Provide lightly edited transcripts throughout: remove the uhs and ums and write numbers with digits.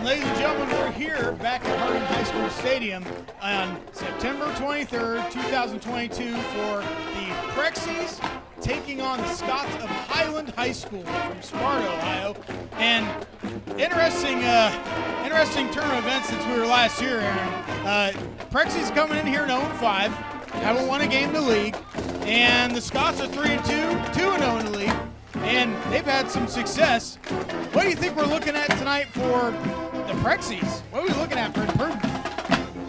And ladies and gentlemen, we're here back at Highland High School Stadium on September 23rd, 2022 for the Prexies taking on the Scots of Highland High School from Sparta, Ohio. And interesting turn of events since we were last here, Aaron. Prexies coming in here 0-5, haven't won a game in the league, and the Scots are 3-2, 2-0 in the league, and they've had some success. What do you think we're looking at tonight for the Prexies? What are we looking at for improvement?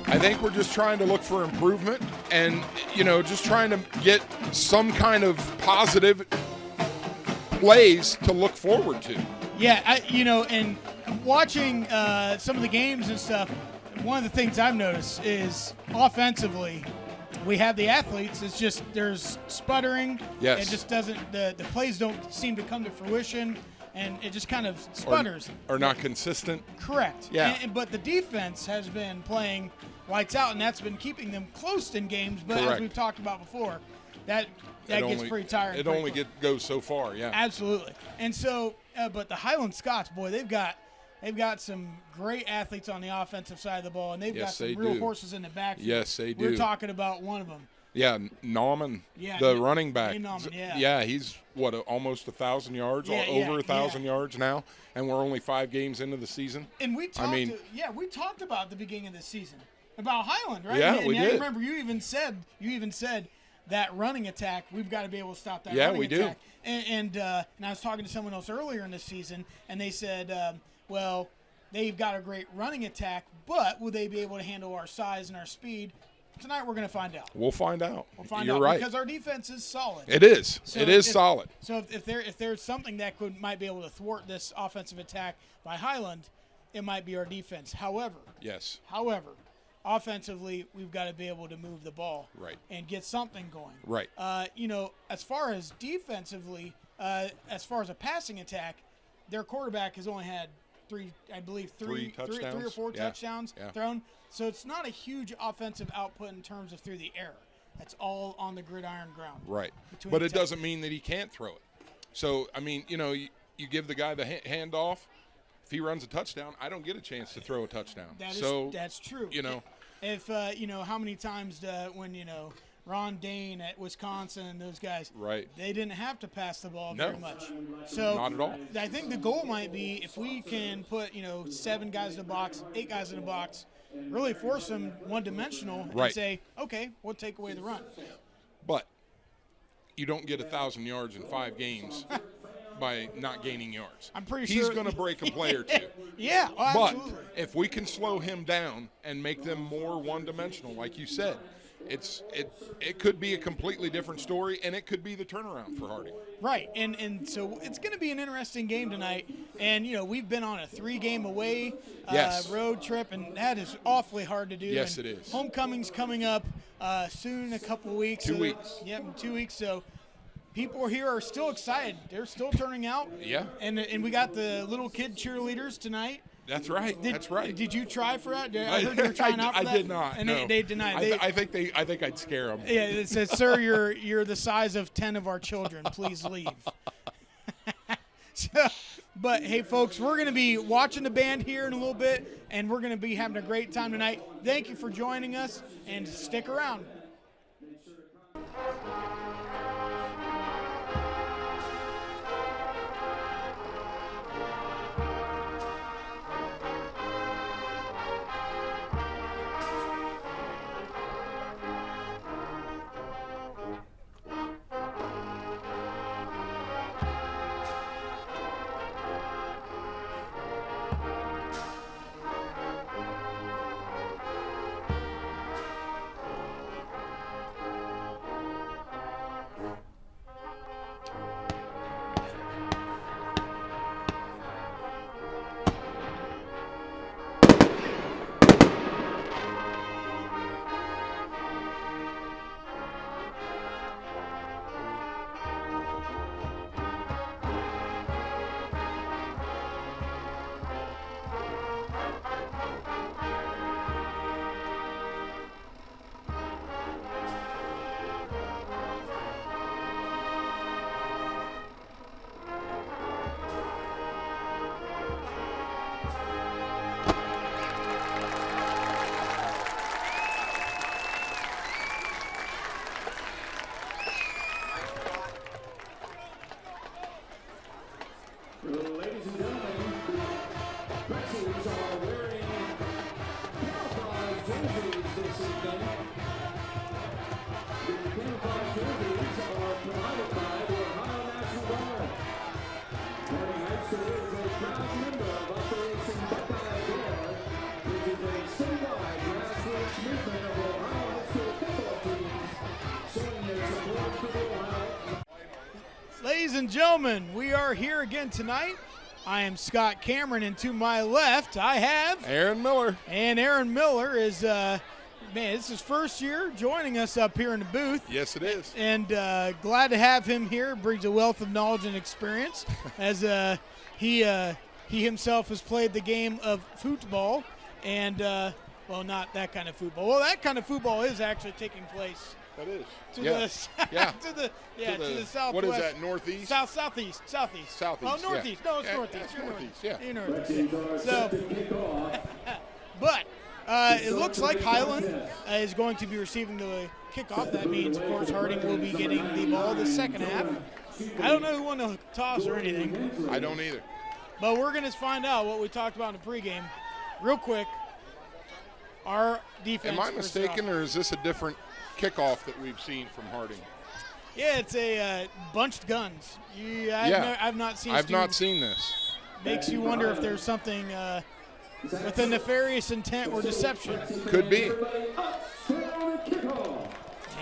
I think we're just trying to look for improvement and, just trying to get some kind of positive plays to look forward to. Yeah, and watching some of the games and stuff, one of the things I've noticed is offensively, we have the athletes. It's just there's sputtering. Yes. It just doesn't. The plays don't seem to come to fruition, and it just kind of sputters. Or not consistent. Correct. Yeah. But the defense has been playing lights out, and that's been keeping them close in games. But Correct. as we've talked about before, that gets pretty tiring. It only goes so far. Yeah. Absolutely. And so, but the Highland Scots, boy, they've got some great athletes on the offensive side of the ball, and they've got some real horses in the backfield. Yes, they do. We're talking about one of them. Yeah, Nauman, the running back. Nauman, yeah, he's, almost 1,000 yards, over 1,000 yards now, and we're only 5 games into the season. And we talked about the beginning of the season, about Highland, right? Yeah, and we I did. remember you even said that running attack, we've got to be able to stop that running attack. Yeah, we do. And I was talking to someone else earlier in the season, and they said, well, they've got a great running attack, but will they be able to handle our size and our speed? Tonight we're going to find out. We'll find out. You're right. Because our defense is solid. It is. So it is solid. So if there's something that might be able to thwart this offensive attack by Highland, it might be our defense. However, offensively, we've got to be able to move the ball and get something going. Right. As far as defensively, as far as a passing attack, their quarterback has only had three or four touchdowns thrown. So it's not a huge offensive output in terms of through the air. That's all on the gridiron ground. Right. But it doesn't mean that he can't throw it. So, you give the guy the handoff. If he runs a touchdown, I don't get a chance to throw a touchdown. That's true. If how many times when Ron Dane at Wisconsin and those guys, they didn't have to pass the ball very much. So not at all. I think the goal might be if we can put 7 guys in the box, 8 guys in the box, really force them one-dimensional and say, okay, we'll take away the run. But you don't get 1,000 yards in 5 games by not gaining yards. I'm pretty sure he's going to break a play or two. Yeah, absolutely. But if we can slow him down and make them more one-dimensional, like you said, it could be a completely different story, and it could be the turnaround for Harding. Right, and so it's going to be an interesting game tonight. And we've been on a 3-game away road trip, and that is awfully hard to do. Yes, and it is. Homecoming's coming up soon, a couple of weeks. 2 weeks. Yep, in 2 weeks. So people here are still excited. They're still turning out. Yeah. And we got the little kid cheerleaders tonight. That's right. That's right. Did you try for that? I heard you were trying out for that. I did not. And no. they denied. I think I'd scare them. Yeah, it says, "Sir, you're the size of 10 of our children. Please leave." But hey, folks, we're going to be watching the band here in a little bit, and we're going to be having a great time tonight. Thank you for joining us, and stick around. Ladies and gentlemen, we are here again tonight. I am Scott Cameron, and to my left, I have Aaron Miller. And Aaron Miller is, man, it's his first year joining us up here in the booth. Yes, it is. And glad to have him here. Brings a wealth of knowledge and experience, as he himself has played the game of football, and well, not that kind of football. Well, that kind of football is actually taking place. That is. To yeah. the to the southwest. What is that? Northeast. Southeast. Southeast. Oh, northeast. Yeah. No, it's yeah, northeast. Yeah, You're northeast. Yeah. You're northeast. So, but it looks like Highland is going to be receiving the kickoff. That means, of course, Harding will be getting the ball the second half. I don't know who won the toss or anything. I don't either. But we're going to find out what we talked about in the pregame real quick. Our defense. Am I mistaken, or is this a different kickoff that we've seen from Harding? Yeah, it's a bunched guns. I've not seen. I've not seen this. Makes you wonder if there's something with a nefarious intent or deception. Could be.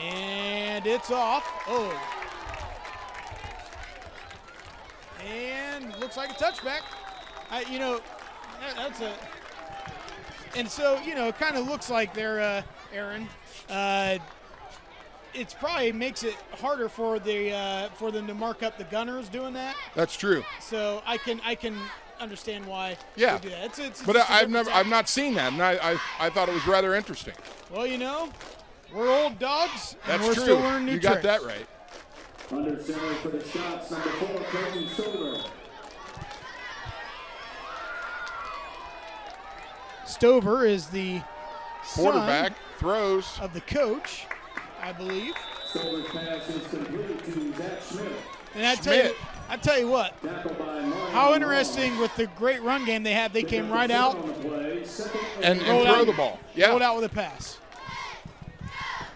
And it's off. Oh. And looks like a touchback. That's a. And so, it kind of looks like they're, Aaron, it's probably makes it harder for them to mark up the gunners doing that. That's true. So I can understand why yeah. they do that. But I've not seen that, and I thought it was rather interesting. Well, we're old dogs, and That's we're true. still learning new you tricks. got that right. Under center for the shots, number 4, Clinching Stover is the quarterback, throws of the coach, I believe. Stover's pass is complete to Zach Schmidt. And I tell you what, how interesting with the great run game they had. They came right out and throw the ball. Yeah. Rolled out with a pass.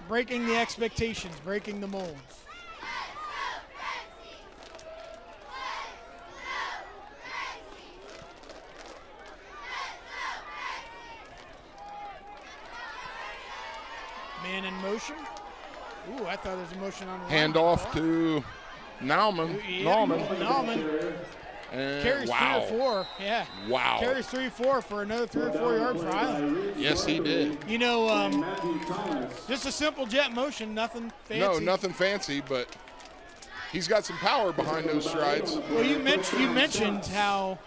Breaking the expectations, breaking the molds. Man in motion. Ooh, I thought there was a motion on the handoff to Nauman. And carries 3 or 4. Yeah. Wow. Carries 3 or 4 for another 3 or 4 yards for Highland. Yes, he did. Just a simple jet motion, nothing fancy. No, nothing fancy, but he's got some power behind those strides. Well, you mentioned how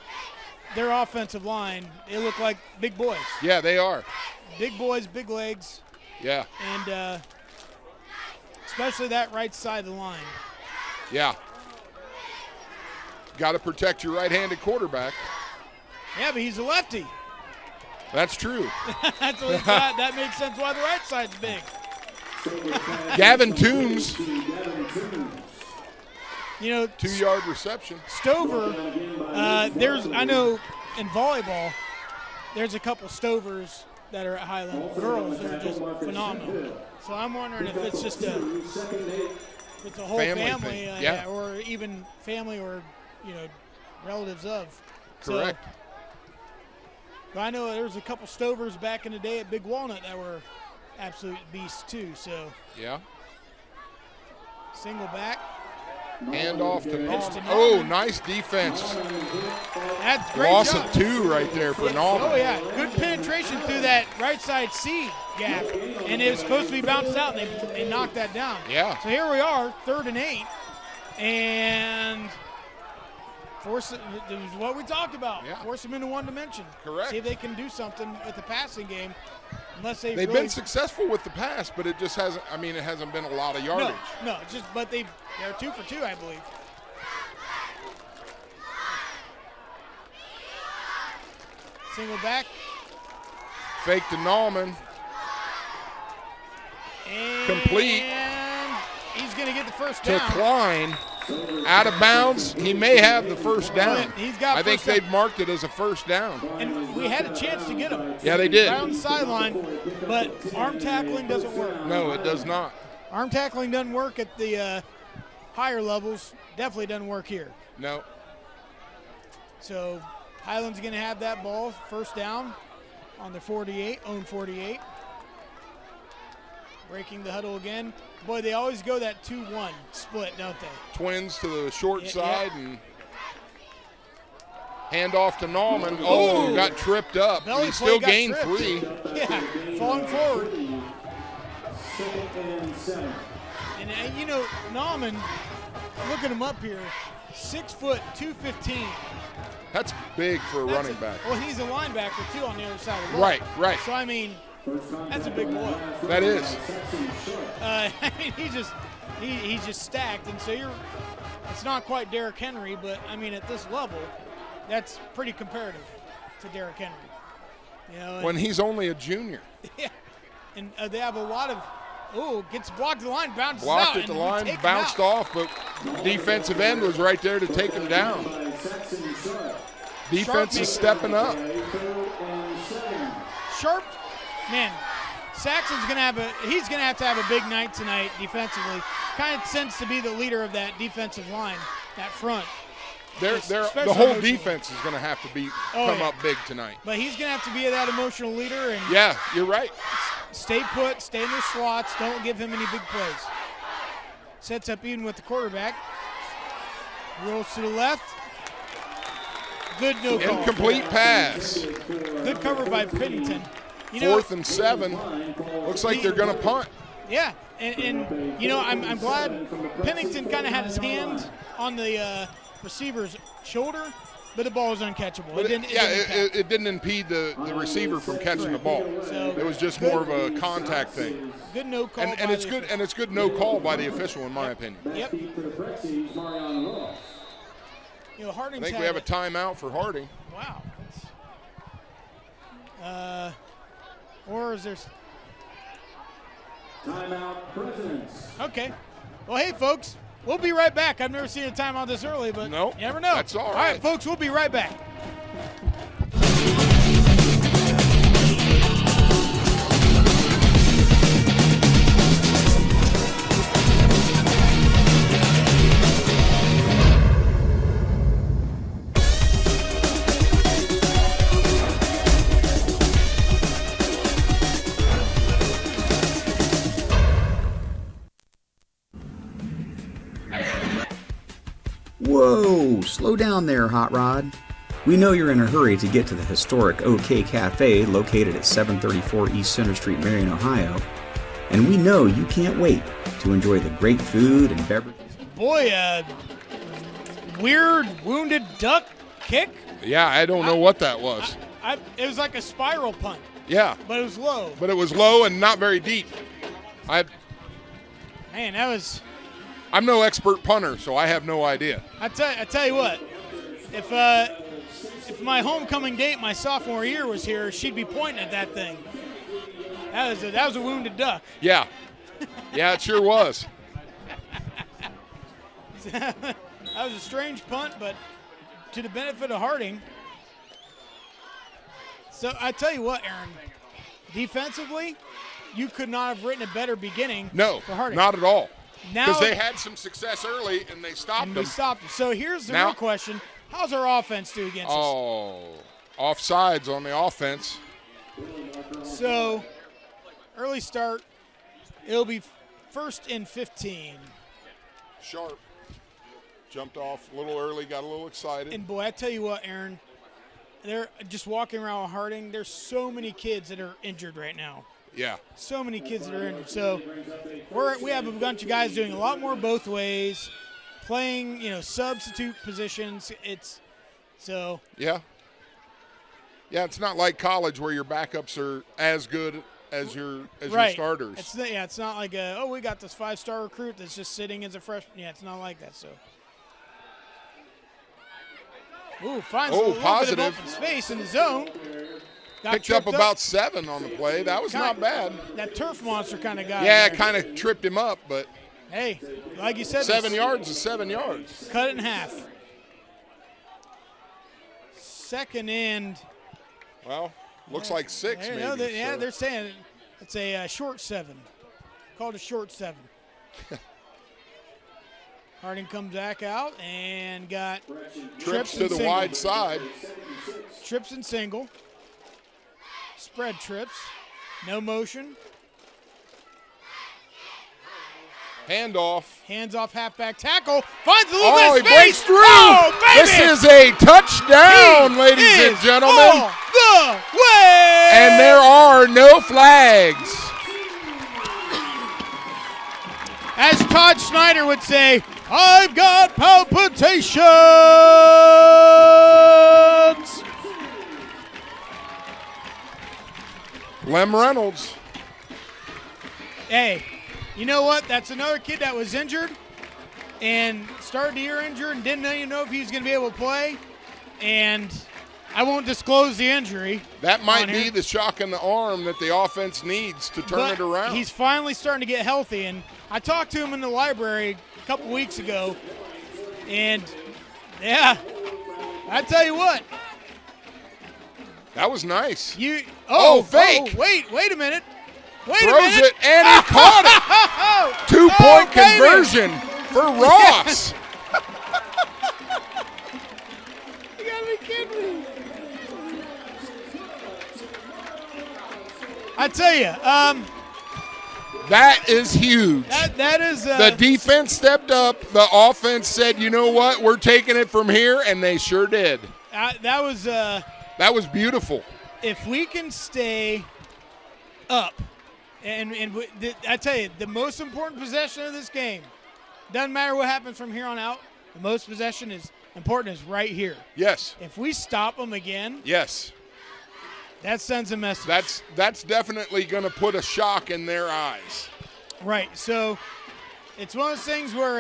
their offensive line, they look like big boys. Yeah, they are. Big boys, big legs. Yeah. And especially that right side of the line. Yeah. Got to protect your right-handed quarterback. Yeah, but he's a lefty. That's true. That's what that makes sense why the right side's big. Gavin Toombs. 2-yard reception. Stover, I know in volleyball, there's a couple Stovers that are at Highland. Girls that are just phenomenal. So I'm wondering if it's just a whole family or even family or relatives of. Correct. So, I know there's a couple Stovers back in the day at Big Walnut that were absolute beasts too. So yeah. Single back. Hand off to Nauman. Oh, nice defense. That's great Loss job. of 2 right there for Nauman. Oh, yeah. Good penetration through that right side C gap. And it was supposed to be bounced out, and they knocked that down. Yeah. So here we are, 3rd and 8. And this is what we talked about. Yeah. Force them into one dimension. Correct. See if they can do something with the passing game. Unless they've been successful with the pass, but it just hasn't. It hasn't been a lot of yardage. No, but they're 2 for 2, I believe. Single back. Fake to Nauman. And complete. And he's going to get the first to down. Klein. Out of bounds. He may have the first down. He's got I think first down. they've marked it as a first down. And we had a chance to get him. Yeah, they did. Right on the sideline, but arm tackling doesn't work. No, it does not. Arm tackling doesn't work at the higher levels. Definitely doesn't work here. No. So Highland's going to have that ball, first down on the 48, own 48. Breaking the huddle again. Boy, they always go that 2-1 split, don't they? Twins to the short side yeah. and hand off to Nauman. Oh, got tripped up. Belly He play still got gained tripped. 3. Yeah, falling forward. 2nd and 7. And you know, Nauman, looking him up here, 6 foot 215. That's big for a running back. Well, he's a linebacker too on the other side of the ball. Right. So I mean, that's a big boy. That is. I mean, he's just stacked, and so it's not quite Derrick Henry, but I mean, at this level, that's pretty comparative to Derrick Henry. You know, When he's only a junior. yeah, and they have a lot of. Oh, gets blocked at the line, bounces Blocked out. at the and we line, take him bounced out. off, but defensive end was right there to take him down. Defense is stepping up. Sharp, man. Saxon's gonna have to have a big night tonight defensively. Kind of tends to be the leader of that defensive line, that front. The Especially whole emotional. defense is going to have to come up big tonight. But he's gonna have to be that emotional leader and Yeah, you're right. stay put, stay in their slots. Don't give him any big plays. Sets up even with the quarterback. Rolls to the left. Good no call. Incomplete pass. Good cover by Pennington. You know, 4th and 7. Looks like they're going to punt. yeah, and you know, I'm glad Pennington kind of had his hand on the receiver's shoulder, but the ball was uncatchable. But It it didn't impede the receiver from catching the ball. So, It was just more of a contact thing. good no call. And by it's the good official. and it's good no call by the official in my opinion. Yep. You know, I Harding's think had we have a timeout for Harding. Wow. Or is there? Timeout, Presidents. Okay. Well, hey, folks, we'll be right back. I've never seen a timeout this early, but No, you never know. that's all All right, right. folks, we'll be right back. Whoa, slow down there, Hot Rod. We know you're in a hurry to get to the historic OK Cafe located at 734 East Center Street, Marion, Ohio, and we know you can't wait to enjoy the great food and beverages. Boy, weird wounded duck kick. Yeah, I don't know what that was. It was like a spiral punt, Yeah, but it was low. but it was low and not very deep. Man, that was. I'm no expert punter, so I have no idea. I tell you what, if my homecoming date, my sophomore year, was here, she'd be pointing at that thing. That was a wounded duck. Yeah, it sure was. That was a strange punt, but to the benefit of Harding. So I tell you what, Aaron, defensively, you could not have written a better beginning No, for Harding. not at all. Now Because they had some success early and they stopped and them. we stopped. So here's the Now- real question: how's our offense do against us? Oh, offsides on the offense. So early start, it'll be 1st and 15. Sharp jumped off a little early, got a little excited. And boy, I tell you what, Aaron, they're just walking around with Harding. There's so many kids that are injured right now. Yeah, So many kids that are injured. So we have a bunch of guys doing a lot more both ways, playing, substitute positions. yeah. It's not like college where your backups are as good as your right. starters. It's not like we got this 5-star recruit that's just sitting as a freshman. Yeah, it's not like that. So. Ooh, finds a little bit positive. of open space in the zone. Got Picked up tripped about 7 on the play. That was not bad. That turf monster kind of guy. Yeah, there. kind of tripped him up, but Hey, like you said, 7 yards is 7 yards. cut it in half. Second and Well, looks like 6 maybe. they're saying it's a short 7. Called a short 7. Harding comes back out and got Trips to the wide side. Trips and single. Spread trips. No motion. Handoff. Hands off halfback tackle. Finds a little bit Oh, of he space. breaks through. Oh, baby. This is a touchdown, He ladies and is gentlemen. all the way. And there are no flags. As Todd Schneider would say, I've got palpitations. Lem Reynolds. Hey, you know what? That's another kid that was injured and started the year injured and didn't even know if he was going to be able to play. And I won't disclose the injury. That might on be here, the shock in the arm that the offense needs to turn but it around. he's finally starting to get healthy. And I talked to him in the library a couple weeks ago. And, yeah, I tell you what. That was nice. Oh, Fake. wait a minute. Wait Throws a minute. it, and he caught it. 2-point conversion for Ross. You gotta be kidding me. I tell you, That is huge. that is The defense stepped up. The offense said, you know what, we're taking it from here, and they sure did. that was That was beautiful. if we can stay up, and I tell you, the most important possession of this game, doesn't matter what happens from here on out, the most possession is important is right here. Yes. If we stop them again, Yes. that sends a message. That's definitely going to put a shock in their eyes. Right. So it's one of those things where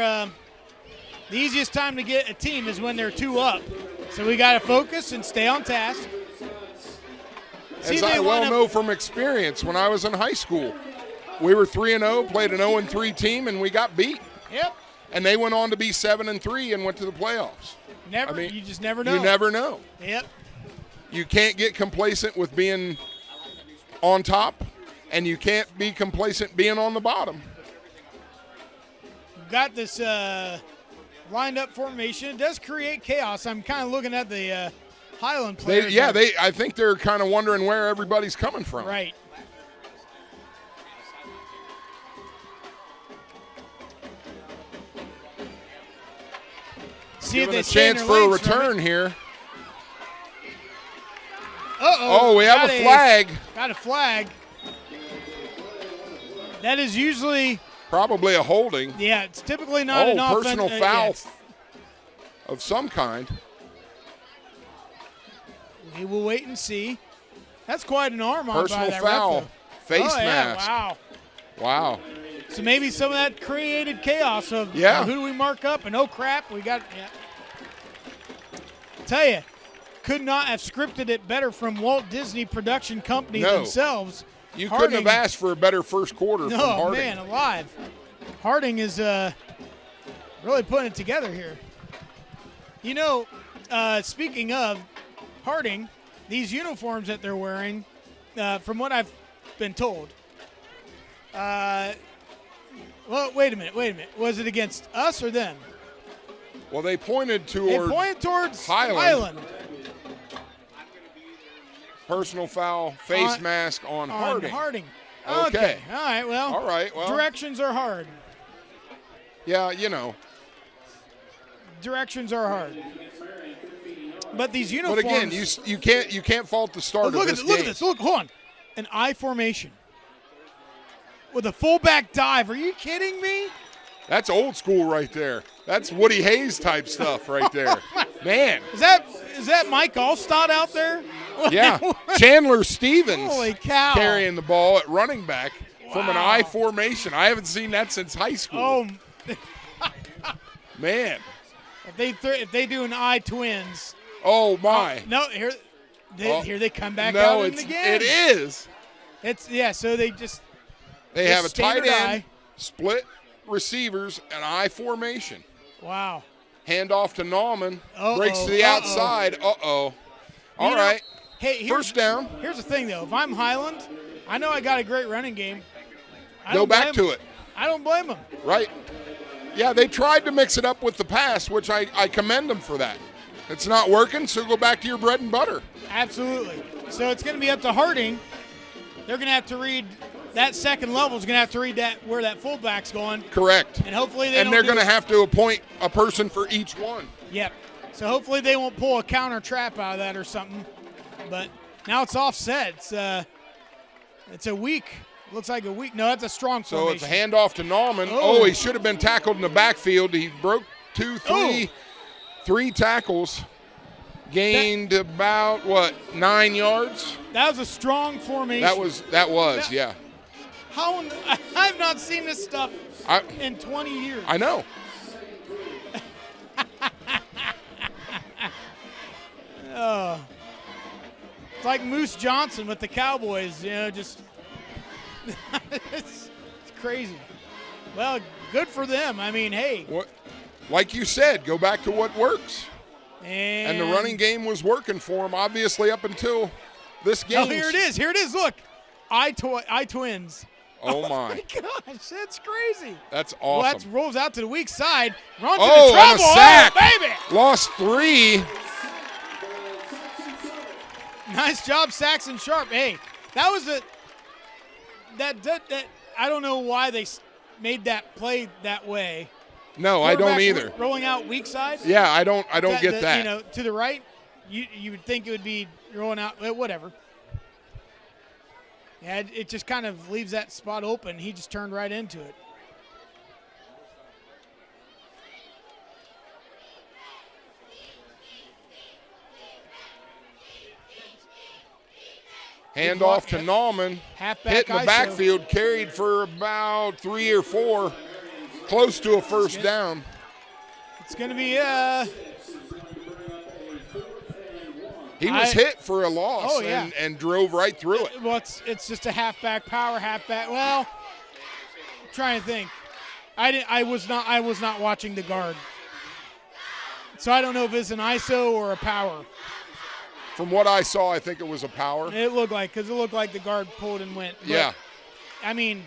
the easiest time to get a team is when they're 2 up. So we got to focus and stay on task. As I well know from experience, when I was in high school, we were 3-0, played an 0-3 team, and we got beat. Yep. And they went on to be 7-3 and went to the playoffs. You just never know. You never know. Yep. You can't get complacent with being on top, and you can't be complacent being on the bottom. We've got this lined up formation. It does create chaos. I'm kind of looking at the Highland players. I think they're kind of wondering where everybody's coming from. Right. See if Given they a stay in chance their for a lanes from it. return here. Uh-oh. Oh, we have a flag. Got a flag. That is usually, Probably a holding. yeah, it's typically not an offense. Personal foul of some kind. We will wait and see. That's quite an arm on Personal by that foul. ref, though. Face Oh, yeah, mask. wow. Wow. So maybe some of that created chaos of Yeah. who do we mark up and oh crap, we got. Yeah. Tell you, could not have scripted it better from Walt Disney Production Company No. themselves. You Harding, couldn't have asked for a better first quarter from No, Harding. man, alive. Harding is really putting it together here. You know, speaking of Harding, these uniforms that they're wearing, from what I've been told, well, wait a minute. Was it against us or them? Well, they pointed They pointed towards Highland. Personal foul, face mask on Harding. Okay. All right. Well. Directions are hard. Yeah, you know. Directions are hard. But these uniforms. But again, you can't fault the start look of at this this. Look game. at this. Look, hold on. An I formation with a fullback dive. Are you kidding me? That's old school right there. That's Woody Hayes type stuff right there. Man. Is that Mike Allstott out there? Yeah. Chandler Stevens. Holy cow. Carrying the ball at running back from an Wow. I formation. I haven't seen that since high school. Oh, Man. if they do an I twins. Oh, my. No, here they come back No, out it again. is. So they just They have a tight standard end I. split receivers, an I formation. Wow. Hand off to Nauman. Uh-oh, Breaks to the outside. Uh-oh. All right. Hey, First down. Here's the thing, though. If I'm Highland, I know I got a great running game. Go back to it. I don't blame them. Right. Yeah, they tried to mix it up with the pass, which I commend them for that. It's not working, so go back to your bread and butter. Absolutely. So it's going to be up to Harding. They're going to have to read that second level is going to have to read that where that fullback's going. Correct. And hopefully they're going to have to appoint a person for each one. Yep. So hopefully they won't pull a counter trap out of that or something. But now it's offset. It's a weak. Looks like a weak. No, that's a strong formation. So it's a handoff to Nauman. Oh, he should have been tackled in the backfield. He broke three tackles. Gained about, 9 yards? That was a strong formation. That was, yeah. I've not seen this stuff in 20 years. I know. It's like Moose Johnson with the Cowboys, just it's crazy. Well, good for them. I mean, hey. Like you said, go back to what works. And the running game was working for him, obviously, up until this game. Oh, here it is. Here it is. Look. I twins. Oh, my. Gosh, that's crazy. That's awesome. Well, that rolls out to the weak side. Runs into trouble. And a sack. Oh, baby. Lost 3. Nice job, Saxon Sharp. Hey, that was that I don't know why they made that play that way. No, I don't either. Rolling out weak side? Yeah, I don't get that. To the right, you would think it would be rolling out, whatever. Yeah, it just kind of leaves that spot open. He just turned right into it. Hand off to Nauman. Halfback hit in the backfield, carried for about 3 or 4. Close to a first down. It's going to be he was hit for a loss and drove right through it. Well, it's just a halfback. Well, I'm trying to think. I was not watching the guard. So I don't know if it's an ISO or a power. From what I saw, I think it was a power. It looked like the guard pulled and went. But, yeah. I mean,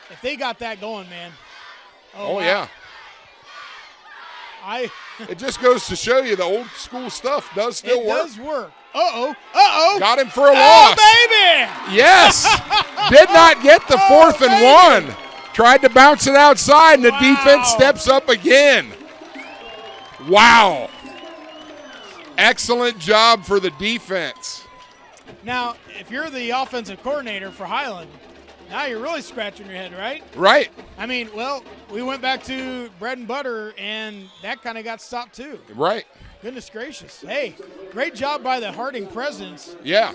if they got that going, man. Oh, wow. Yeah. It just goes to show you the old school stuff does still work. It does work. Uh-oh. Got him for a loss. Baby! Yes. Did not get the 4th and 1. Tried to bounce it outside, and the defense steps up again. Wow. Excellent job for the defense. Now, if you're the offensive coordinator for Highland, now you're really scratching your head, right? Right. I mean, well, we went back to bread and butter, and that kind of got stopped too. Right. Goodness gracious. Hey, great job by the Harding presidents. Yeah.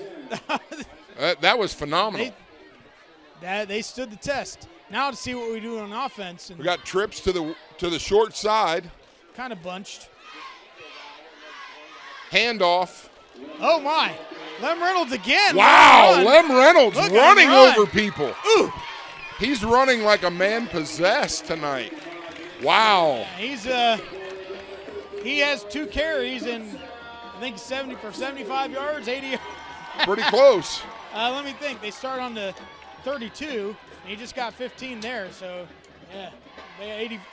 That was phenomenal. They stood the test. Now to see what we do on offense. And we got trips to the short side. Kind of bunched. Handoff. Oh, my. Lem Reynolds again. Wow, Lem Reynolds running over people. Ooh. He's running like a man possessed tonight. Wow. Yeah, he has 2 carries and I think 75 yards, 80 yards. Pretty close. Let me think. They start on the 32. And he just got 15 there, so yeah,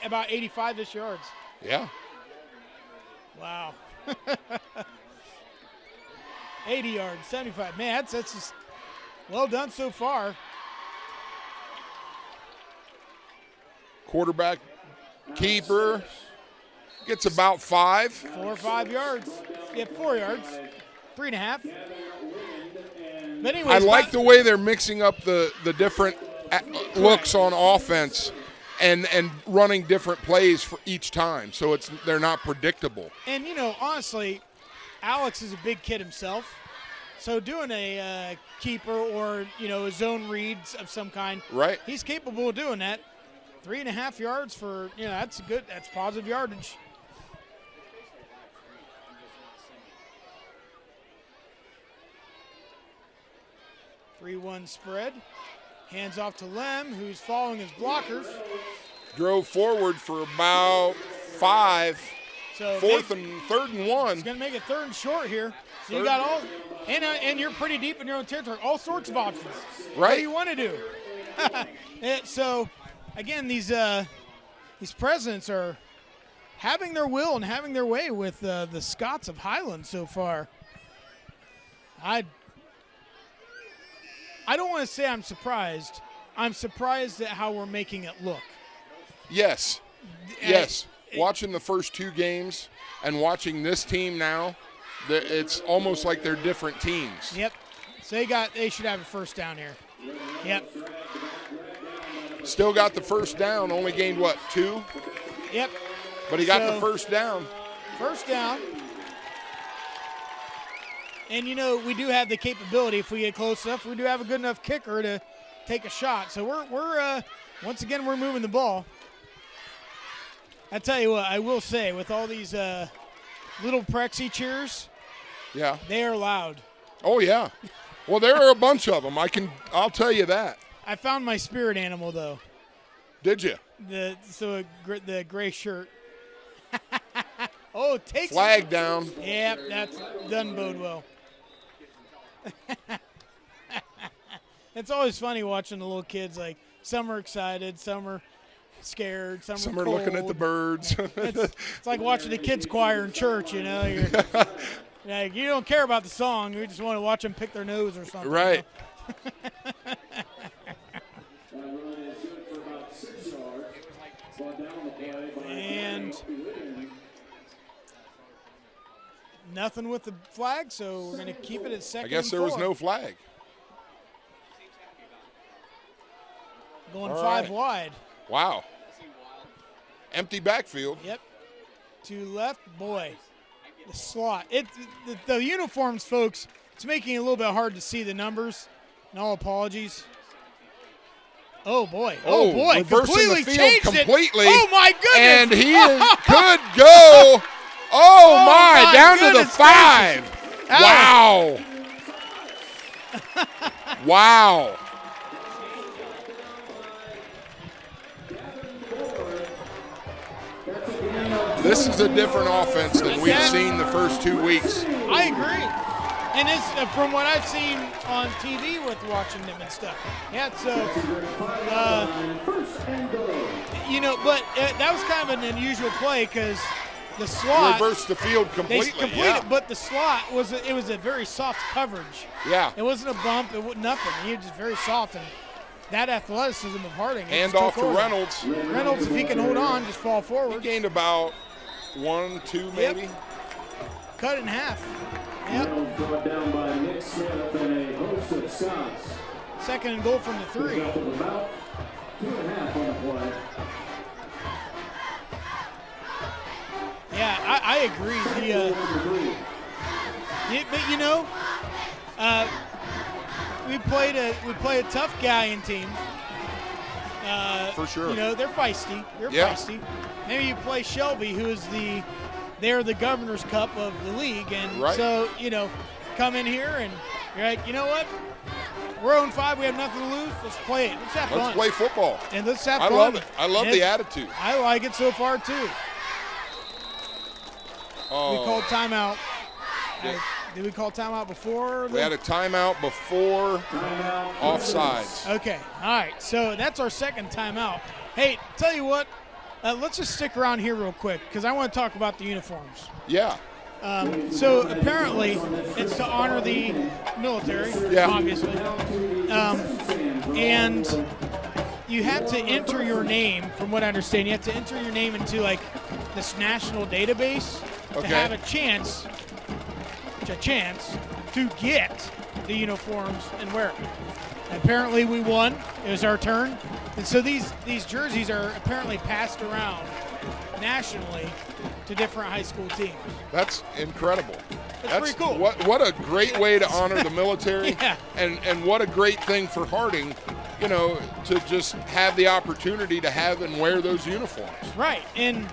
about 85-ish yards. Yeah. Wow. 80 yards, 75. Man, that's just well done so far. Quarterback keeper gets about 5. 4 or 5 yards. Yeah, 4 yards. 3.5. But anyways, I like the way they're mixing up the different looks on offense and running different plays for each time, so they're not predictable. And, honestly, Alex is a big kid himself. So doing a keeper or, a zone reads of some kind, right? He's capable of doing that. 3.5 yards for, that's positive yardage. Three-one spread. Hands off to Lem, who's following his blockers. Drove forward for about 5. So Third and 1. It's going to make it 3rd and short here. So you got all, and you're pretty deep in your own territory. All sorts of options. Right. What do you want to do? So, again, these presidents are having their will and having their way with the Scots of Highland so far. I don't want to say I'm surprised. I'm surprised at how we're making it look. Yes. Yes. Watching the first 2 games and watching this team now, it's almost like they're different teams. Yep. So they should have a first down here. Yep. Still got the first down, only gained, 2? Yep. But he got the first down. First down. And, we do have the capability, if we get close enough, we do have a good enough kicker to take a shot. So we're once again, we're moving the ball. I tell you what, I will say, with all these little Prexy cheers, yeah, they are loud. Oh, yeah. Well, there are a bunch of them. I'll tell you that. I found my spirit animal, though. Did you? The gray shirt. Oh, takes flag down. Yep, that doesn't bode well. It's always funny watching the little kids. Like, some are excited, some are scared, some are looking at the birds. It's like watching the kids choir in church. You're like, you don't care about the song. You just want to watch them pick their nose or something. Right. And nothing with the flag, so we're going to keep it at 2nd. I guess there was no flag. Going 5 wide. Wow. Empty backfield. Yep. To left, boy. The slot. The uniforms, folks, it's making it a little bit hard to see the numbers. And all apologies. Oh, boy. Oh, boy. Reversing Completely the field changed completely. It. Oh, my goodness. And he could go. Oh, my. Down to the 5. Wow. Wow. This is a different offense than we've seen the first 2 weeks. I agree. And it's from what I've seen on TV with watching them and stuff. Yeah, so, but that was kind of an unusual play because the slot. Reversed the field completely. But the slot was a very soft coverage. Yeah. It wasn't a bump. It wasn't nothing. He was just very soft. And that athleticism of Harding. And off to Reynolds. Reynolds, if he can hold on, just fall forward. He gained about 1, 2 maybe. Yep. Cut it in half. Yep. Brought down by Nick Smith and a host of Scots. 2nd and goal from the 3. About 2.5 on the play. Yeah, I agree. We played a tough Galleon team. For sure. They're feisty. They're feisty. Maybe you play Shelby, who is they're the Governor's Cup of the league, and so come in here and you're like, you know what? We're 0-5. We have nothing to lose. Let's play it. Let's have fun. Let's play football. And let's have fun. I love it. I love the attitude. I like it so far too. Oh. We called timeout. Did we call timeout before? We had a timeout before offsides. Okay. All right. So that's our 2nd timeout. Hey, tell you what. Let's just stick around here real quick because I want to talk about the uniforms. Yeah. So apparently it's to honor the military, obviously. And you have to enter your name, from what I understand. You have to enter your name into like this national database to have a chance to get the uniforms and wear them. Apparently we won. It was our turn. And so these jerseys are apparently passed around nationally to different high school teams. That's incredible. That's pretty cool. What a great way to honor the military. Yeah. And what a great thing for Harding, to just have the opportunity to have and wear those uniforms. Right. And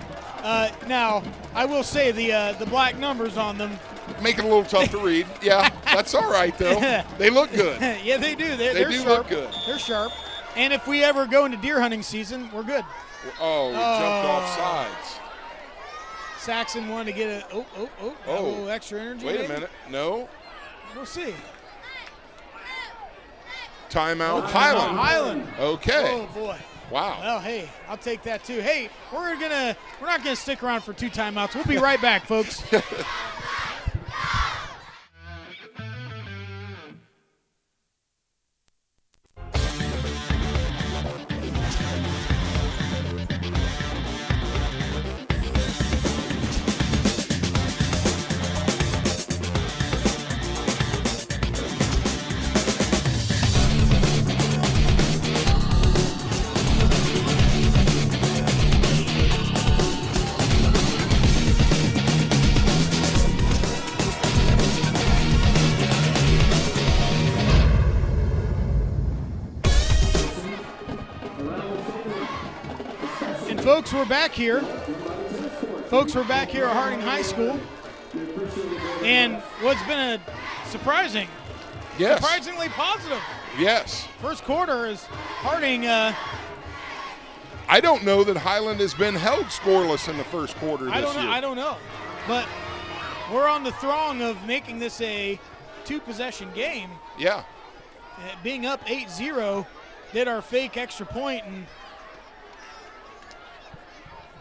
now I will say the black numbers on them make it a little tough to read. Yeah, that's all right though. They look good. Yeah, they do. They're do sharp. look good. They're sharp. And if we ever go into deer hunting season, we're good. Oh, we jumped off sides. Saxon wanted to get a little extra energy. Wait maybe? a minute. No. We'll see. Timeout. Highland. Highland. Okay. Oh boy. Wow. Well, hey, I'll take that too. Hey, we're not gonna stick around for 2 timeouts. We'll be right back, folks. Folks, we're back here. At Harding High School. And what's been a surprisingly positive. Yes. First quarter is Harding. I don't know that Highland has been held scoreless in the first quarter this year. I don't know. But we're on the throng of making this a 2-possession game. Yeah. Being up 8-0, did our fake extra point, and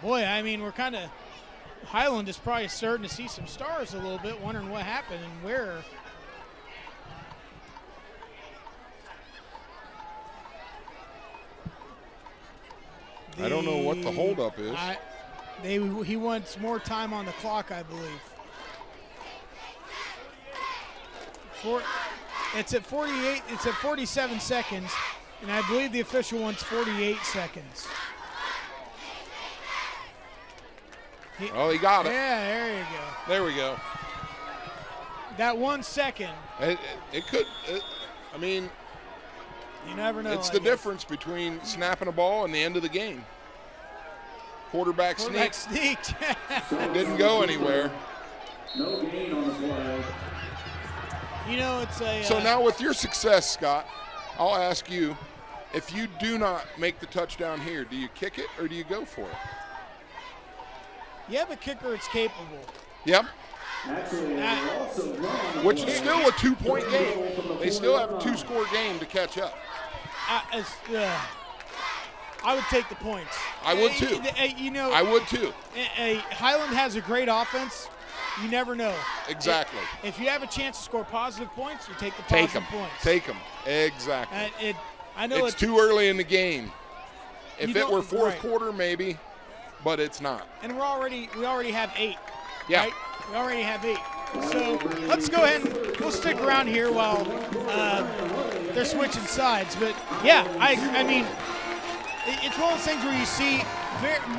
boy, I mean, we're kind of, Highland is probably starting to see some stars a little bit, wondering what happened and where. I don't know what the holdup is. He wants more time on the clock, I believe. It's at 48. It's at 47 seconds, and I believe the official wants 48 seconds. He got it. Yeah, there you go. There we go. That 1 second. It could. I mean, you never know. It's the difference between snapping a ball and the end of the game. Quarterback sneaked. It didn't go anywhere. No gain on the play. You know, it's a. So now with your success, Scott, I'll ask you, if you do not make the touchdown here, do you kick it or do you go for it? You have a kicker that's capable. Yep. Actually, which is still a 2-point game. They still have a 2-score game to catch up. I would take the points. I would too. You know, I would too. Highland has a great offense. You never know. Exactly. If you have a chance to score positive points, you take the positive points. Take them. Exactly. I know it's too early in the game. If it were fourth quarter, maybe. But it's not. And we already have 8. Yeah. Right? We already have 8. So let's go ahead and we'll stick around here while they're switching sides. But yeah, I mean, it's one of those things where you see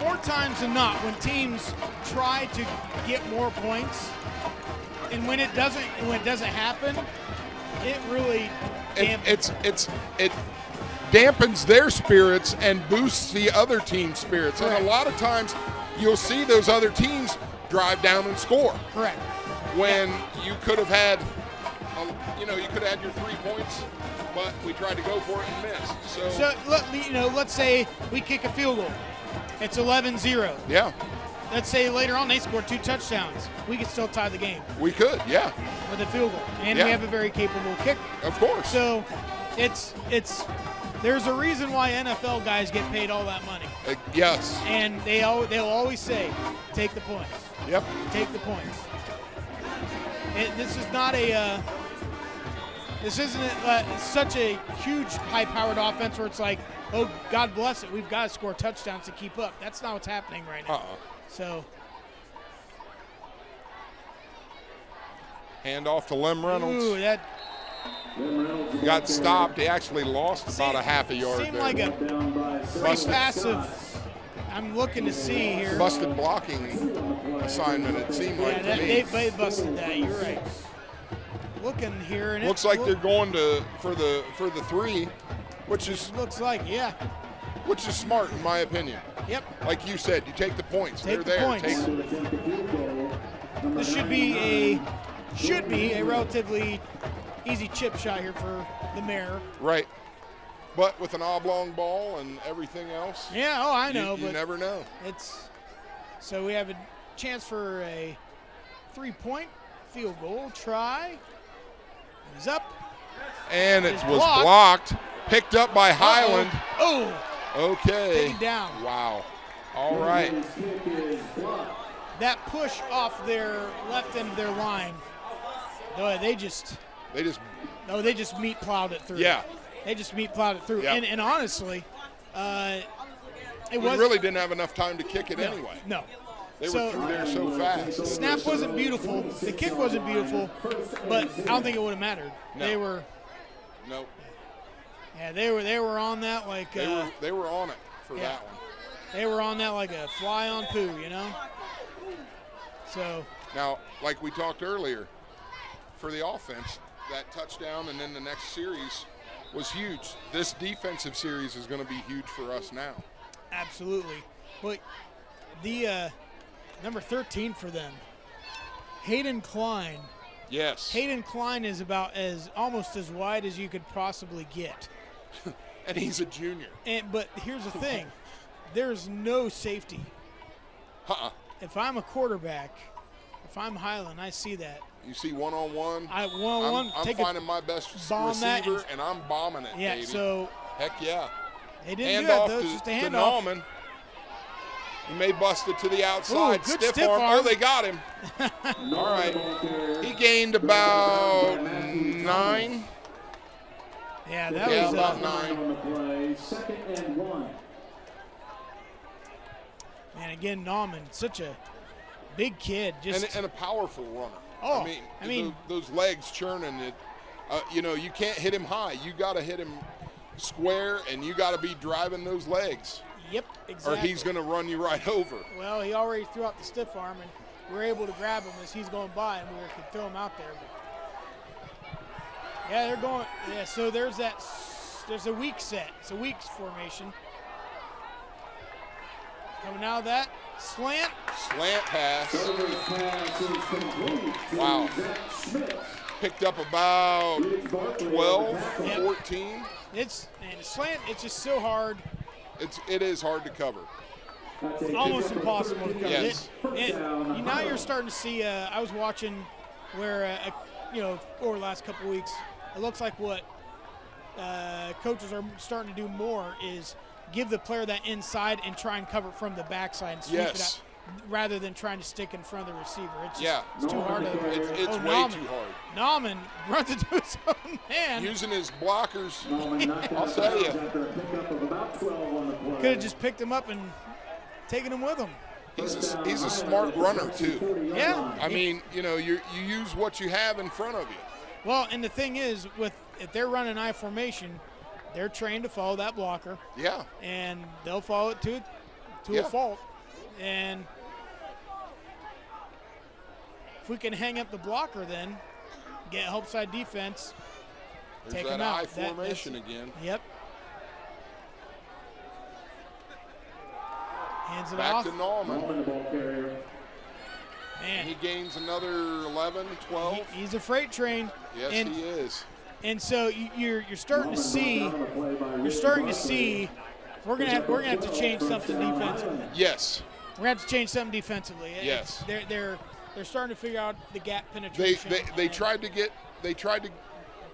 more times than not when teams try to get more points, and when it doesn't happen, it really it dampens their spirits and boosts the other team's spirits. Correct. And a lot of times you'll see those other teams drive down and score. Correct. When you could have had, you could have had your 3 points, but we tried to go for it and missed. So let's say we kick a field goal. It's 11-0. Yeah. Let's say later on they score 2 touchdowns. We could still tie the game. We could, yeah. With a field goal. And we have a very capable kicker. Of course. So there's a reason why NFL guys get paid all that money. Yes. And they'll always say, take the points. Yep. Take the points. This isn't such a huge high-powered offense where it's like, oh, God bless it, we've got to score touchdowns to keep up. That's not what's happening right now. So. Hand off to Lem Reynolds. Ooh, that got stopped. He actually lost about a half a yard. Seemed like a pretty passive. I'm looking to see here. Busted blocking assignment, it seemed like to me. They busted that. You're right. Looking here, and looks like they're going for the 3, which is which is smart in my opinion. Yep. Like you said, you take the points. They're there. Points. This should be a relatively easy chip shot here for the Mare. Right. But with an oblong ball and everything else, Yeah, oh, I know. you but never know. So we have a chance for a 3-point field goal try. He's up. And it It's was blocked. blocked, picked up by Highland. Oh, Okay. taken down. Wow. All right. That push off their left end of their line. They just meat plowed it through. Yeah. They just meat plowed it through. Yeah. And honestly, We really didn't have enough time to kick it anyway. No. They were through there so fast. Snap wasn't beautiful. The kick wasn't beautiful, but I don't think it would have mattered. No. They were. Nope. Yeah, they were on that like. They were on it for that one. They were on that like a fly on poo, So. Now, like we talked earlier, for the offense, that touchdown and then the next series was huge. This defensive series is going to be huge for us now. Absolutely. But the number 13 for them, Hayden Klein. Yes. Hayden Klein is about almost as wide as you could possibly get. And he's a junior. But here's the thing. There's no safety. If I'm a quarterback, if I'm Highland, I see that. You see one-on-one. One-on-one. I'm finding my best receiver, and I'm bombing it, yeah, baby. so heck yeah. they didn't Hand do off it, though. It's just a handoff. Nauman. He may bust it to the outside. Ooh, good stiff stiff arm. arm. Oh, they got him. All right. He gained about 9. Yeah, that Yeah, was about 9. Second and 1. And again, Nauman, such a big kid, And a powerful runner. Oh, I mean those legs churning it. You can't hit him high. You got to hit him square, and you got to be driving those legs. Yep, exactly. Or he's going to run you right over. Well, he already threw out the stiff arm, and we were able to grab him as he's going by, and we could throw him out there. But yeah, they're going. Yeah, so there's a weak set. It's a weak formation. Coming out of that slant. Slant pass. Wow. Picked up about 12, 14. It's slant. It's just so hard. It is hard to cover. It's almost impossible to cover. Yes. Now you're starting to see. I was watching where over the last couple of weeks, it looks like what coaches are starting to do more is give the player that inside and try and cover from the backside and sweep it out, rather than trying to stick in front of the receiver. It's too hard. It's way too hard. Nauman runs into his own man. Using his blockers, I'll tell you. Could have just picked him up and taken him with him. He's a smart runner, too. Yeah. I mean, you use what you have in front of you. Well, and the thing is, if they're running I formation, they're trained to follow that blocker. Yeah. And they'll follow it to a fault. And if we can hang up the blocker, then get help side defense, There's take that them out. I formation again. Yep. Hands it Back off. to Nauman. Man, He gains another 11, 12. he's a freight train. Yes, and, he is. And so you're starting to see. We're gonna have to change something defensively. Yes. We're gonna have to change something defensively. Yes. They're starting to figure out the gap penetration. They tried to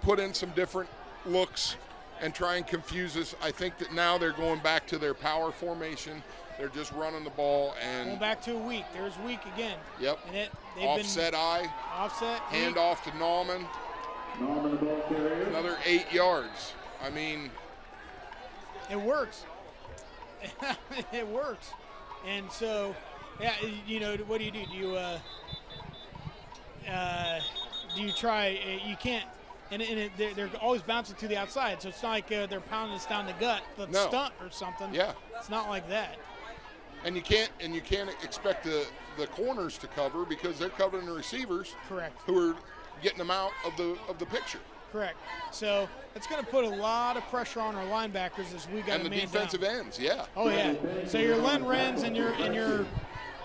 put in some different looks and try and confuse us. I think that now they're going back to their power formation. They're just running the ball and going back to a weak. There's weak again. Yep. And they've offset been offset. hand off to Nauman. Another 8 yards. I mean, it works. It works. And so, what do? Do you try? You can't. And they're always bouncing to the outside, so it's not like they're pounding us down the gut, stunt or something. Yeah. It's not like that. And you can't expect the corners to cover because they're covering the receivers. Correct. Who are getting them out of the picture. Correct. So it's going to put a lot of pressure on our linebackers as we got and the man defensive down. ends. Yeah. Oh yeah. So your Len Wrens and your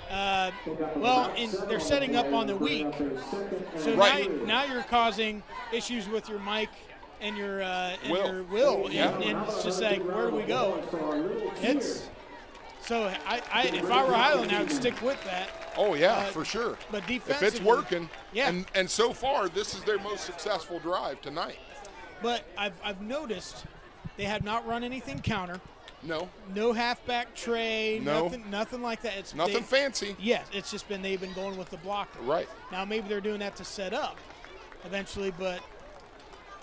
they're setting up on the weak. So right. now you're causing issues with your Mike and your will. Yeah. and it's just like, where do we go? It's so if I were Highland, I would stick with that. Oh yeah, for sure. But defensively, if it's working, yeah. And so far this is their most successful drive tonight. But I've noticed they have not run anything counter. No halfback tray. No. Nothing like that. It's Nothing fancy. Yes, it's just they've been going with the blocker. Right. Now maybe they're doing that to set up eventually, but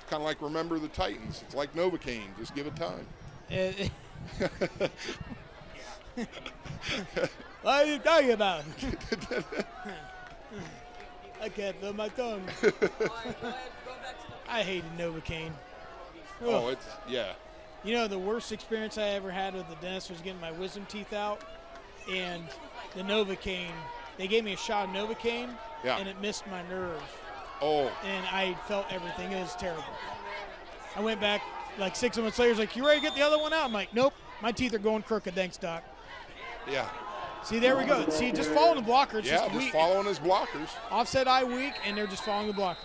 kind of like remember the Titans. It's like Novocaine. Just give it time. What are you talking about? I can't feel my tongue. I hated Novocaine. Oh, it's yeah. You know, the worst experience I ever had with the dentist was getting my wisdom teeth out, and the Novocaine. They gave me a shot of Novocaine, and it missed my nerve. Oh. And I felt everything. It was terrible. I went back like 6 months later. He's like, "You ready to get the other one out?" I'm like, "Nope, my teeth are going crooked. Thanks, doc." Yeah. See, there we go. See, just following the blocker. It's just weak. Following his blockers. Offset eye weak, and they're just following the blocker.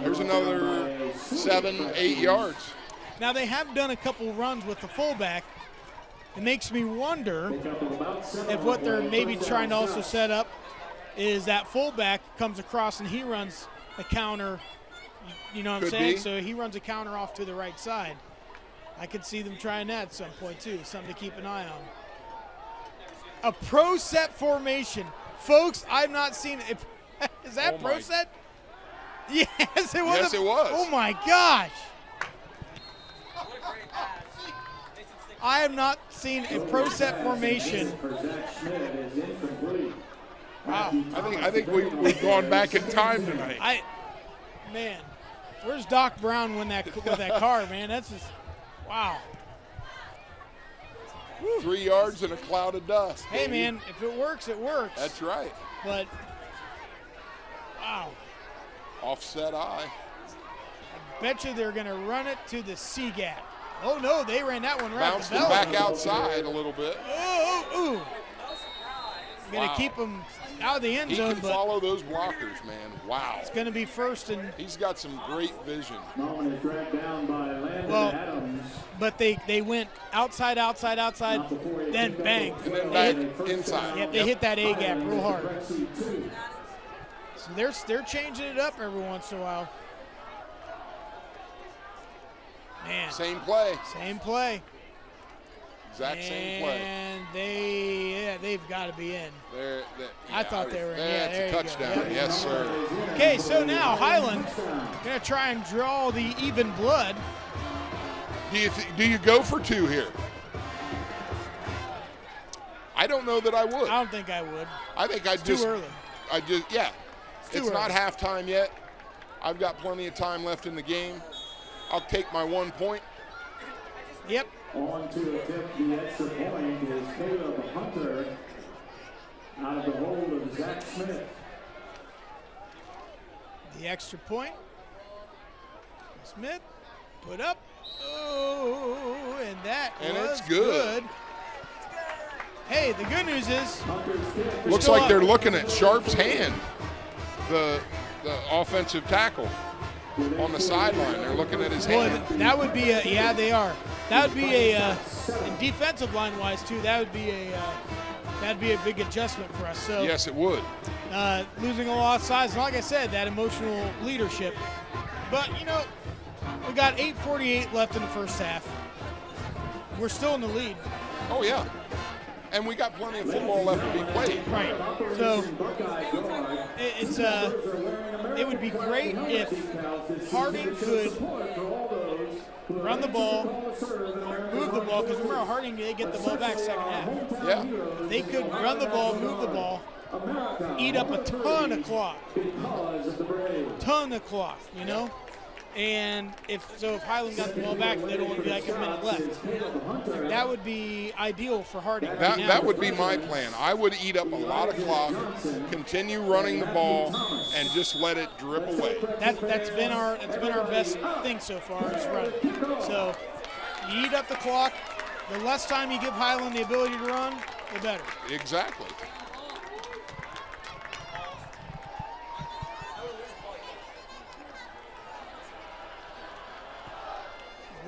There's another 7, 8 yards. Now, they have done a couple runs with the fullback. It makes me wonder if what they're maybe trying to also set up is that fullback comes across and he runs a counter. You know what I'm saying? So he runs a counter off to the right side. I could see them trying that at some point, too. Something to keep an eye on. A pro set formation. Folks, I've not seen it. Is that pro set? Yes, it was. Yes, it was. Oh, my gosh. I have not seen a pro set formation. Wow. I think we've gone back in time tonight. Man, where's Doc Brown with that car, man? That's just, wow. 3 yards in a cloud of dust. Hey, man, if it works, it works. That's right. But, wow. Offset eye. I bet you they're going to run it to the C gap. Oh, no, they ran that one right. Bounced it back outside a little bit. Ooh. Going to keep him out of the end zone. He can follow those blockers, man. Wow. It's going to be first and. He's got some great vision. Well, but they went outside, then bang. And then back inside. Yep, they hit that A gap real hard. So they're changing it up every once in a while. Man. Same play. Exact same play. And they've got to be in. I thought they were in. That's a touchdown. Yep. Yes, sir. Okay, so now Highland going to try and draw the even blood. Do you go for 2 here? I don't know that I would. I don't think I would. I think it's too early. It's not halftime yet. I've got plenty of time left in the game. I'll take my 1 point. Yep. On to attempt the extra point is Caleb Hunter out of the hold of Zach Smith. The extra point. Smith put up. Oh, and was it's good. Hey, the good news is looks like they're looking at Sharp's hand, the offensive tackle on the sideline. They're looking at his hand. That would be they are. That would be and defensive line wise too. That'd be a big adjustment for us. So yes, it would. Losing a lot of size, and like I said, that emotional leadership. But we got 8:48 left in the first half. We're still in the lead. Oh yeah, and we got plenty of football left to be played. Right. So it would be great if Harding could run the ball, move the ball, because remember Harding, they get the ball back second half. Yeah. If they could run the ball, move the ball, eat up a ton of clock. And if Highland got the ball back, they'd only be like a minute left. That would be ideal for Harding. That would be my plan. I would eat up a lot of clock, continue running the ball, and just let it drip away. That's been our best thing so far is running. So you eat up the clock. The less time you give Highland the ability to run, the better. Exactly.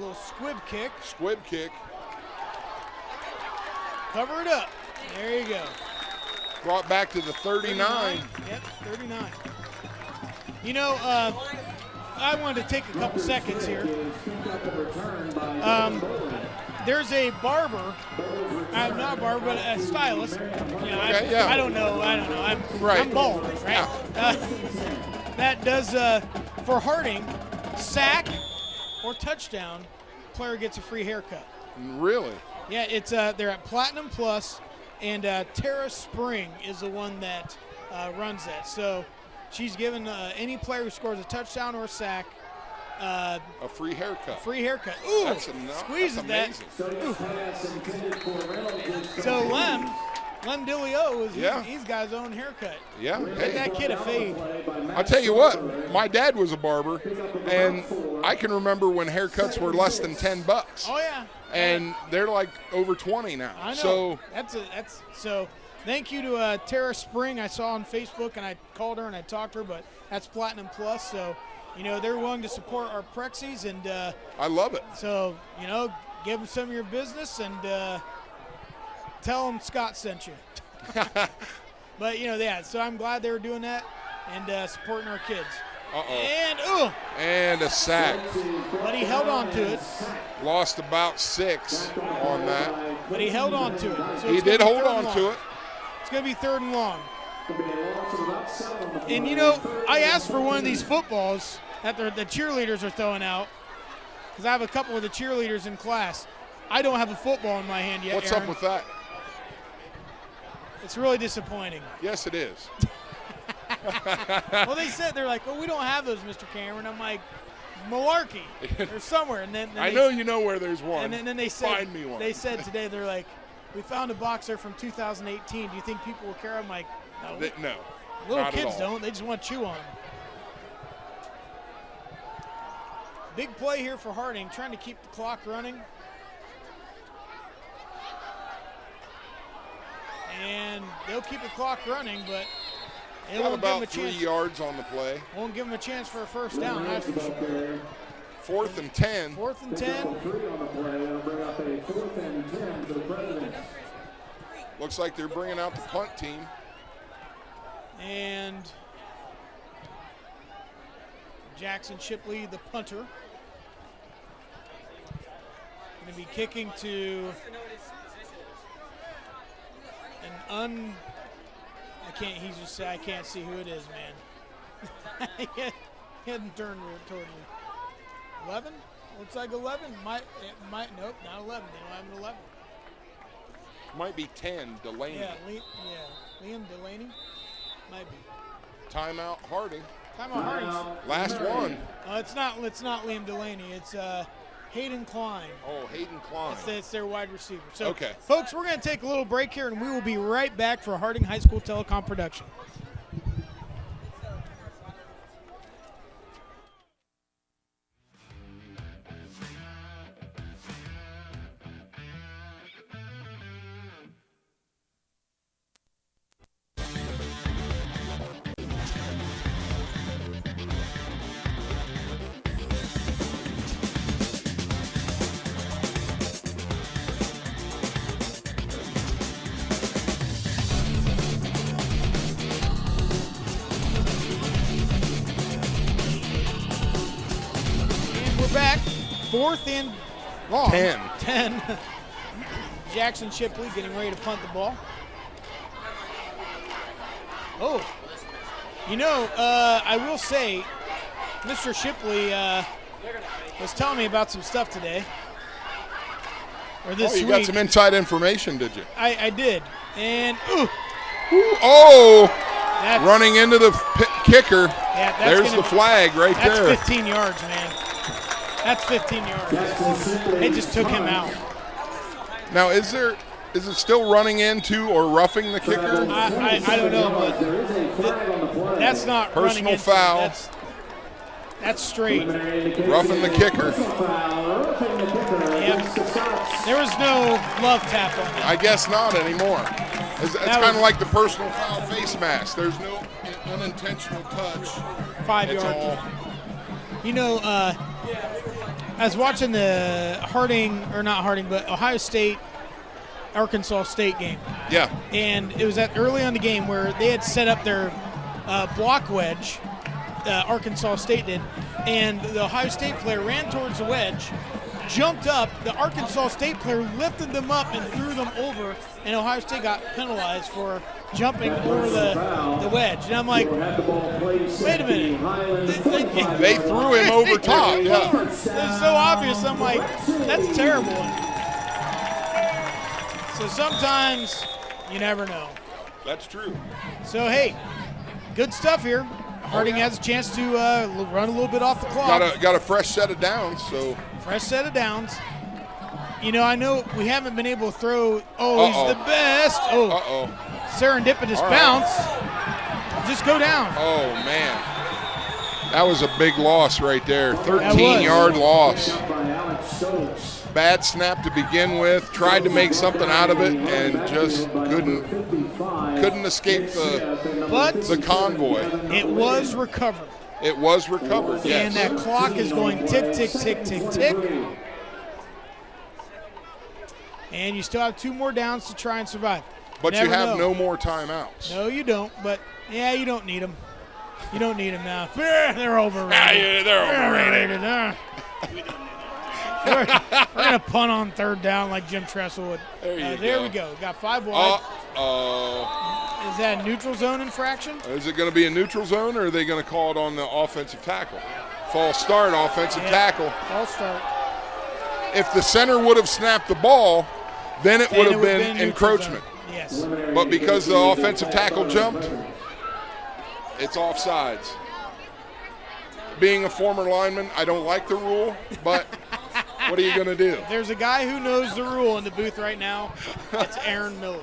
little squib kick. Squib kick. Cover it up. There you go. Brought back to the 39. Yep, 39. You know, I wanted to take a couple seconds here. There's a barber. I'm not a barber, but a stylist. You know, I don't know. I'm bald, right? That does for Harding, sack or touchdown, player gets a free haircut. Really? Yeah, it's they're at Platinum Plus, and Tara Spring is the one that runs that. So she's given any player who scores a touchdown or a sack a free haircut. Ooh, that's squeezes that. Ooh. So Lem Dillio, he's got his own haircut. Yeah. Get that kid a fade. I'll tell you what, my dad was a barber, and I can remember when haircuts were less than $10. Oh yeah. And they're like over 20 now. I know. So that's so. Thank you to Tara Spring. I saw on Facebook, and I called her and I talked to her, but that's Platinum Plus. So, you know, they're willing to support our Prexies, and I love it. So, you know, give them some of your business and tell them Scott sent you. But, you know, yeah, so I'm glad they were doing that and supporting our kids. And a sack. But he held on to it. Lost about 6 on that. But he held on to it. So he did hold on to it. It's going to be 3rd and long. And, you know, I asked for one of these footballs that the cheerleaders are throwing out because I have a couple of the cheerleaders in class. I don't have a football in my hand yet, What's Aaron. up with that? It's really disappointing. Yes, it is. Well, they said, they're like, oh, we don't have those, Mr. Cameron. I'm like, malarkey. They're somewhere. And then I know you know where there's one. And then they said, find me one. They said today, they're like, we found a box there from 2018. Do you think people will care? I'm like, no. No. Little kids don't. They just want to chew on them. Big play here for Harding, trying to keep the clock running. And they'll keep the clock running, but it won't give them a chance. 3 yards on the play. Won't give them a chance for a first down, that's for sure. 4th and 10. 4th and 10. Looks like they're bringing out the punt team. And Jackson Shipley, the punter, going to be kicking to an I can't see who it is, man. He hadn't turned toward me. 11? Looks like 11. Nope, not 11. They don't have an 11. Might be 10, Delaney. Liam Delaney. Might be. Timeout, Harding. Timeout, Harding. Last one. It's not Liam Delaney. It's Hayden Klein. Oh, Hayden Klein. It's their wide receiver. So, okay. Folks, we're going to take a little break here, and we will be right back for Harding High School Telecom production. Back, 4th and long. 10. Jackson Shipley getting ready to punt the ball. Oh, you know, I will say, Mr. Shipley was telling me about some stuff today. Or this week. You got some inside information, did you? I did. And, running into the kicker. Yeah, there's the flag right there. That's 15 yards, man. That's 15 yards. They just took him out. Now, is it still running into or roughing the kicker? I don't know, but that's not personal running foul. That's straight. Roughing the kicker. Yep. There was no glove tap on him. I guess not anymore. It's kind of like the personal foul face mask. There's no unintentional touch. 5 yards. You know, I was watching the Ohio State, Arkansas State game. Yeah. And it was early on the game where they had set up their block wedge, Arkansas State did, and the Ohio State player ran towards the wedge, jumped up, the Arkansas State player lifted them up and threw them over, and Ohio State got penalized for jumping over the wedge. And I'm like, wait a minute. They threw him over top. Yeah. It was so obvious. I'm like, that's terrible. So sometimes you never know. That's true. So, hey, good stuff here. Harding has a chance to run a little bit off the clock. Got a fresh set of downs. So fresh set of downs. You know, I know we haven't been able to throw. Oh, he's the best. Oh, serendipitous bounce. Just go down. Oh, man. That was a big loss right there. 13-yard loss. Bad snap to begin with. Tried to make something out of it and just couldn't escape the convoy. It was recovered. It was recovered, yes. And that clock is going tick, tick, tick, tick, tick. And you still have 2 more downs to try and survive. But you have no more timeouts. No, you don't. But, yeah, you don't need them. You don't need them now. They're overrated. They're overrated. We're going to punt on 3rd down like Jim Tressel would. There we go. Got 5 wide. Is that a neutral zone infraction? Is it going to be a neutral zone, or are they going to call it on the offensive tackle? False start, offensive tackle. False start. If the center would have snapped the ball, then it would have been encroachment. Yes. But because the offensive tackle jumped, it's offsides. Being a former lineman, I don't like the rule, but what are you going to do? There's a guy who knows the rule in the booth right now. It's Aaron Miller.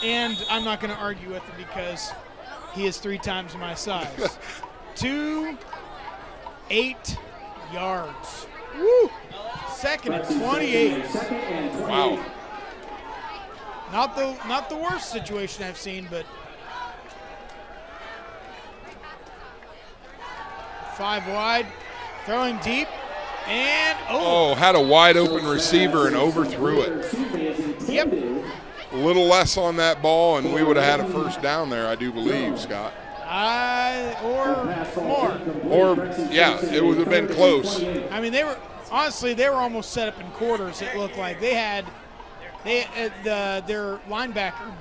And I'm not going to argue with him because he is 3 times my size. 8 yards. Woo! 2nd and 28. Wow. Not the worst situation I've seen, but 5 wide, throwing deep, and had a wide open receiver and overthrew it. Yep. A little less on that ball, and we would have had a 1st down there, I do believe, Scott. Or more. Or, yeah, it would have been close. I mean, they were almost set up in quarters. It looked like their linebacker.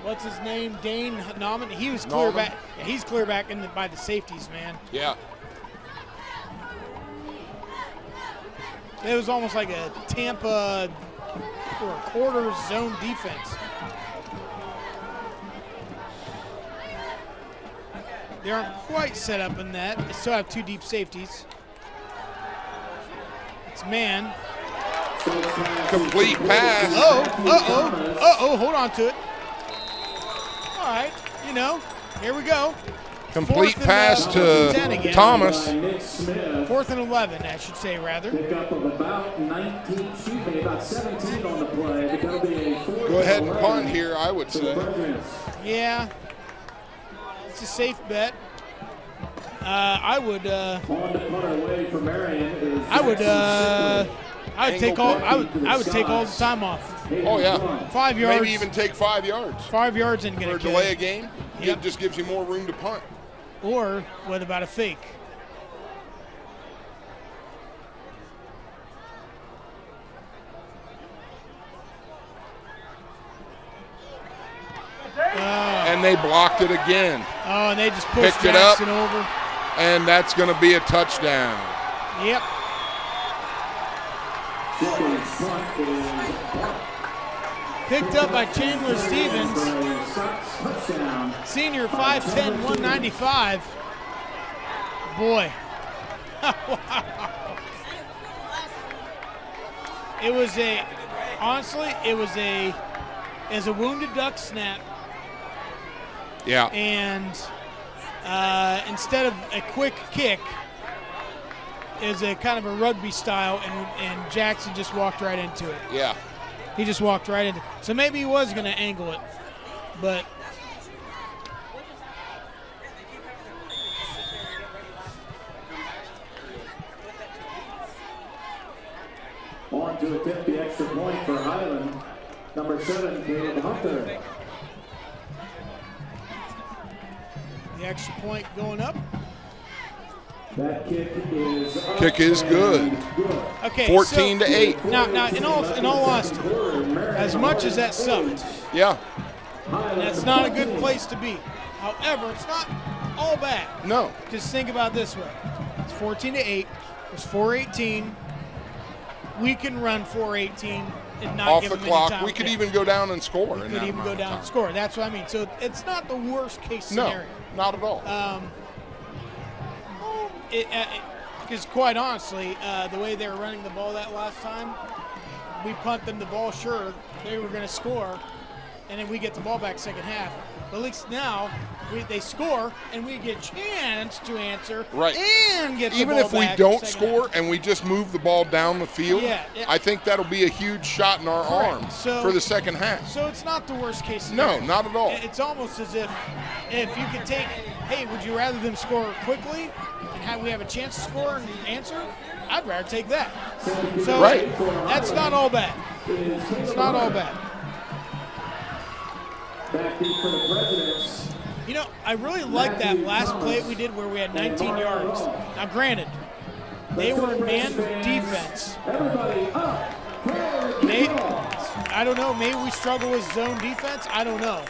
What's his name? Dane Nauman. He was clear back. Yeah, he's clear back by the safeties, man. Yeah. It was almost like a Tampa or a quarter zone defense. They aren't quite set up in that. They still have 2 deep safeties. It's man. Complete pass. Hold on to it. All right, here we go. Complete pass to Thomas. 4th and 11, I should say, rather. Pickup of about 17 on the play. But that'll be a Go ahead and punt here, I would say. Yeah, it's a safe bet. I would take all the time off. Oh yeah, 5 yards. Maybe even take 5 yards. 5 yards and get for a a delay a game. Yep. It just gives you more room to punt. Or what about a fake? And they blocked it again. Oh, and they just pushed Picked it up, Jackson over. And that's going to be a touchdown. Yep. Picked up by Chandler Stevens. Senior, 5'10", 195. Boy. Wow. It was a wounded duck snap. Yeah. And instead of a quick kick, is a kind of a rugby style, and Jackson just walked right into it. Yeah. He just walked right into it. So maybe he was going to angle it, but to attempt the extra point for Highland. Number 7, Caleb Hunter. The extra point going up. That kick is up. Kick is good. Okay, 14 to 8. Now, in all honesty, as much as that sucked, Yeah. and that's not a good place to be. However, it's not all bad. No. Just think about it this way. It's 14 to 8. There's 4:18. We can run 4:18 and not Off give the them clock. any time. We could even go down and score. We could even go down and score. That's what I mean. So it's not the worst case scenario. No, not at all. Because quite honestly, the way they were running the ball that last time, we punt them the ball, sure, they were going to score, and then we get the ball back second half. But at least now, they score, and we get a chance to answer Right. and get the Even ball if we back don't second score half. and we just move the ball down the field, Yeah. I think that'll be a huge shot in our arm for the second half. So it's not the worst case scenario. No, not at all. It's almost as if you could take, hey, would you rather them score quickly and we have a chance to score and answer? I'd rather take that. So Right. that's not all bad. It's not all bad. Back deep for the Presidents. You know, I really like that last play we did where we had 19 yards. Now, granted, they were in man defense. Everybody up. I don't know. Maybe we struggle with zone defense. I don't know.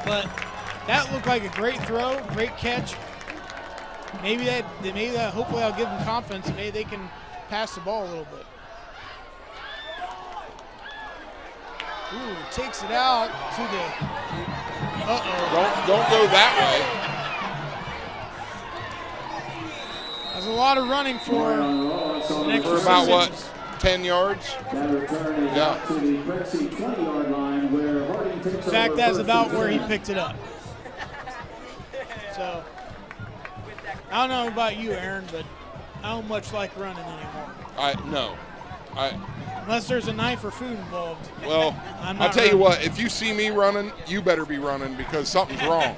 But that looked like a great throw, great catch. Maybe that. Hopefully, I'll give them confidence. Maybe they can pass the ball a little bit. Ooh, takes it out to the. Don't go that way. There's a lot of running for an extra For about 6 what? inches. 10 yards? That return is Yeah. out to the Prexy 20-yard line where Harding takes In fact, over that's first about and where he 10. picked it up. So, I don't know about you, Aaron, but I don't much like running anymore. Unless there's a knife or food involved. Well, I'm I'll not tell you running. what, if you see me running, you better be running because something's wrong.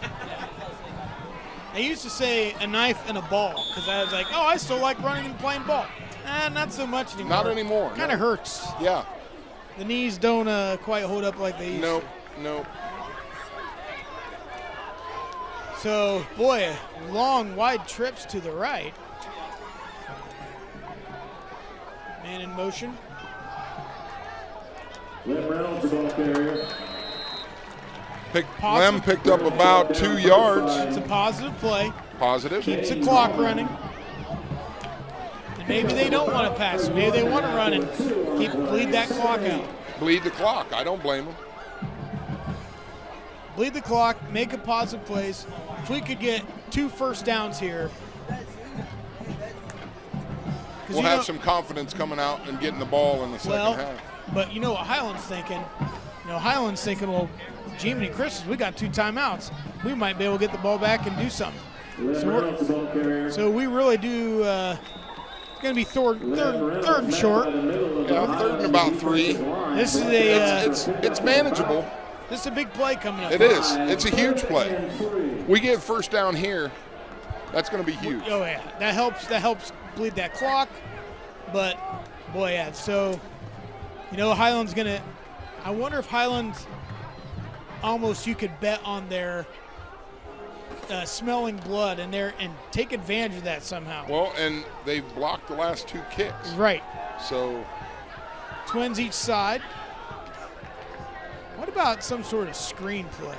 I used to say a knife and a ball because I was like, oh, I still like running and playing ball. Not so much anymore. Not anymore. Kind of hurts. Yeah. The knees don't quite hold up like they used Nope. to. Nope. So, boy, long, wide trips to the right. Man in motion. Lem Reynolds, the ball carrier. Lem picked up about 2 yards. It's a positive play. Positive. Keeps the clock running. And maybe they don't want to pass. Maybe they want to run and bleed that clock out. Bleed the clock. I don't blame them. Bleed the clock, make a positive plays. If we could get 2 first downs here. We'll have some confidence coming out and getting the ball in the second half. But you know what Highland's thinking? Highland's thinking, well, Jiminy Christmas, we got 2 timeouts. We might be able to get the ball back and do something. So we really do. It's going to be third and short. Yeah, third and about 3. This is It's manageable. This is a big play coming up. It is. It's a huge play. We get first down here. That's going to be huge. Oh yeah, that helps bleed that clock. But boy, yeah. So Highland's going to. I wonder if Highland's almost you could bet on their smelling blood and take advantage of that somehow. Well, and they've blocked the last 2 kicks. Right. So Twins each side. What about some sort of screen play?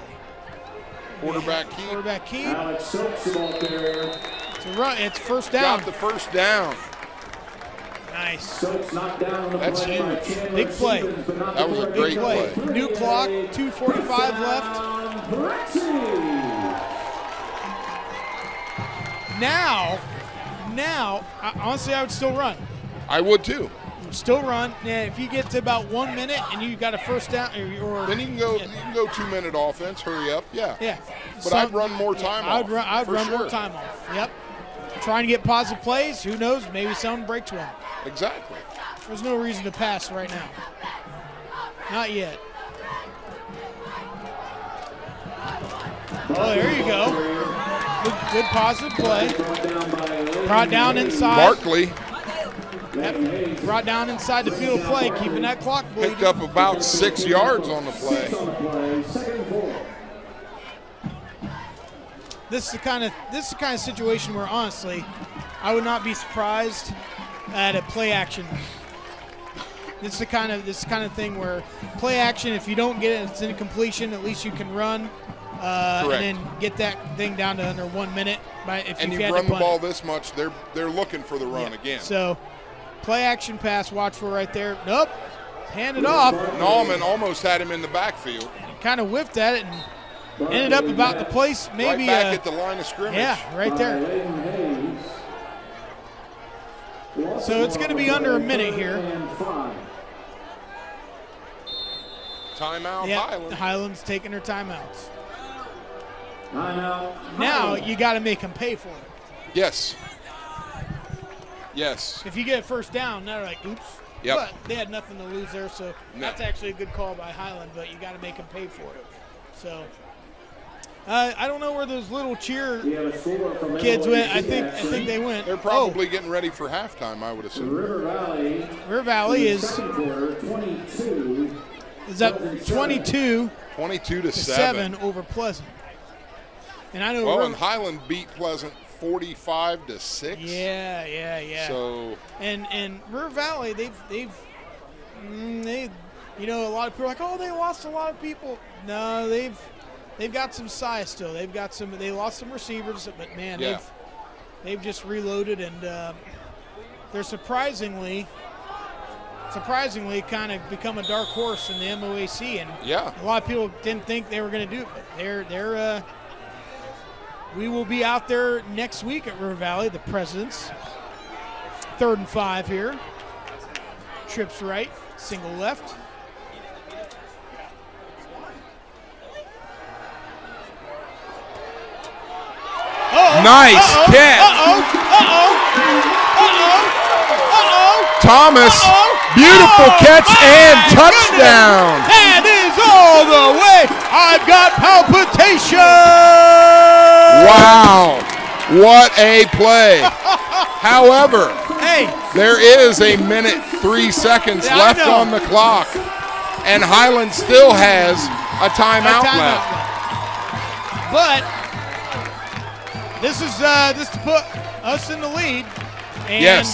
quarterback keep. Quarterback keep. Alex Soaks, the ball carrier. It's a run. It's first down. Got the first down. Nice. Soaks knocked down on the That's play by huge. Chandler Big play. Stevens, but not That the was a play. great Big play. play. New clock. 2:45 left. Prexy. Now, honestly, I would still run. I would too. Still run. Yeah, if you get to about 1 minute and you got a first down, or Then you can go. You can go 2-minute offense. Hurry up. Yeah. Yeah. But I'd run more time off. I'd for run sure. more time off. Yep. Trying to get positive plays. Who knows? Maybe someone breaks one. Exactly. There's no reason to pass right now. Not yet. Oh, there you go. Good positive play. Brought down inside. Barkley. Yep. Brought down inside the field of play, keeping that clock bleeding. Picked up about 6 yards on the play. Second and 4. This is the kind of situation where, honestly, I would not be surprised at a play action. This is the kind of thing where play action, if you don't get it, it's incompletion. At least you can run and then get that thing down to under 1 minute. And you run the ball this much, they're looking for the run again. So, play action pass, watch for right there. Nope, handed off. Nauman almost had him in the backfield. Kind of whiffed at it and ended up about the place, maybe. Right back at the line of scrimmage. Yeah, right there. So it's going to be under a minute here. Timeout, yeah, Highland. Highland's taking her timeouts. Timeout. Now you got to make them pay for it. Yes. Yes. If you get a first down, now they're like, oops. Yep. But they had nothing to lose there, so that's actually a good call by Highland, but you got to make them pay for it. So I don't know where those little cheer kids went. I think they went. They're probably getting ready for halftime, I would assume. River Valley is up 22-7 over Pleasant. And I know. And Highland beat Pleasant 45-6. Yeah. So. And River Valley, they've a lot of people are like, oh, they lost a lot of people. No, they've got some size still. They lost some receivers, but man, they've just reloaded, and they're surprisingly kind of become a dark horse in the MOAC, and a lot of people didn't think they were going to do it, but they're we will be out there next week at River Valley, the Presidents. 3rd and 5 here. Trips right, single left. Nice catch. Thomas, beautiful catch and touchdown. That is all the way. I've got palpitation. Wow, what a play. However, there is a minute 3 seconds left on the clock, and Highland still has a timeout left. But this is to put us in the lead. And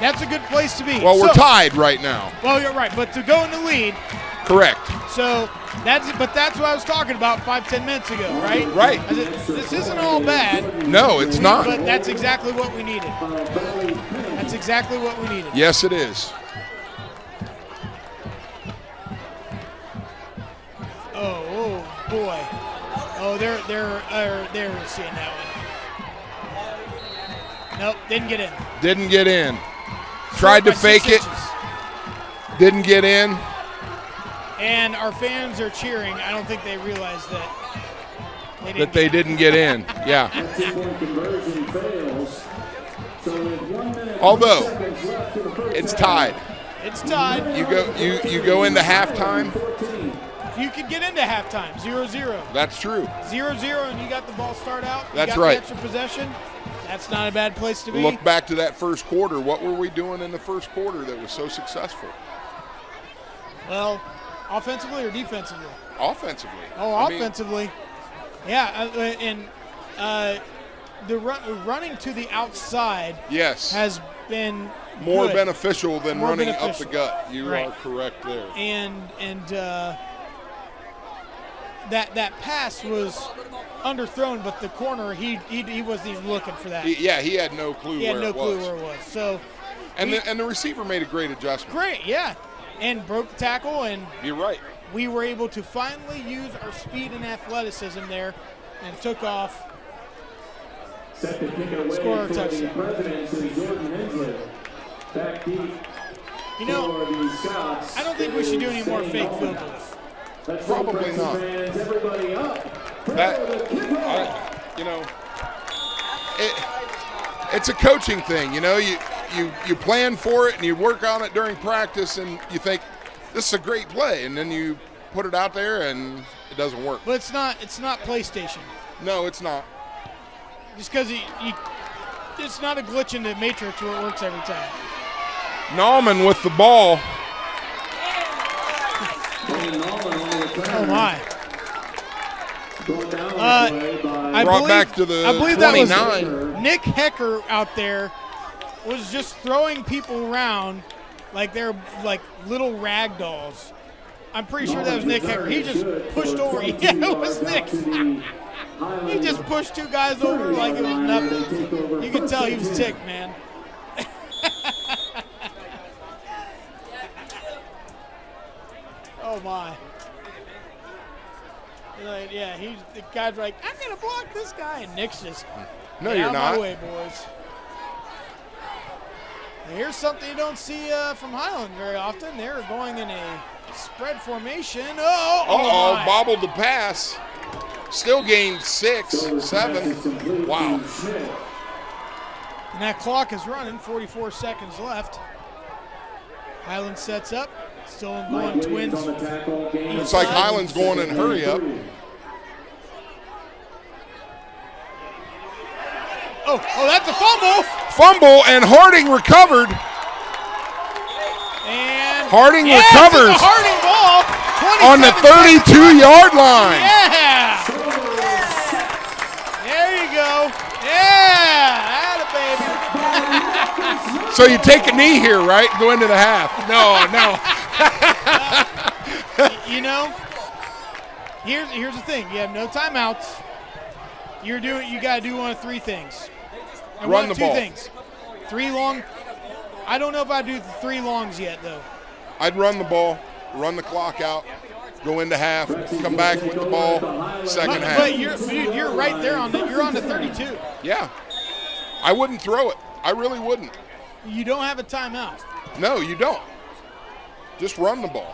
that's a good place to be. Well, we're tied right now. Well, you're right, but to go in the lead. Correct. So that's what I was talking about 5-10 minutes ago, right? Right. This isn't all bad. No, it's not. But that's exactly what we needed. That's exactly what we needed. Yes, it is. Oh boy. Oh, they're seeing that one. Nope, didn't get in. Didn't get in. Tried to fake it. Didn't get in. And our fans are cheering. I don't think they realize that they didn't get in. Yeah. Although it's tied. It's tied. You go into halftime. If you could get into halftime, 0-0. That's true. 0-0, and you got the ball start out. That's right. The extra possession. That's not a bad place to be. Look back to that first quarter. What were we doing in the first quarter that was so successful? Well, offensively or defensively? Offensively. Oh, offensively. And the running to the outside has been more good. Beneficial than running up the gut. You are correct there. And that pass was underthrown, but the corner he wasn't even looking for that. He had no clue. He had no clue where it was. So, and the receiver made a great adjustment. Great, yeah, and broke the tackle, and you're right. We were able to finally use our speed and athleticism there, and took off. Set the kick away score a for touchdown. The Presidents and Jordan Hensley. Back deep. You know, I don't think we should do any more fake field goals. Probably not. Fans, everybody up. It's a coaching thing. You know, you plan for it and you work on it during practice, and you think this is a great play, and then you put it out there and it doesn't work. But it's not PlayStation. No, it's not. Just because it's not a glitch in the matrix where it works every time. Nauman with the ball. Oh, my. Brought back to the I believe 29. That was Nick Hecker out there was just throwing people around like they're like little rag dolls. I'm pretty sure that was Nick Hecker. He just pushed over. Yeah, it was Nick. He just pushed two guys over like it was nothing. You could tell he was ticked, man. Oh, my. Like, yeah, the guy's like, I'm going to block this guy. And Nick's just, no, get you're out not. of my way, boys. And here's something you don't see from Highland very often. They're going in a spread formation. Oh, my. Bobbled the pass. Still gained 6, 7. Wow. And that clock is running, 44 seconds left. Highland sets up. Still going Twins. Looks like Highland's going in hurry up. Oh, that's a fumble. Fumble, and Harding recovered. And Harding recovers it's a Harding ball. on the 32-yard line. Yeah. There you go. Yeah. Atta baby. So you take a knee here, right? Go into the half. No. You know, here's the thing. You have no timeouts. You got to do one of three things. And Run the two ball. things. 3 long. I don't know if I do the 3 longs yet, though. I'd run the ball, run the clock out, go into half, come back with the ball, second half. But you're right there you're on the 32. Yeah. I wouldn't throw it. I really wouldn't. You don't have a timeout. No, you don't. Just run the ball.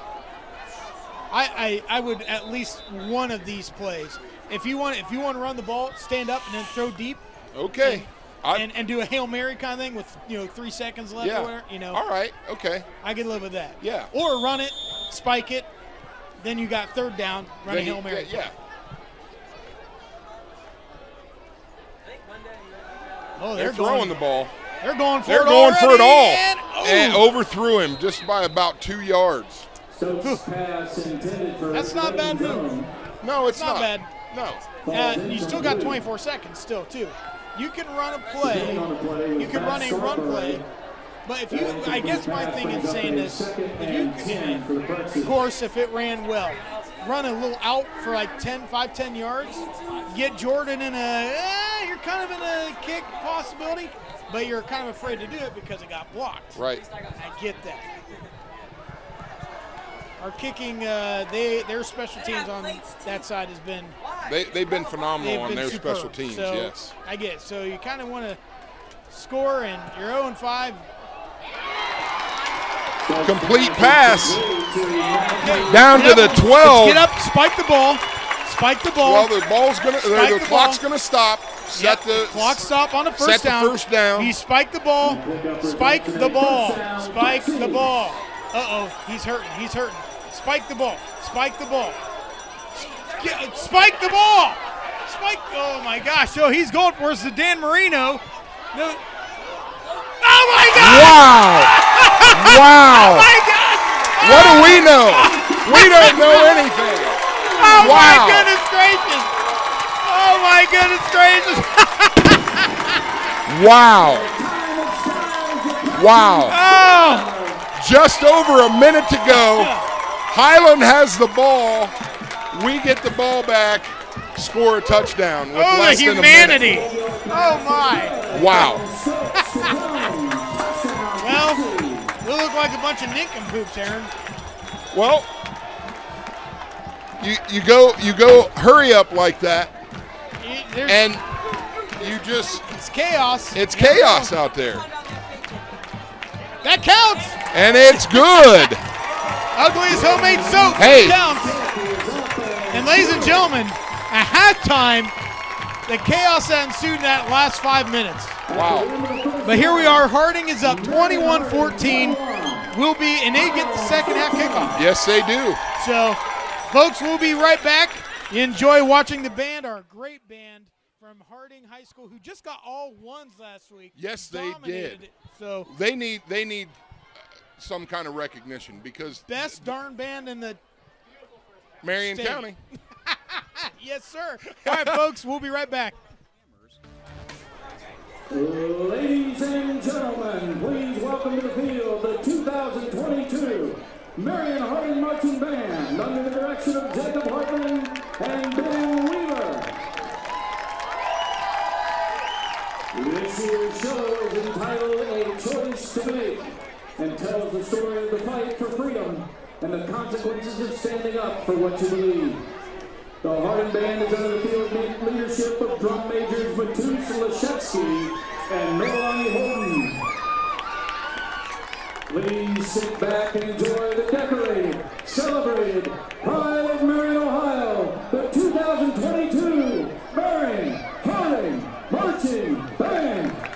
I would at least one of these plays. If you want to run the ball, stand up and then throw deep. Okay. And do a Hail Mary kind of thing with 3 seconds left or whatever. All right. Okay. I could live with that. Yeah. Or run it, spike it, then you got third down, run a Hail Mary. Yeah. Oh, They're throwing the ball. They're going for They're it going for it already, all. And overthrew him just by about 2 yards. That's not a bad move. No, it's not bad. No. You still got 24 seconds still, too. You can run a play. You can run a run play. But I guess my thing in saying this, of course, if it ran well, run a little out for like 5-10 yards, get Jordan in you're kind of in a kick possibility, but you're kind of afraid to do it because it got blocked. Right. I get that. Our kicking, their special teams on that side has been. They've been phenomenal on their superb. special teams. So, yes. I get it. So you kind of want to score, and you're 0-5. Complete pass down to the 12. Let's get up, spike the ball. Spike the ball. Well, the clock's gonna stop. Set the clock stop on the first down. Set the first down. He spiked the ball. Spike the ball. Spike the ball. He's hurting. Spike the ball. Spike the ball. Spike the ball. Spike. Oh my gosh. So he's going for us. The Dan Marino. No. Oh my God. Wow. Wow. Oh my God. What do we know? We don't know anything. Oh wow. My goodness gracious. Oh my goodness gracious. Wow. Wow. Oh. Just over a minute to go. Highland has the ball. We get the ball back, score a touchdown with less the than humanity. a minute. Oh, my. Wow. Well, we look like a bunch of nincompoops, Aaron. Well, you go hurry up like that, and you just it's chaos. It's chaos out there. That counts. And it's good. Ugliest homemade soap. Hey. Counts. And ladies and gentlemen, at halftime, the chaos that ensued in that last 5 minutes. Wow. But here we are. Harding is up 21-14. And they get the second half kickoff. Yes, they do. So, folks, we'll be right back. You enjoy watching the band, our great band from Harding High School, who just got all ones last week. Yes, they did. So they need some kind of recognition because Best darn band in the Marion state. County. Yes, sir. All right, folks, we'll be right back. Ladies and gentlemen, please welcome to the field the 2022 Marion Harding Marching Band under the direction of Jacob Hartman and Ben Weaver. This year's show is entitled A Choice to Make and tells the story of the fight for freedom and the consequences of standing up for what you believe. The Harding Band is under the field leadership of drum majors Matus Leszewski and Melanie Holden. Please sit back and enjoy the decorated, celebrated Pride of Marion, Ohio, the 2022 Marion Harding Marching Band.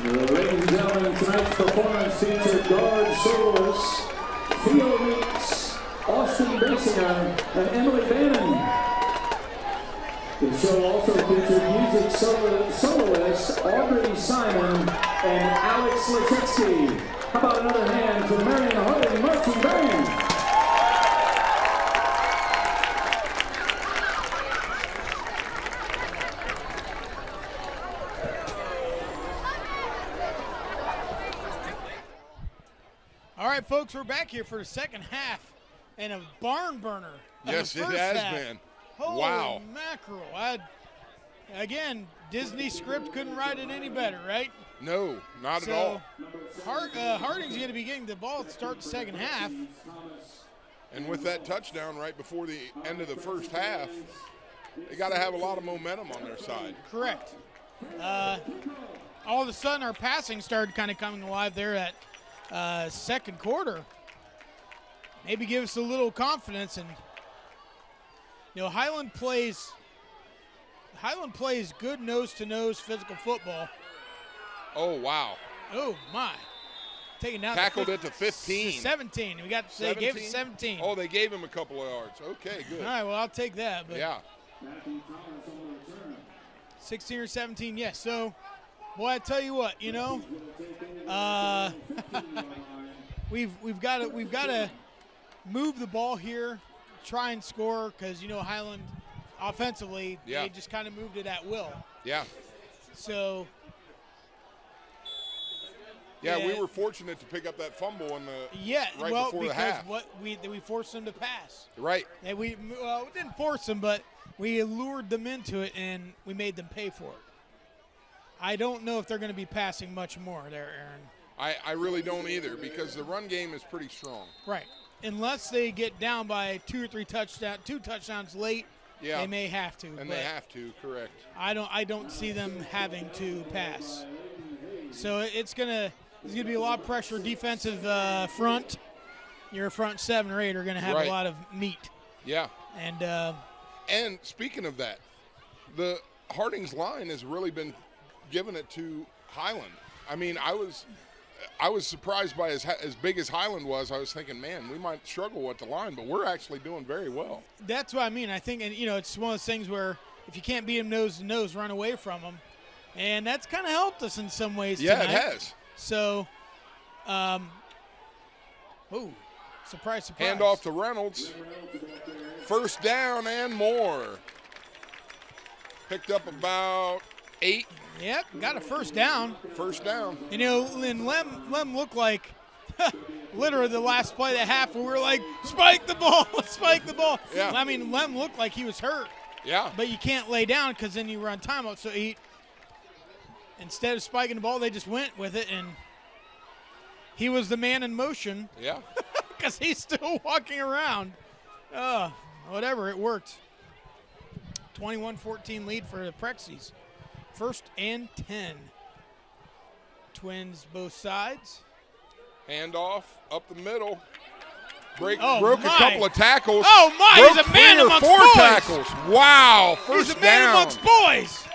Ladies and gentlemen, tonight's performance featured guard soloists Theo Meeks, Austin Basinger, and Emily Bannon. The show also featured music soloists Audrey Simon and Alex Latitsky. How about another hand for the Marion Harding Marching Band? All right, folks, we're back here for the second half and a barn burner. Yes, it has been. Holy wow. mackerel. Again, Disney script couldn't write it any better, right? No, not at all. Harding's going to be getting the ball to start the second half. And with that touchdown right before the end of the first half, they got to have a lot of momentum on their side. Correct. All of a sudden, our passing started kind of coming alive there at second quarter. Maybe give us a little confidence. And Highland plays good nose-to-nose physical football. Oh, wow. Oh, my. Taking down tackled it to 15. 17. They gave us 17. Oh, they gave him a couple of yards. Okay, good. All right, well, I'll take that. But yeah. 16 or 17, yes. So, boy, I tell you what, we've got to move the ball here, try and score, because Highland offensively they just kind of moved it at will. Yeah. So. Yeah, we were fortunate to pick up that fumble in the before the half. We forced them to pass. Right. And we didn't force them, but we lured them into it, and we made them pay for it. I don't know if they're going to be passing much more there, Aaron. I really don't either, because the run game is pretty strong. Right. Unless they get down by 2 touchdowns late, they may have to. And they have to, correct. I don't see them having to pass. So it's gonna be a lot of pressure. Defensive front, your front 7 or 8 are gonna have a lot of meat. Yeah. And speaking of that, the Harding's line has really been giving it to Highland. I mean, I was surprised by as big as Highland was. I was thinking, man, we might struggle with the line, but we're actually doing very well. That's what I mean. I think, and it's one of those things where if you can't beat them nose to nose, run away from them, and that's kind of helped us in some ways. Yeah, tonight. it has. So, surprise! Hand off to Reynolds. First down and more. Picked up about 8. Yep, got a first down. First down. And Lem looked like literally the last play of the half where we were like, spike the ball, spike the ball. Yeah. I mean, Lem looked like he was hurt. Yeah. But you can't lay down because then you run timeout. So instead of spiking the ball, they just went with it, and he was the man in motion. Yeah. Because he's still walking around. Whatever, it worked. 21-14 lead for the Prexies. First and 10. Twins both sides. Handoff up the middle. Broke my. a couple of tackles. Oh, my. Broke He's a man 3 or amongst 4 boys. tackles. Wow. First He's a man down. amongst boys.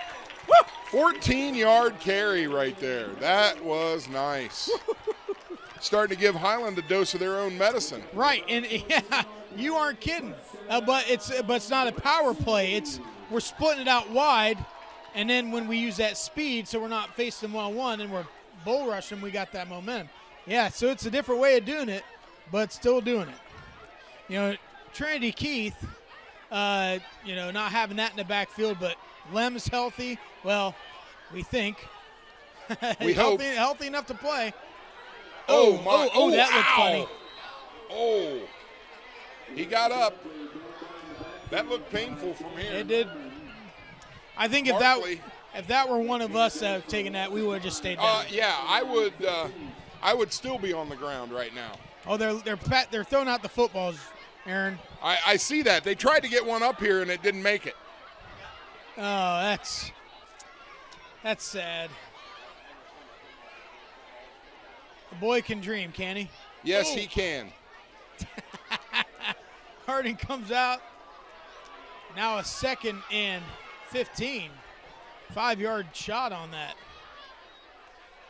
Woo. 14-yard carry right there. That was nice. Starting to give Highland a dose of their own medicine. Right, and yeah, you aren't kidding. But it's not a power play. We're splitting it out wide, and then when we use that speed, so we're not facing them 1-on-1 and we're bull rushing, we got that momentum. Yeah, so it's a different way of doing it, but still doing it. Trinity Keith, not having that in the backfield, but Lem's healthy. Well, we think. We hope. Healthy enough to play. Oh, my. Oh, that looked funny. Oh, he got up. That looked painful from here. It did. I think if that were one of us taking that, we would have just stayed down. Yeah, I would still be on the ground right now. Oh, they're throwing out the footballs, Aaron. I see that. They tried to get one up here, and it didn't make it. Oh, that's sad. The boy can dream, can he? Yes, he can. Harding comes out. Now a 2nd and 15. 5-yard shot on that.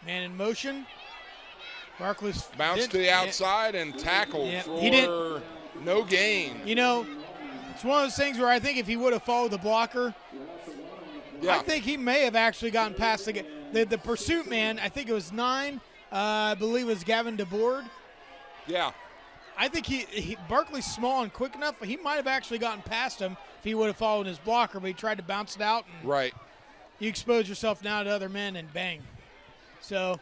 Man in motion. Barkley's bounced to the outside and tackled for he didn't, no gain. You know, it's one of those things where I think if he would have followed the blocker, I think he may have actually gotten past the pursuit man. I think it was 9. I believe it was Gavin DeBoard. Yeah. I think Barkley's small and quick enough. He might have actually gotten past him if he would have followed his blocker, but he tried to bounce it out. And right. You expose yourself now to other men and bang. So,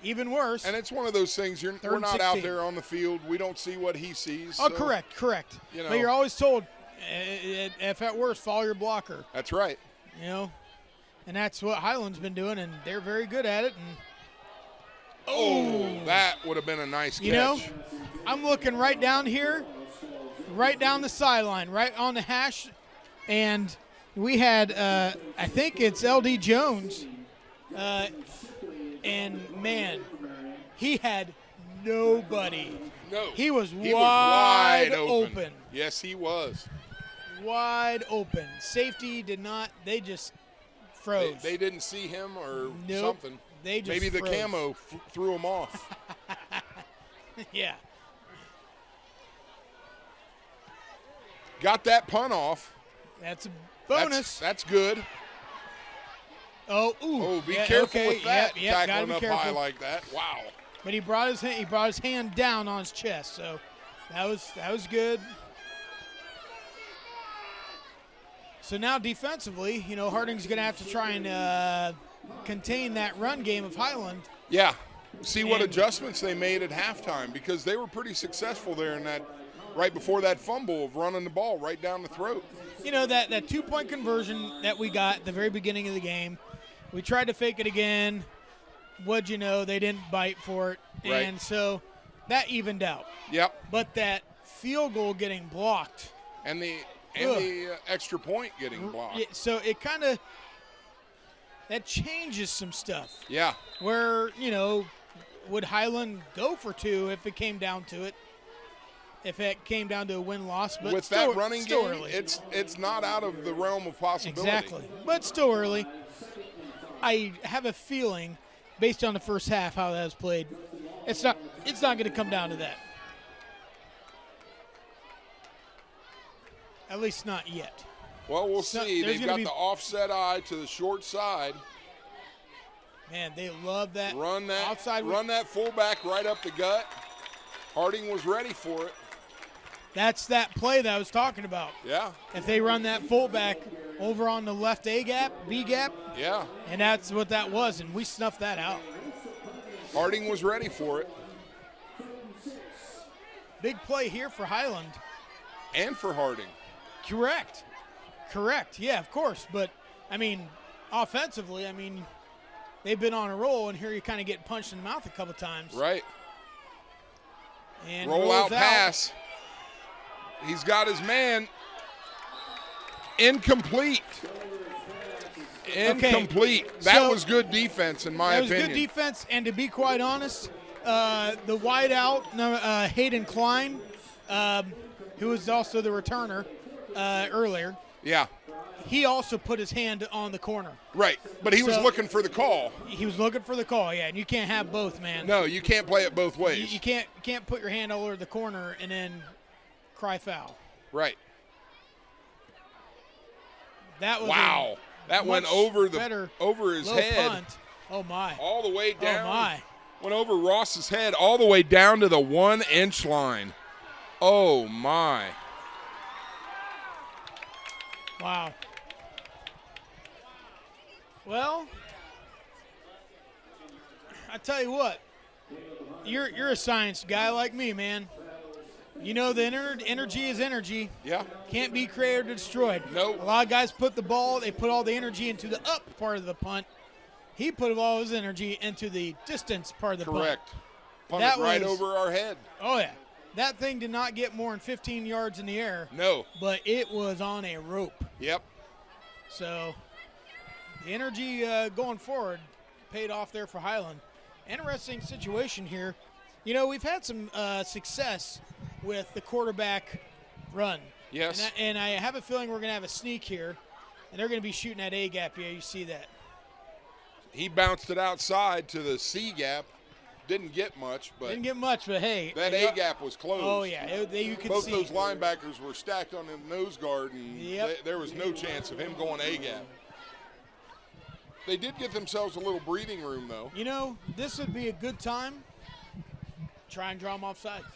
even worse. And it's one of those things, we're not out there on the field. We don't see what he sees. Oh, so, correct. You know. But you're always told, if at worst, follow your blocker. That's right. You know, and that's what Highland's been doing, and they're very good at it. And that would have been a nice catch. You know, I'm looking right down here, right down the sideline, right on the hash, and we had, I think it's LD Jones, and man, he had nobody. No. He was wide open. Yes, he was. Wide open. Safety did not, they just froze. They didn't see him or Nope. something. They just Maybe the froze. camo threw him off. Yeah. Got that punt off. That's a bonus. That's good. Oh, be careful with that. Gotta Tackling be up careful. high like that. Wow. But he brought his hand down on his chest, so that was good. So now defensively, Harding's going to have to try and contain that run game of Highland. Yeah. See what adjustments they made at halftime, because they were pretty successful there in that right before that fumble of running the ball right down the throat. That 2-point conversion that we got at the very beginning of the game, we tried to fake it again. What'd you know? They didn't bite for it. Right. And so that evened out. Yep. But that field goal getting blocked. And the extra point getting blocked. So it kind of that changes some stuff. Yeah. Where, would Highland go for 2 if it came down to it? If it came down to a win-loss, but with still, that running still game, early. it's not out of the realm of possibility. Exactly, but still early. I have a feeling, based on the first half, how that was played, it's not going to come down to that. At least not yet. Well, we'll see. They've got the offset eye to the short side. Man, they love that. Run that outside. Run that fullback right up the gut. Harding was ready for it. That's that play that I was talking about. Yeah. If they run that fullback over on the left A gap, B gap. Yeah. And that's what that was, and we snuffed that out. Harding was ready for it. Big play here for Highland. And for Harding. Correct. Yeah, of course. But, offensively, they've been on a roll, and here you kind of get punched in the mouth a couple times. Right. And roll out pass. He's got his man. Incomplete. Okay. That was good defense, in my opinion. That was good defense, and to be quite honest, the wide out, Hayden Klein, who was also the returner earlier. Yeah. He also put his hand on the corner. Right, but he was looking for the call. He was looking for the call, yeah, and you can't have both, man. No, you can't play it both ways. You can't put your hand all over the corner and then cry foul. Right. That was that went over his head. Punt. Oh my! All the way down. Oh my! Went over Ross's head all the way down to the 1-inch line. Oh my! Wow. Well, I tell you what, you're a science guy like me, man. The energy is energy. Yeah. Can't be created or destroyed. Nope. A lot of guys put all the energy into the up part of the punt. He put all his energy into the distance part of the punt. Correct. Punted right over our head. Oh, yeah. That thing did not get more than 15 yards in the air. No. But it was on a rope. Yep. So the energy going forward paid off there for Highland. Interesting situation here. We've had some success with the quarterback run. Yes. And I have a feeling we're going to have a sneak here, and they're going to be shooting at A-gap. Yeah, you see that. He bounced it outside to the C gap. Didn't get much, but hey. That A gap was closed. Oh, yeah. You could Both see. those linebackers were stacked on the nose guard, and there was no chance of him going A gap. They did get themselves a little breathing room, though. You know, this would be a good time. Try and draw them off sides.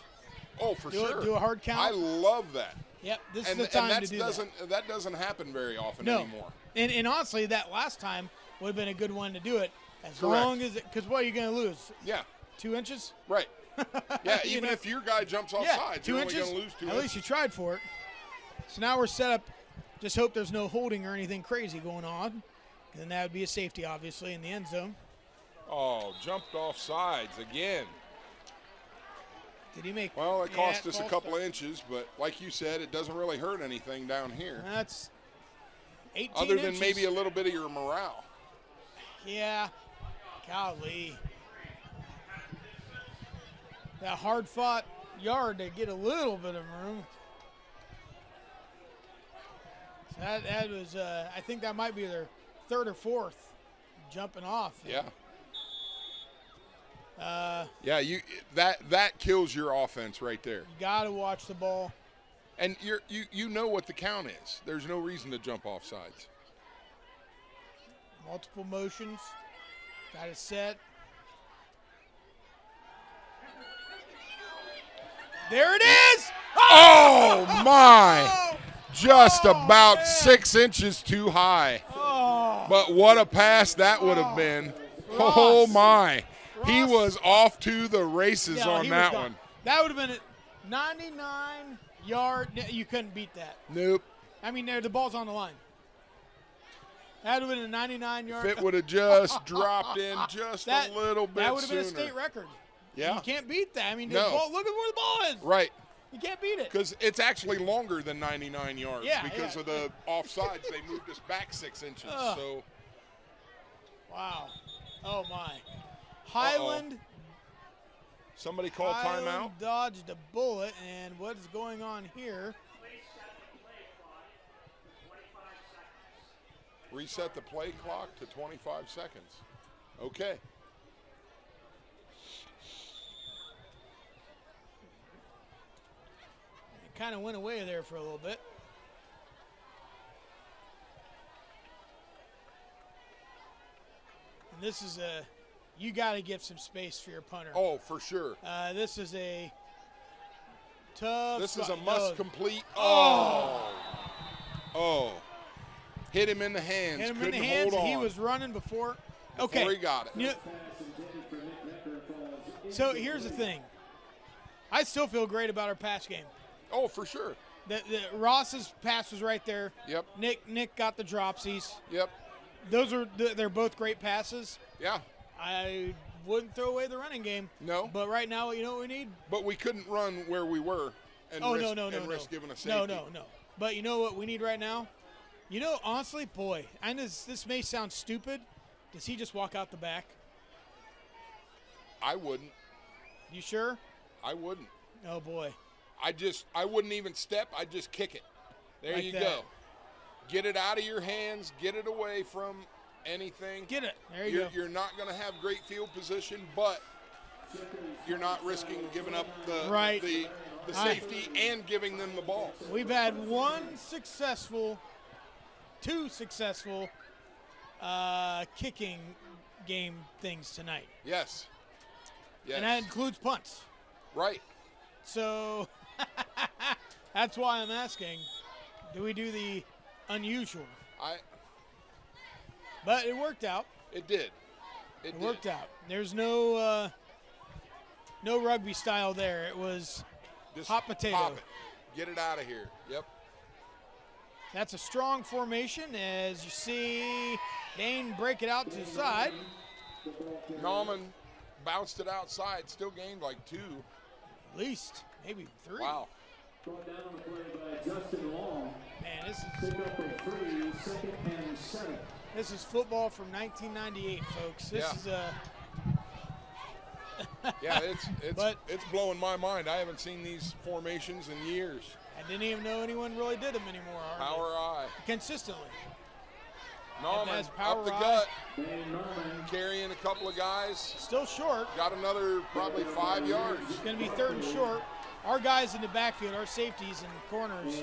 Oh, for sure. Do a hard count. I love that. Yep, this is the time to do that. That doesn't happen very often no. anymore. And honestly, that last time would have been a good one to do it. As Correct. long as because what are you going to lose? Yeah. 2 inches? Right. Yeah, even if your guy jumps off sides, 2 you're inches. only going to lose 2 inches. At least you tried for it. So now we're set up. Just hope there's no holding or anything crazy going on. And then that would be a safety, obviously, in the end zone. Oh, jumped off sides again. Did he make? Well, it cost us a couple of inches, but like you said, it doesn't really hurt anything down here. That's 18 other than inches. maybe a little bit of your morale. Yeah. Golly. That hard-fought yard to get a little bit of room. So that was, I think that might be their third or fourth jumping off. Yeah. Yeah, that kills your offense right there. You got to watch the ball. And you know what the count is. There's no reason to jump off sides. Multiple motions. Got it set. There it is! Oh, my! Just about 6 inches too high. Oh. But what a pass that would have been. Ross. Oh, my. He was off to the races on that one. That would have been a 99-yard. You couldn't beat that. Nope. I mean, the ball's on the line. That would have been a 99-yard. If it would have just dropped in just a little bit that would have been a sooner. state record. Yeah. You can't beat that. I mean, No. look at where the ball is. Right. You can't beat it. Because it's actually longer than 99 yards. Yeah, because of the offsides, they moved us back 6 inches. So. Wow. Oh, my. Highland. Somebody call timeout. Dodged a bullet, and what is going on here? Reset the play clock to 25 seconds. Okay. It kind of went away there for a little bit. And this is you got to give some space for your punter. Oh, for sure. This is a tough. This is a spot. must complete. Oh. Hit him in the hands. Hit him Couldn't in the hands. hold on. He was running before. Okay. Before he got it. So here's the thing. I still feel great about our pass game. Oh, for sure. The Ross's pass was right there. Yep. Nick got the dropsies. Yep. They're both great passes. Yeah. I wouldn't throw away the running game. No. But right now, you know what we need? But we couldn't run where we were and risk giving a safety. No. But you know what we need right now? You know, honestly, boy, I know this may sound stupid. Does he just walk out the back? I wouldn't. You sure? I wouldn't. Oh, boy. I wouldn't even step. I'd just kick it. There Like you that. go. Get it out of your hands. Get it away from anything. Get it. There you go. You're not going to have great field position, but you're not risking giving up the safety and giving them the ball. We've had two successful kicking game things tonight. Yes. And that includes punts. Right. So that's why I'm asking, do we do the unusual? But it worked out. It did. It worked out. There's no rugby style there. It was just hot potato. Pop it. Get it out of here. Yep. That's a strong formation. As you see, Dane break it out to the side. Nauman bounced it outside. Still gained like 2. At least, maybe 3. Wow. Brought down on the play by Justin Long. Man, Pick up a 3, 2nd and 7. This is football from 1998, folks. This is Yeah, it's blowing my mind. I haven't seen these formations in years. I didn't even know anyone really did them anymore. Power eye. Consistently. Norman That's power up the ride. gut, carrying a couple of guys. Still short. Got another probably 5 yards. It's going to be 3rd and short. Our guys in the backfield, our safeties and corners.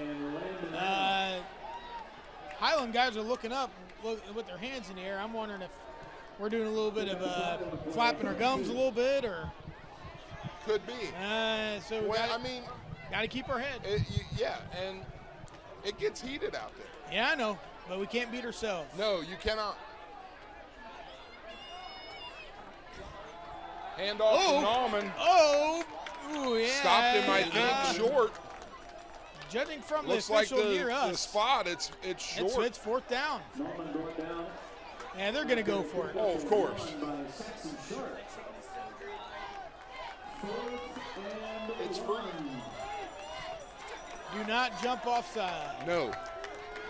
Highland guys are looking up with their hands in the air. I'm wondering if we're doing a little bit of flapping our gums a little bit, or Could be. so we got to keep our head. Yeah, and it gets heated out there. Yeah, I know, but we can't beat ourselves. No, you cannot. Hand off to Nauman. Ooh, yeah. Stopped him, I think, short. Judging from Looks the like official near the us, spot, it's short. it's 4th down. Yeah, they're going to go for it. Oh, of course. It's free. Do not jump offside. No.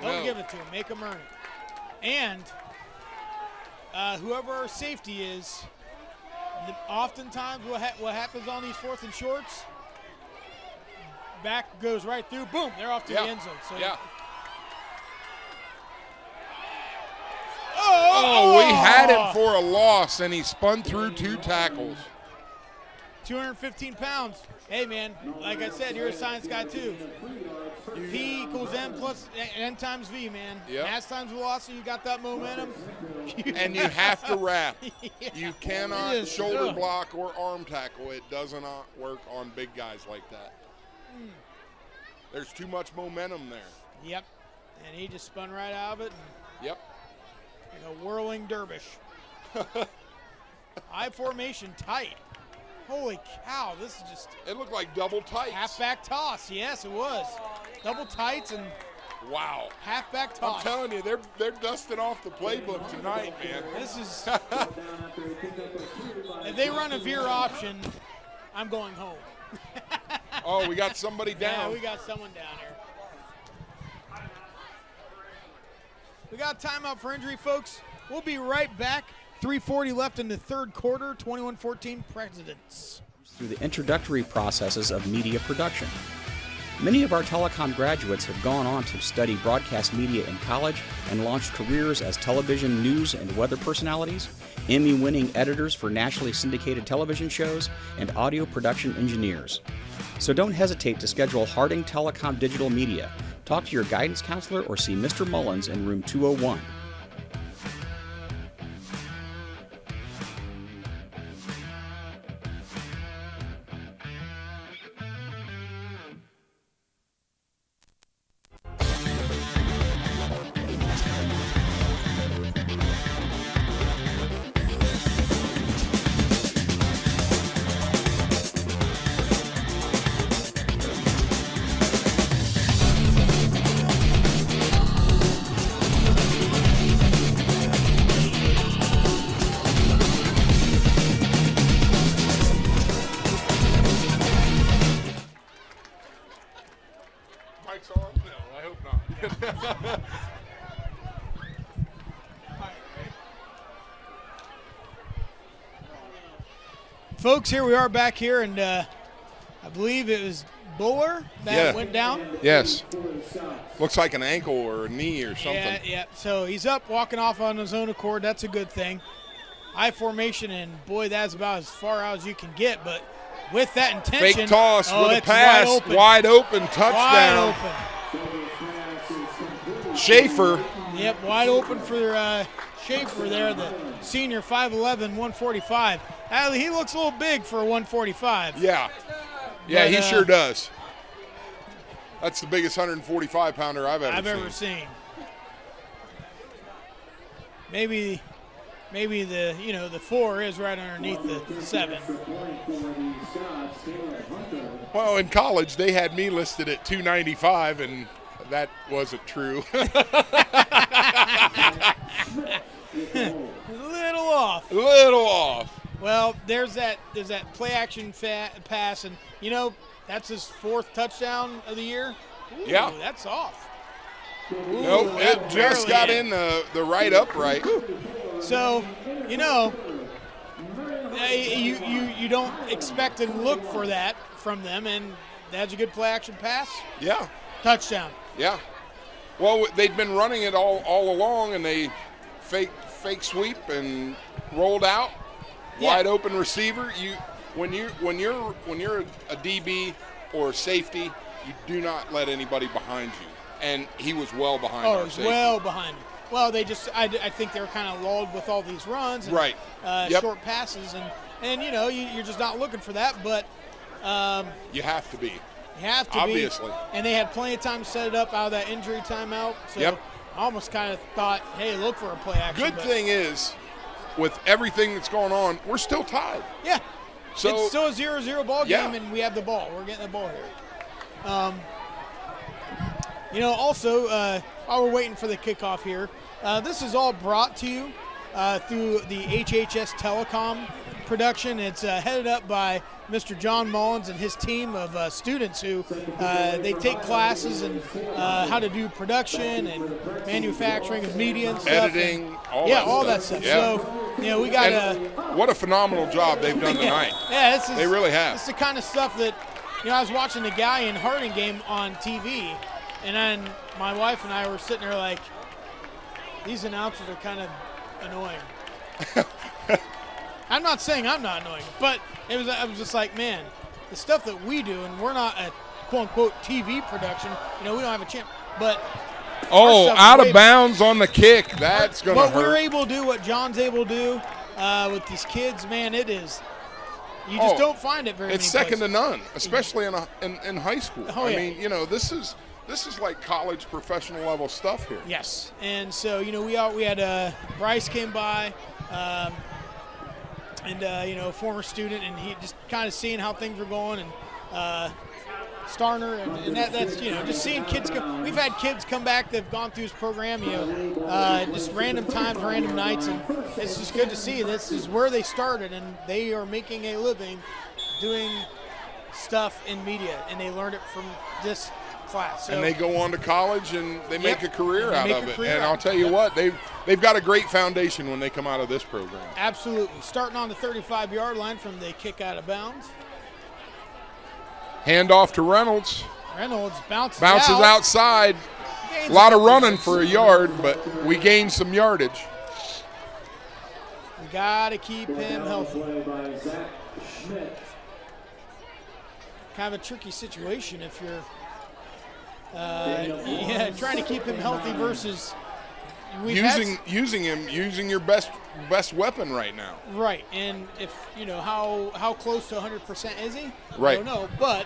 Don't give it to him. Make him earn it. And whoever our safety is, oftentimes what happens on these 4th and shorts, back goes right through. Boom, they're off to the end zone. So yeah. Oh, we had him for a loss, and he spun through 2 tackles. 215 pounds. Hey, man, like I said, you're a science guy, too. P equals M plus N times V, man. Yep. Mass times velocity, you got that momentum. And you have to wrap. Yeah. You cannot shoulder block or arm tackle. It does not work on big guys like that. There's too much momentum there. Yep. And he just spun right out of it. Yep. Like a whirling dervish. I formation tight. Holy cow, this is just It looked like double tights. halfback toss. Yes, it was. Double tights and Wow. halfback I'm toss. telling you, they're dusting off the playbook tonight, man. This is if they run a veer option, I'm going home. Oh, we got somebody down. Yeah, we got someone down here. We got a timeout for injury, folks. We'll be right back. 3:40 left in the 3rd quarter. 21-14 Presidents. Through the introductory processes of media production. Many of our telecom graduates have gone on to study broadcast media in college and launched careers as television news and weather personalities, Emmy-winning editors for nationally syndicated television shows, and audio production engineers. So don't hesitate to schedule Harding Telecom Digital Media. Talk to your guidance counselor or see Mr. Mullins in room 201. Mike's on? No, I hope not. Folks, here we are back here, and I believe it was Buller that went down. Yes. Looks like an ankle or a knee or something. Yeah. So he's up, walking off on his own accord. That's a good thing. I formation, and boy, that's about as far out as you can get. But with that intention, Fake toss with a it's pass, wide open touchdown. Wide open. Schaefer. Yep, wide open for Schaefer there, the senior, 5'11", 145. He looks a little big for a 145. Yeah. Yeah, But, he sure does. That's the biggest 145-pounder I've ever seen. Maybe the 4 is right underneath the 7. Well, in college, they had me listed at 295, and that wasn't true. Little off. Little off. Well, there's that play action pass, and that's his 4th touchdown of the year. Ooh, Yeah. That's off. Ooh, Nope, it just got in the right upright. So, you don't expect to look for that from them, and that's a good play action pass. Yeah. Touchdown. Yeah. Well, they'd been running it all along, and they fake sweep and rolled out, wide open receiver. When you're a DB or a safety, you do not let anybody behind you. And he was well behind our safety. Well behind. Well, I think they were kind of lulled with all these runs and short passes, and you're just not looking for that. But you have to be. You have to obviously. And they had plenty of time to set it up out of that injury timeout. So I almost kind of thought, hey, look for a play action. Good thing is, with everything that's going on, we're still tied. Yeah. So it's still a 0-0 ball game, and we have the ball. We're getting the ball here. Also, while we're waiting for the kickoff here, this is all brought to you through the HHS Telecom production. It's headed up by Mr. John Mullins and his team of students who they take classes in how to do production and manufacturing of media and stuff. Editing, all that stuff. Yeah. So, we got what a phenomenal job they've done tonight. Yeah, they really have. It's the kind of stuff that, I was watching the guy in Harding game on TV, and then my wife and I were sitting there like, these announcers are kind of annoying. I'm not saying I'm not annoying, but I was just like, man, the stuff that we do, and we're not a quote-unquote TV production, we don't have a chance, but out of bounds on the kick. That's going to hurt. What we're able to do, what John's able to do with these kids, man, it is. You just don't find it very many It's second places. to none, especially in high school. Oh, yeah. I mean, this is like college professional level stuff here. Yes, and so we had Bryce came by, and a former student, and he just kind of seeing how things were going, and Starner, and that's just seeing kids come. We've had kids come back that've gone through his program, just random times, random nights, and it's just good to see. This is where they started, and they are making a living doing stuff in media, and they learned it from this class. So, and they go on to college and they make a career out of it. And I'll tell you it. what, they've got a great foundation when they come out of this program. Absolutely. Starting on the 35-yard line from the kick out of bounds. Hand off to Reynolds. Reynolds bounces outside. A lot of running for a yard, but we gained some yardage. We got to keep him healthy. Kind of a tricky situation if you're trying to keep him healthy versus using your best weapon right now. Right, and if how close to 100% is he? Right. I don't know, but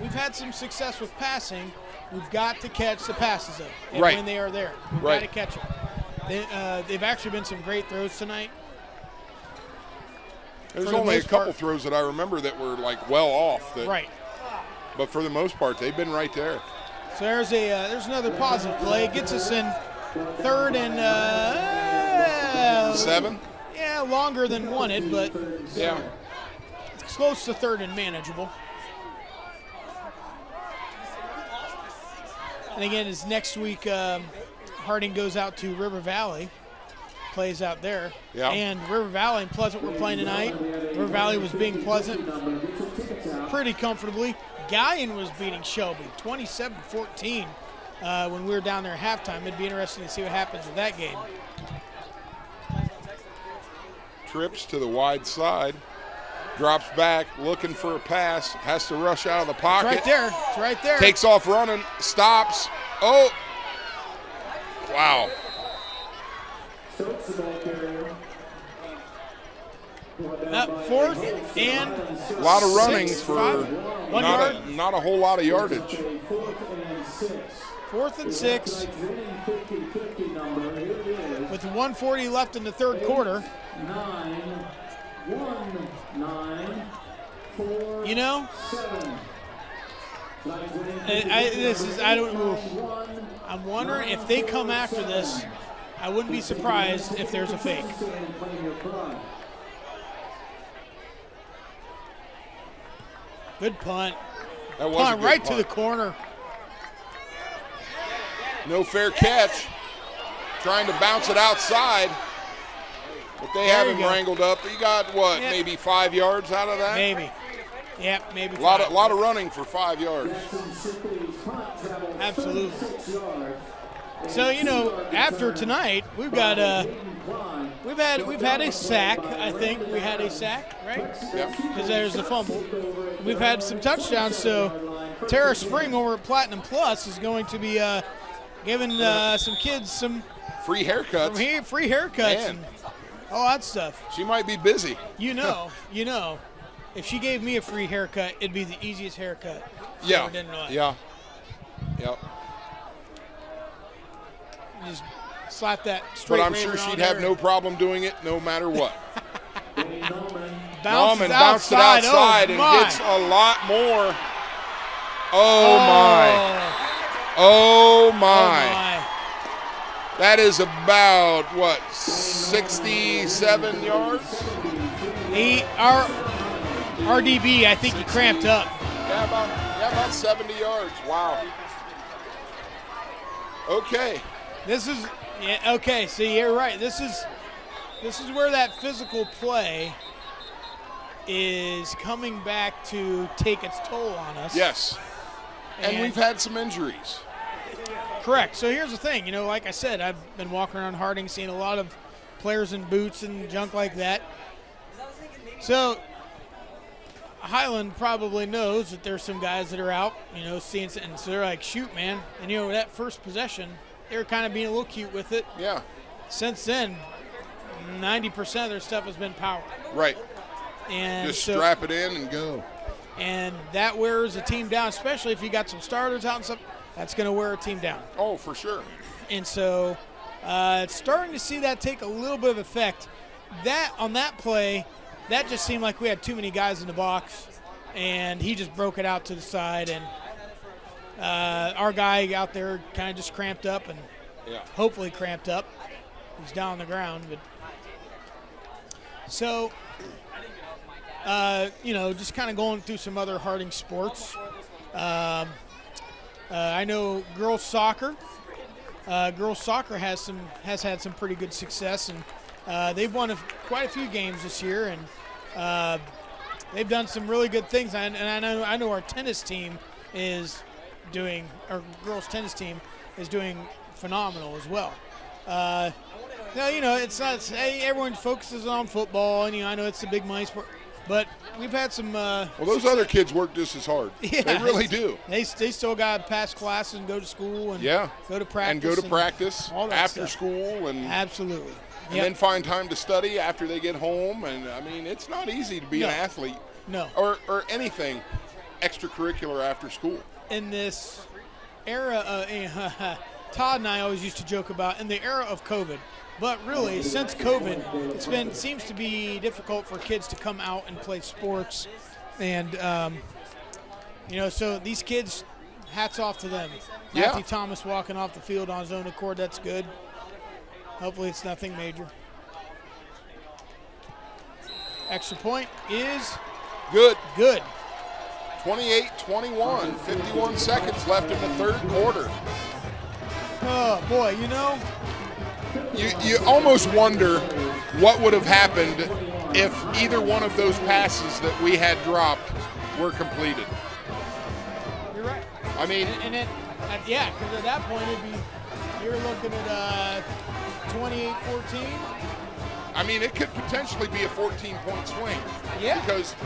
we've had some success with passing. We've got to catch the passes though, when they are there. We've got to catch them. They've actually been some great throws tonight. There's only a couple throws that I remember that were like well off. Right. But for the most part, they've been right there. So there's another positive play. Gets us in third and 7. Yeah, longer than wanted, but it's close to third and manageable. And again, it's next week. Harding goes out to River Valley, plays out there. Yeah. And River Valley and Pleasant were playing tonight. River Valley was being Pleasant pretty comfortably. Guyan was beating Shelby 27-14 when we were down there at halftime. It'd be interesting to see what happens with that game. Trips to the wide side, drops back, looking for a pass, has to rush out of the pocket. It's right there. Takes off running, stops. Oh, wow. Fourth and a lot of running for 1 yard. Not a whole lot of yardage. 4th and 6 with 1:40 left in the third quarter. I'm wondering if they come after this. I wouldn't be surprised if there's a fake. Good punt. That was punt right to the corner. No fair catch. Trying to bounce it outside. But they have him wrangled up. You got what, maybe 5 yards out of that? Maybe. Yep, maybe. A lot of running for 5 yards. Absolutely. So after tonight, we've got we've had a sack. I think we had a sack, right? Yep. Because there's the fumble. We've had some touchdowns. So Tara Spring over at Platinum Plus is going to be giving some kids some free haircuts. Free haircuts Man. and all that stuff. She might be busy. If she gave me a free haircut, it'd be the easiest haircut. Yeah. Yep. Yep. Just slap that straight. But I'm sure she'd have no problem doing it no matter what. Bounces bounced it outside and gets a lot more. Oh my. That is about, 67 yards? Our RDB, I think he cramped up. Yeah, about 70 yards. Wow. Okay. Okay, so you're right. This is where that physical play is coming back to take its toll on us. Yes. And we've had some injuries. Correct. So here's the thing. Like I said, I've been walking around Harding seeing a lot of players in boots and junk like that. So Highland probably knows that there's some guys that are out, seeing it, and so they're like, shoot, man. And, that first possession, they were kind of being a little cute with it. Yeah. Since then, 90% of their stuff has been power. Right. And just strap it in and go. And that wears a team down, especially if you got some starters out and stuff. That's going to wear a team down. Oh, for sure. And so it's starting to see that take a little bit of effect. On that play, that just seemed like we had too many guys in the box, and he just broke it out to the side. And our guy out there kind of just cramped up and hopefully cramped up. He's down on the ground. But so, just kind of going through some other Harding sports. I know girls soccer. Girls soccer has had some pretty good success, and they've won quite a few games this year, and they've done some really good things. And I know our tennis team our girls tennis team is doing phenomenal as well. It's not. Everyone focuses on football, and I know it's a big money sport. But we've had some. Those other kids work just as hard. Yeah, they really do. They still got to pass classes and go to school and go to practice. And go to practice after stuff. School. And absolutely. And then find time to study after they get home. And, it's not easy to be an athlete. No. Or anything extracurricular after school. In this era, Todd and I always used to joke about, in the era of COVID, but really, since COVID, seems to be difficult for kids to come out and play sports. And, so these kids, hats off to them. Yeah. Matthew Thomas walking off the field on his own accord, that's good. Hopefully it's nothing major. Extra point is good. 28-21, 51 seconds left in the third quarter. Oh, boy, You almost wonder what would have happened if either one of those passes that we had dropped were completed. You're right. I mean, because at that point you're looking at 28-14. I mean, it could potentially be a 14-point swing. Yeah. Because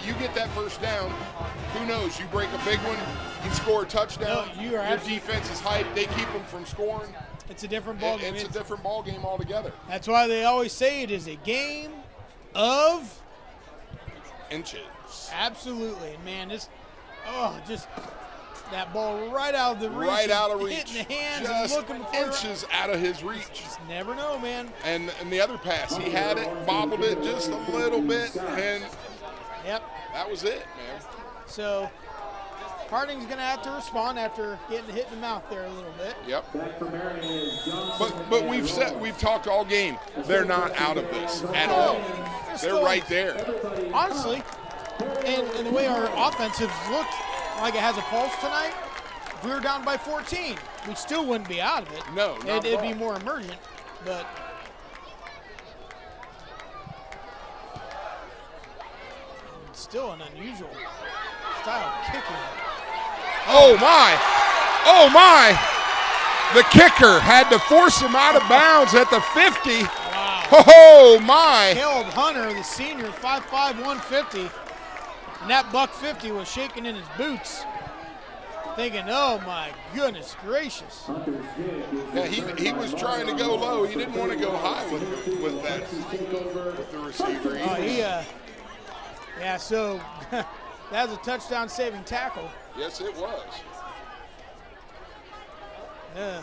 you get that first down. Who knows? You break a big one, you score a touchdown. No, your defense is hyped. They keep them from scoring. It's a different ball game. It's a different ball game altogether. That's why they always say it is a game of inches. Absolutely, and man, just that ball right out of the reach. Right out of reach. Hitting the hands just and looking for inches out of his reach. Just never know, man. And the other pass, he had it, bobbled it just a little bit, and that was it, man. So Harding's going to have to respond after getting hit in the mouth there a little bit. Yep. But we've talked all game. They're not out of this at all. They're right there. Honestly, and the way our offense has looked like it has a pulse tonight, if we were down by 14, we still wouldn't be out of it. No, it'd be more emergent, but it's still an unusual style of kicking. Oh my! The kicker had to force him out of bounds at the 50. Wow. Oh, my. Caleb Hunter, the senior, 5'5", 150. And that $150 was shaking in his boots, thinking, oh, my goodness gracious. Yeah, he was trying to go low. He didn't want to go high with the receiver. Yeah, so that was a touchdown-saving tackle. Yes, it was.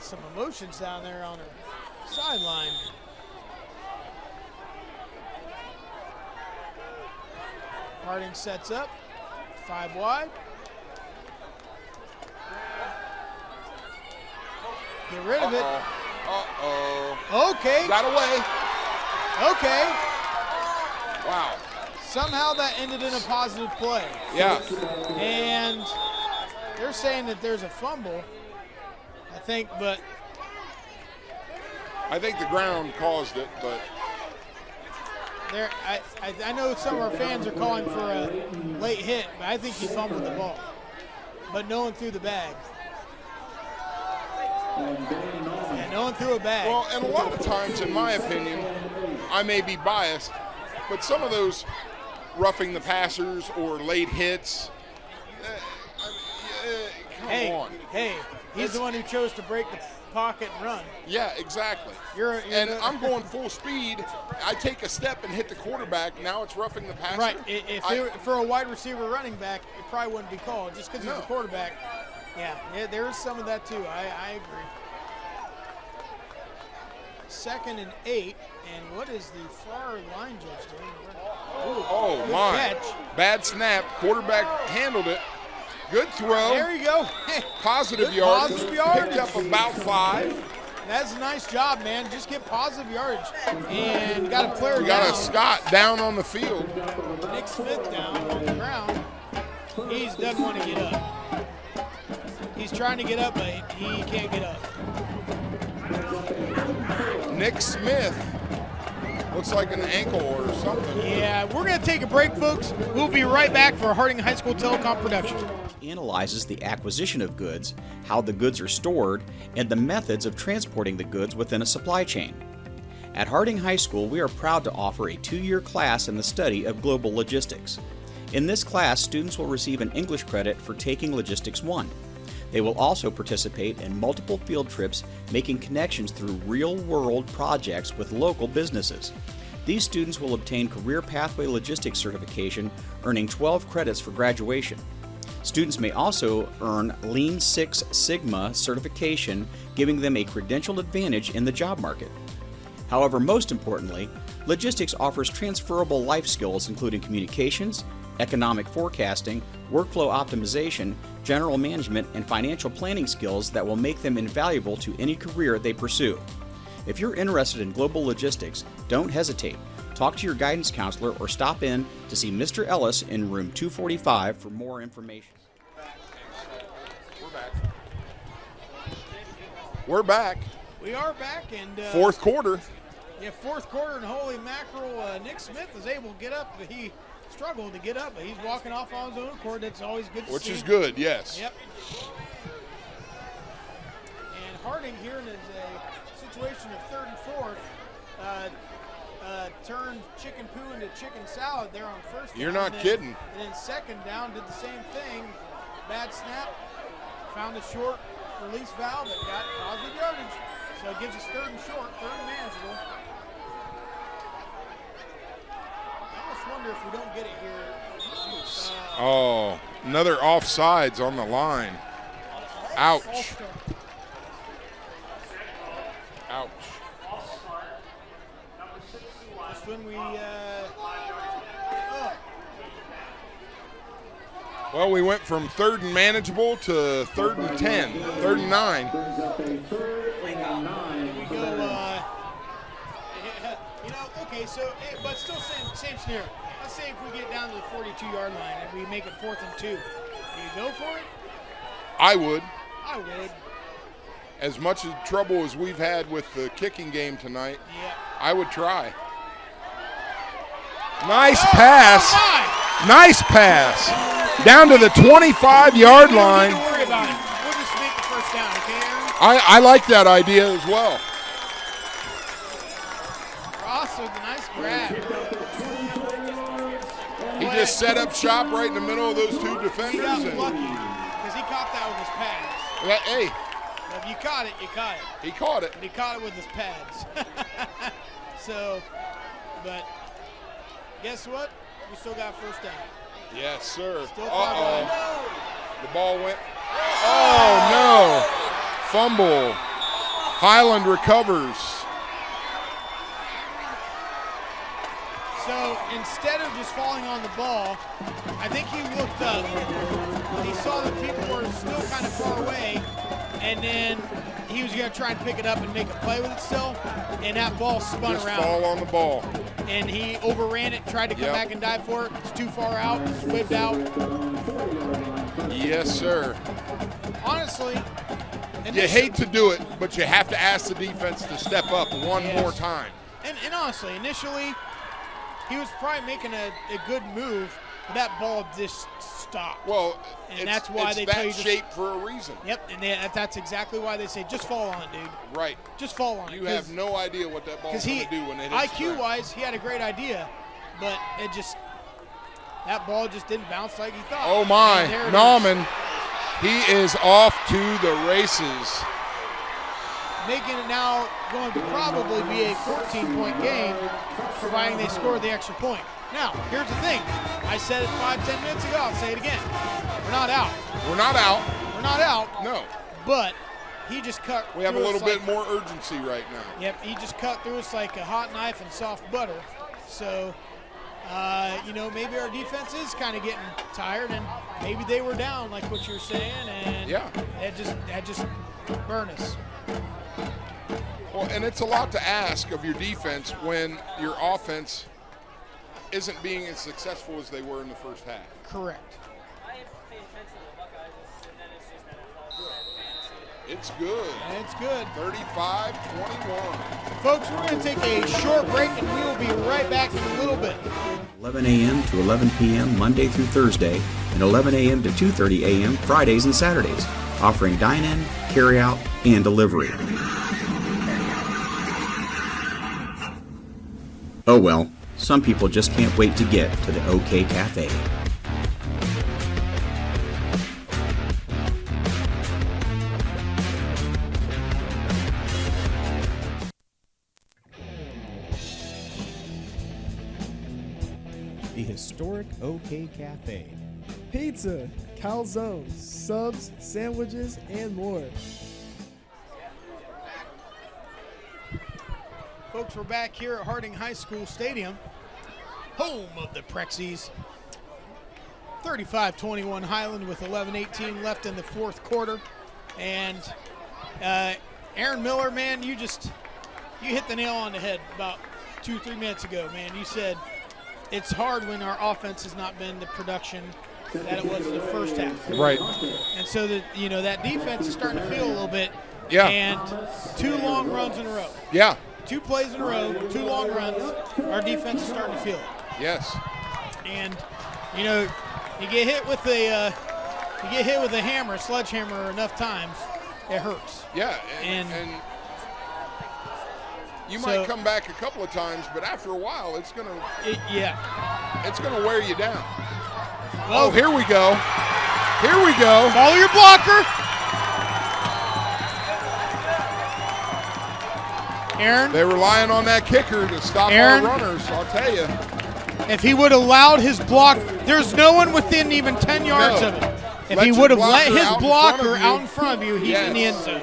Some emotions down there on the sideline. Harding sets up, 5 wide. Get rid of it. Okay. Got away. Okay. Wow. Somehow that ended in a positive play. Yeah. And they're saying that there's a fumble, I think, but I think the ground caused it, but there, I know some of our fans are calling for a late hit, but I think he fumbled the ball. But no one threw the bag. And no one threw a bag. well, and a lot of times, in my opinion, I may be biased, but some of those roughing the passers or late hits, come on. Hey, he's the one who chose to break the pocket and run. Yeah, exactly. And I'm going full speed. I take a step and hit the quarterback. Now it's roughing the passer. Right. For a wide receiver running back, it probably wouldn't be called just because he's a quarterback. Yeah, there is some of that too. I agree. 2nd and 8, and what is the far line judge doing? Oh Good my. catch. Bad snap. Quarterback handled it. Good throw. There you go. Positive Good yardage. positive yardage. Picked up about 5. That's a nice job, man. Just get positive yardage. And got a player We got down. a Scott down on the field. Nick Smith down on the ground. He doesn't want to get up. He's trying to get up, but he can't get up. Nick Smith looks like an ankle or something. Yeah, we're going to take a break, folks. We'll be right back for a Harding High School Telecom production. Analyzes the acquisition of goods, how the goods are stored, and the methods of transporting the goods within a supply chain. At Harding High School, we are proud to offer a 2-year class in the study of global logistics. In this class, students will receive an English credit for taking Logistics 1. They will also participate in multiple field trips, making connections through real-world projects with local businesses. These students will obtain Career Pathway Logistics certification, earning 12 credits for graduation. Students may also earn Lean Six Sigma certification, giving them a credentialed advantage in the job market. However, most importantly, logistics offers transferable life skills including communications, economic forecasting, workflow optimization, general management, and financial planning skills that will make them invaluable to any career they pursue. If you're interested in global logistics, don't hesitate. Talk to your guidance counselor or stop in to see Mr. Ellis in room 245 for more information. We're back. We are back, and Fourth quarter. Yeah, fourth quarter, and holy mackerel, Nick Smith was able to get up, but he struggled to get up, but he's walking off on his own accord. That's always good to see. Which is good, yes. Yep. And Harding here in a situation of 3rd and 4th turned chicken poo into chicken salad there on first down. You're not kidding. And then 2nd down did the same thing. Bad snap, found a short release valve and got positive yardage. So it gives us 3rd and short, 3rd and manageable. I almost wonder if we don't get it here. Oh, another offsides on the line. Ouch. Ouch. Just when we, Well, we went from 3rd and manageable to 3rd and 10, 3rd and 9. Here we go, okay, so, but still same scenario. Let's say if we get down to the 42-yard line and we make it 4th and 2. Do you go for it? I would. I would. As much trouble as we've had with the kicking game tonight, Yeah. I would try. Nice pass. Oh, Nice pass. Down to the 25-yard line. Don't worry about it. We'll just make the first down, okay, Aaron? I like that idea as well. Ross with a nice grab. He just set up shop right in the middle of those two He defenders. got And lucky because he caught that with his pads. hey, If you caught it, you caught it. he caught it. But he caught it with his pads. So, but guess what? We still got first down. Yes, sir. Still Uh-oh. The ball went. Oh, no. Fumble. Highland recovers. So instead of just falling on the ball, I think he looked up. He saw that people were still kind of far away, and then he was going to try and pick it up and make a play with it still, and that ball spun Just around. fall on the ball. And he overran it, tried to come back and dive for it. It's too far out, swibbed out. Yes, sir. Honestly, You hate to do it, but you have to ask the defense to step up one more time. And honestly, initially, he was probably making a good move, but that ball just stopped. Well, and that's why it's they that tell you shape for a reason. Yep, and that's exactly why they say just fall on it, dude. Right. Just fall on it. You have no idea what that ball's going to do when it hits the ground. IQ-wise, he had a great idea, but that ball just didn't bounce like he thought. Oh, my. And there it Nauman, he is off to the races. Making it now going to probably be a 14-point game, providing they score the extra point. Now, here's the thing. I said it 5-10 minutes ago. I'll say it again. We're not out. We're not out. We're not out. No. But he just cut. We have a through little us bit more urgency right now. Yep, he just cut through us like a hot knife and soft butter. So, maybe our defense is kind of getting tired, and maybe they were down, like what you're saying, and that just burned us. Well, and it's a lot to ask of your defense when your offense isn't being as successful as they were in the first half. Correct. It's good. It's good. 35-21. Folks, we're going to take a short break, and we will be right back in a little bit. 11 a.m. to 11 p.m. Monday through Thursday, and 11 a.m. to 2:30 a.m. Fridays and Saturdays, offering dine-in, carry-out, and delivery. Oh well, some people just can't wait to get to the OK Cafe. The historic OK Cafe. Pizza, calzones, subs, sandwiches, and more. Folks, we're back here at Harding High School Stadium, home of the Prexies. 35-21 Highland with 11:18 left in the fourth quarter. And Aaron Miller, man, you hit the nail on the head about 2-3 minutes ago, man. You said it's hard when our offense has not been the production that it was in the first half. Right. And so that defense is starting to feel a little bit. Yeah. And 2 long runs in a row. Yeah. 2 plays in a row, 2 long runs. Our defense is starting to feel it. Yes. And you get hit with a hammer, sledgehammer, enough times, it hurts. Yeah. And you might come back a couple of times, but after a while, it's gonna wear you down. Well, oh, here we go. Here we go. Follow your blocker. Aaron. They're relying on that kicker to stop our runners, I'll tell you. If he would have allowed his block, there's no one within even 10 yards of it. If he would have let his blocker out in front of you, he's in the end zone.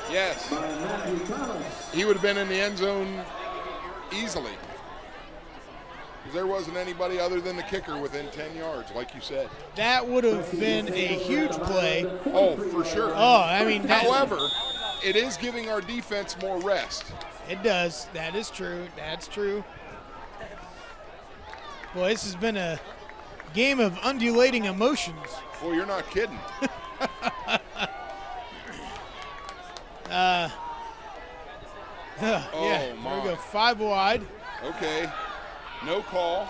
Yes. He would have been in the end zone easily. Because there wasn't anybody other than the kicker within 10 yards, like you said. That would have been a huge play. Oh, for sure. Oh, I mean. However, it is giving our defense more rest. It does. That is true. That's true. Boy, this has been a game of undulating emotions. Well, you're not kidding. Yeah, here we go. 5 wide. Okay. No call.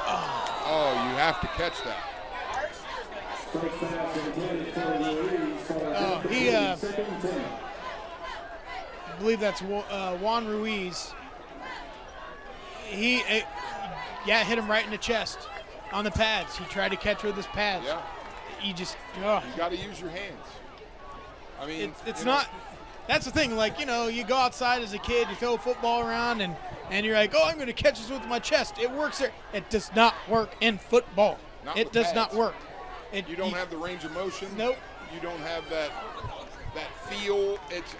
Oh, you have to catch that. I believe that's Juan Ruiz. He hit him right in the chest on the pads. He tried to catch with his pads. Yeah. You just, You got to use your hands. I mean, it's not. That's the thing. Like, you go outside as a kid, you throw a football around, and you're like, oh, I'm going to catch this with my chest. It works there. It does not work in football. It does not work. You don't have the range of motion. Nope. You don't have that feel. It's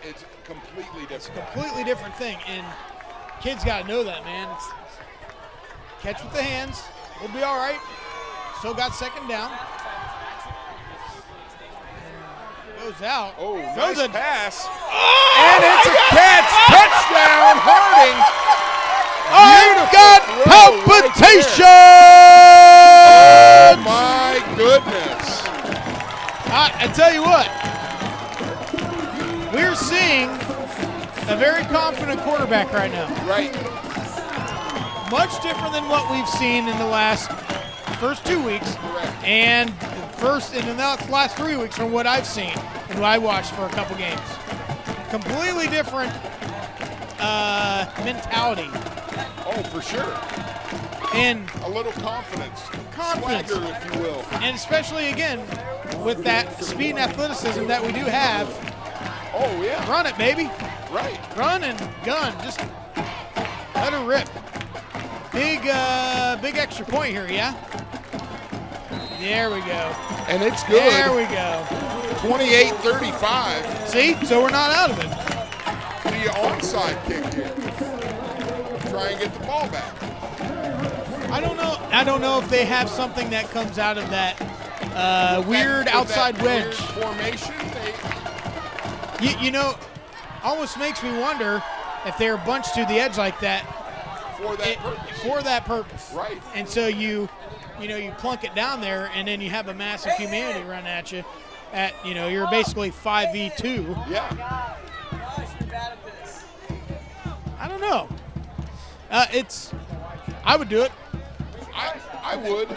completely different. It's a completely different thing, and kids got to know that, man. It's catch with the hands. We'll be all right. Still got second down. Goes out. Oh, throws nice a pass. And it's a catch. Touchdown, Harding. I've got palpitation. Oh, my goodness. I tell you what, we're seeing a very confident quarterback right now. Right. Much different than what we've seen in the first 2 weeks. Correct. And in the last 3 weeks from what I've seen and what I watched for a couple games. Completely different mentality. Oh, for sure. And a little confidence. Swagger, if you will. And especially, again, with that speed and athleticism that we do have. Oh, yeah. Run it, baby. Right. Run and gun. Just let her rip. Big extra point here, yeah? There we go. And it's good. There we go. 28-35. See? So we're not out of it. The onside kick here. Try and get the ball back. I don't know if they have something that comes out of that weird outside wedge weird formation. Almost makes me wonder if they're bunched to the edge like that for that purpose. purpose. Right. And so you plunk it down there, and then you have a massive humanity run at you. You're basically 5v2. Yeah. I don't know. I would do it. I would.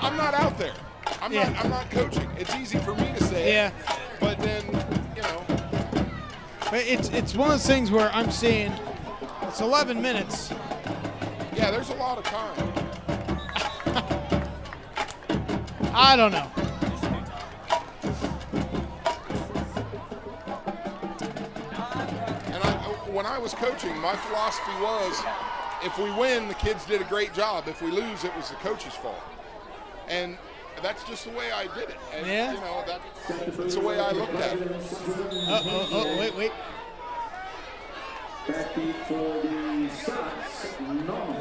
I'm not out there. I'm not coaching. It's easy for me to say. Yeah. But then, But it's one of those things where I'm seeing it's 11 minutes. Yeah, there's a lot of time. I don't know. And when I was coaching, my philosophy was, if we win, the kids did a great job. If we lose, it was the coach's fault. And that's just the way I did it. And, that's the way I looked at it. Wait. Backbeat for the Sox. No.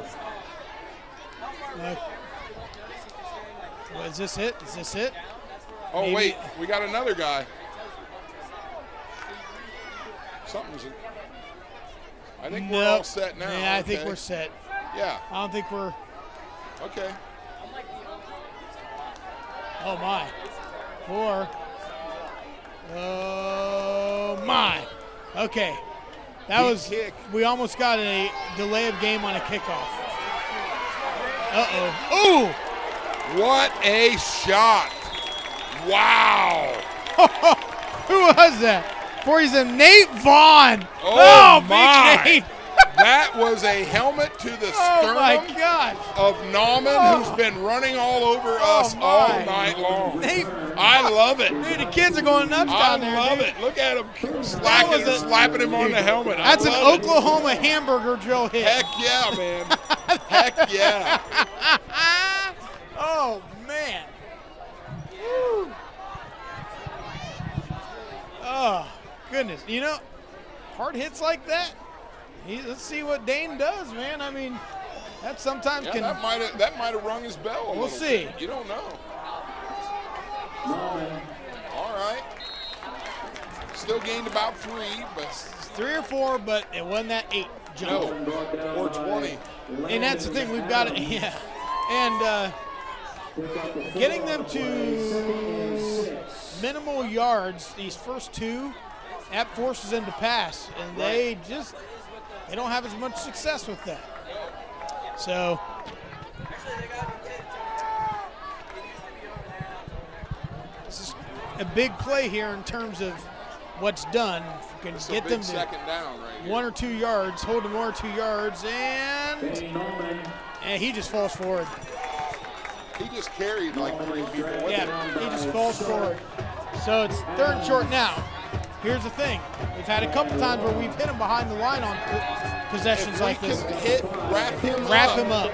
Is this it? Oh, Maybe. wait. We got another guy. I think we're all set now. Yeah, I think we're set. Yeah. I don't think we're. Okay. Oh, my. 4. Oh, my. Okay. Kick. We almost got a delay of game on a kickoff. Uh-oh. Ooh! What a shot. Wow. Who was that? Nate Vaughn. Oh my. Big Nate. That was a helmet to the Oh, my sternum God. of Nauman, who's been running all over us all night long. Nate. I love it. Dude, the kids are going nuts down there. I love it. Look at him slapping him on the helmet. That's an Oklahoma hamburger drill hit. Heck yeah, man. Heck yeah. Oh, man. Woo. Oh, goodness. Hard hits like that, let's see what Dane does, man. I mean, that sometimes can. That might have rung his bell. We'll see. You don't know. All right. Still gained about 3, but 3 or 4, but it wasn't that 8 jump. No, or 20. And that's the thing, we've got it. Yeah, and getting them to minimal yards. These first 2, that forces them to pass, and they don't have as much success with that. So a big play here in terms of what's done. Can It's get a big them to second down right here. 1 or 2 yards, hold them 1 or 2 yards, and he just falls forward. He just carried like 3 people with him. Yeah, he just falls forward. So it's 3rd and short now. Here's the thing. We've had a couple times where we've hit him behind the line on possessions If we like this. can wrap him up,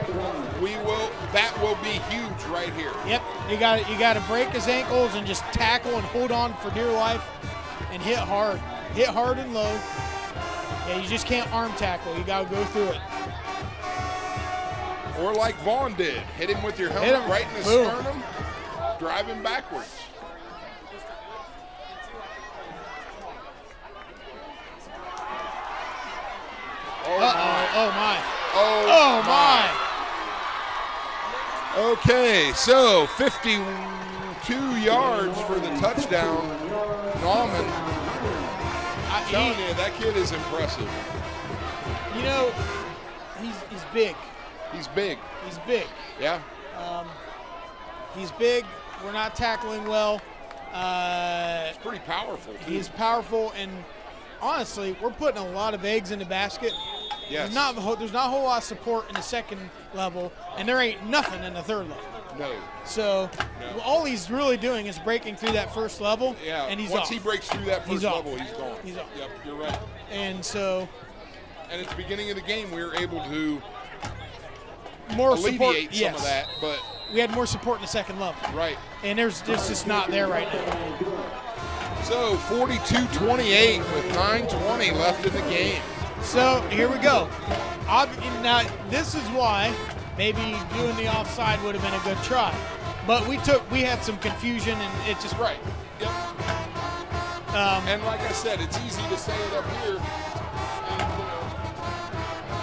we will. That will be huge right here. Yep, you got to break his ankles and just tackle and hold on for dear life and hit hard and low. Yeah, you just can't arm tackle. You got to go through it. Or like Vaughn did, hit him with your helmet right in the sternum, drive him backwards. Oh my. Oh my. my. Okay, so 52 yards for the touchdown. Nauman. I'm telling you, that kid is impressive. You know, he's big. He's big. He's big. Yeah. He's big. We're not tackling well. He's pretty powerful, too. He's powerful, and honestly, we're putting a lot of eggs in the basket. Yes. There's not a whole lot of support in the second level, and there ain't nothing in the third level. No. So all he's really doing is breaking through that first level, and he's Once off. he breaks through that first level, he's gone. He's off. Yep, you're right. And so, and at the beginning of the game, we were able to more alleviate support, some of that, but we had more support in the second level. Right. And there's just not there right now. So 42-28 with 9:20 left in the game. So here we go. Now this is why maybe doing the offside would have been a good try, but we had some confusion and it just Right. Yep. And like I said, it's easy to say it up here, and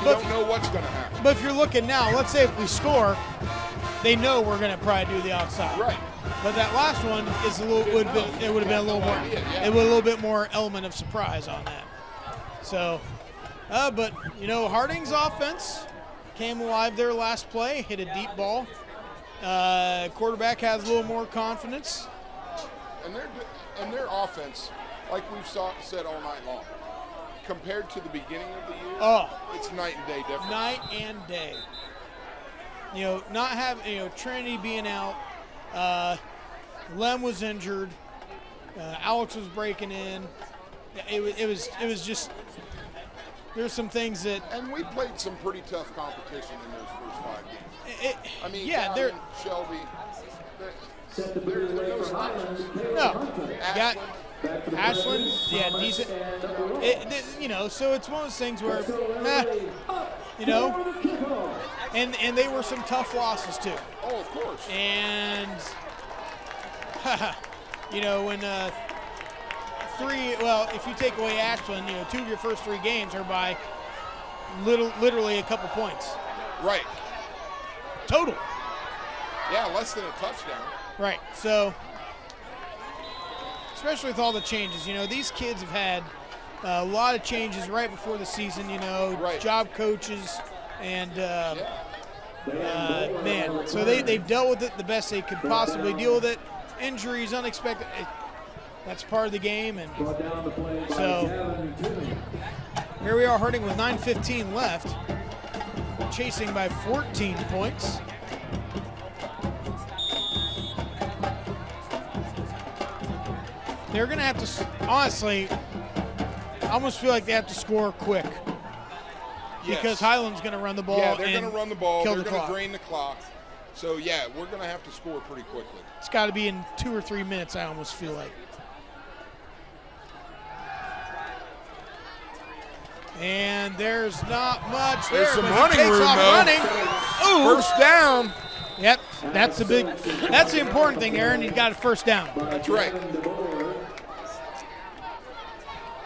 you don't know what's going to happen. But if you're looking now, let's say if we score, they know we're going to probably do the outside. Right. But that last one is would have been a little more. It would a little bit more element of surprise on that. So, but Harding's offense came alive there last play, hit a deep ball. Quarterback has a little more confidence. And their offense, like we've said all night long, compared to the beginning of the year, it's night and day difference. Night and day. Not having Trinity being out, Lem was injured, Alex was breaking in. It was just there's some things that. And we played some pretty tough competition in those first 5 games. Yeah, they're Shelby. They're no slouches. No, got Ashland, decent. So it's one of those things where, and they were some tough losses too. Oh, of course. And when if you take away Ashland, 2 of your first 3 games are by literally a couple points. Right. Total. Yeah, less than a touchdown. Right. So, especially with all the changes, these kids have had a lot of changes right before the season, job coaches, and man, so they've dealt with it the best they could possibly deal with it. Injuries, unexpected, that's part of the game, and so here we are, Harding with 9:15 left, chasing by 14 points. They're going to have to, honestly, I almost feel like they have to score quick. Yes. Because Highland's going to run the ball. Yeah, they're going to run the ball. They're going to clock. drain the clock. So, yeah, we're going to have to score pretty quickly. It's got to be in 2 or 3 minutes, I almost feel like. And there's not much there. There's some but running he takes room, off though. running. Ooh. First down. Yep, that's the important thing, Aaron. He got a first down. That's right.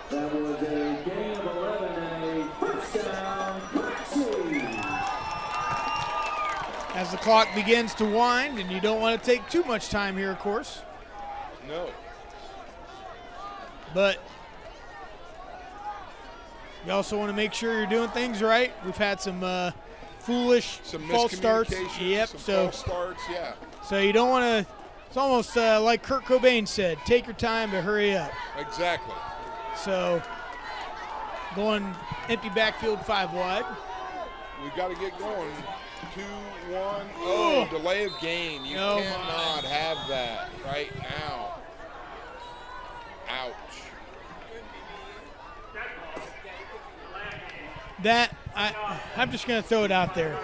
That was a gain of 11 and a first down. As the clock begins to wind, and you don't want to take too much time here, of course. No. But you also want to make sure you're doing things right. We've had some foolish Some false starts. miscommunication, Yep. some So false starts, yeah. So you don't want It's almost like Kurt Cobain said, take your time, but hurry up. Exactly. So going empty backfield 5 wide. We got to get going. 2-1. Oh, delay of game. You Oh, cannot have that right now. Ouch. That I'm just going to throw it out there.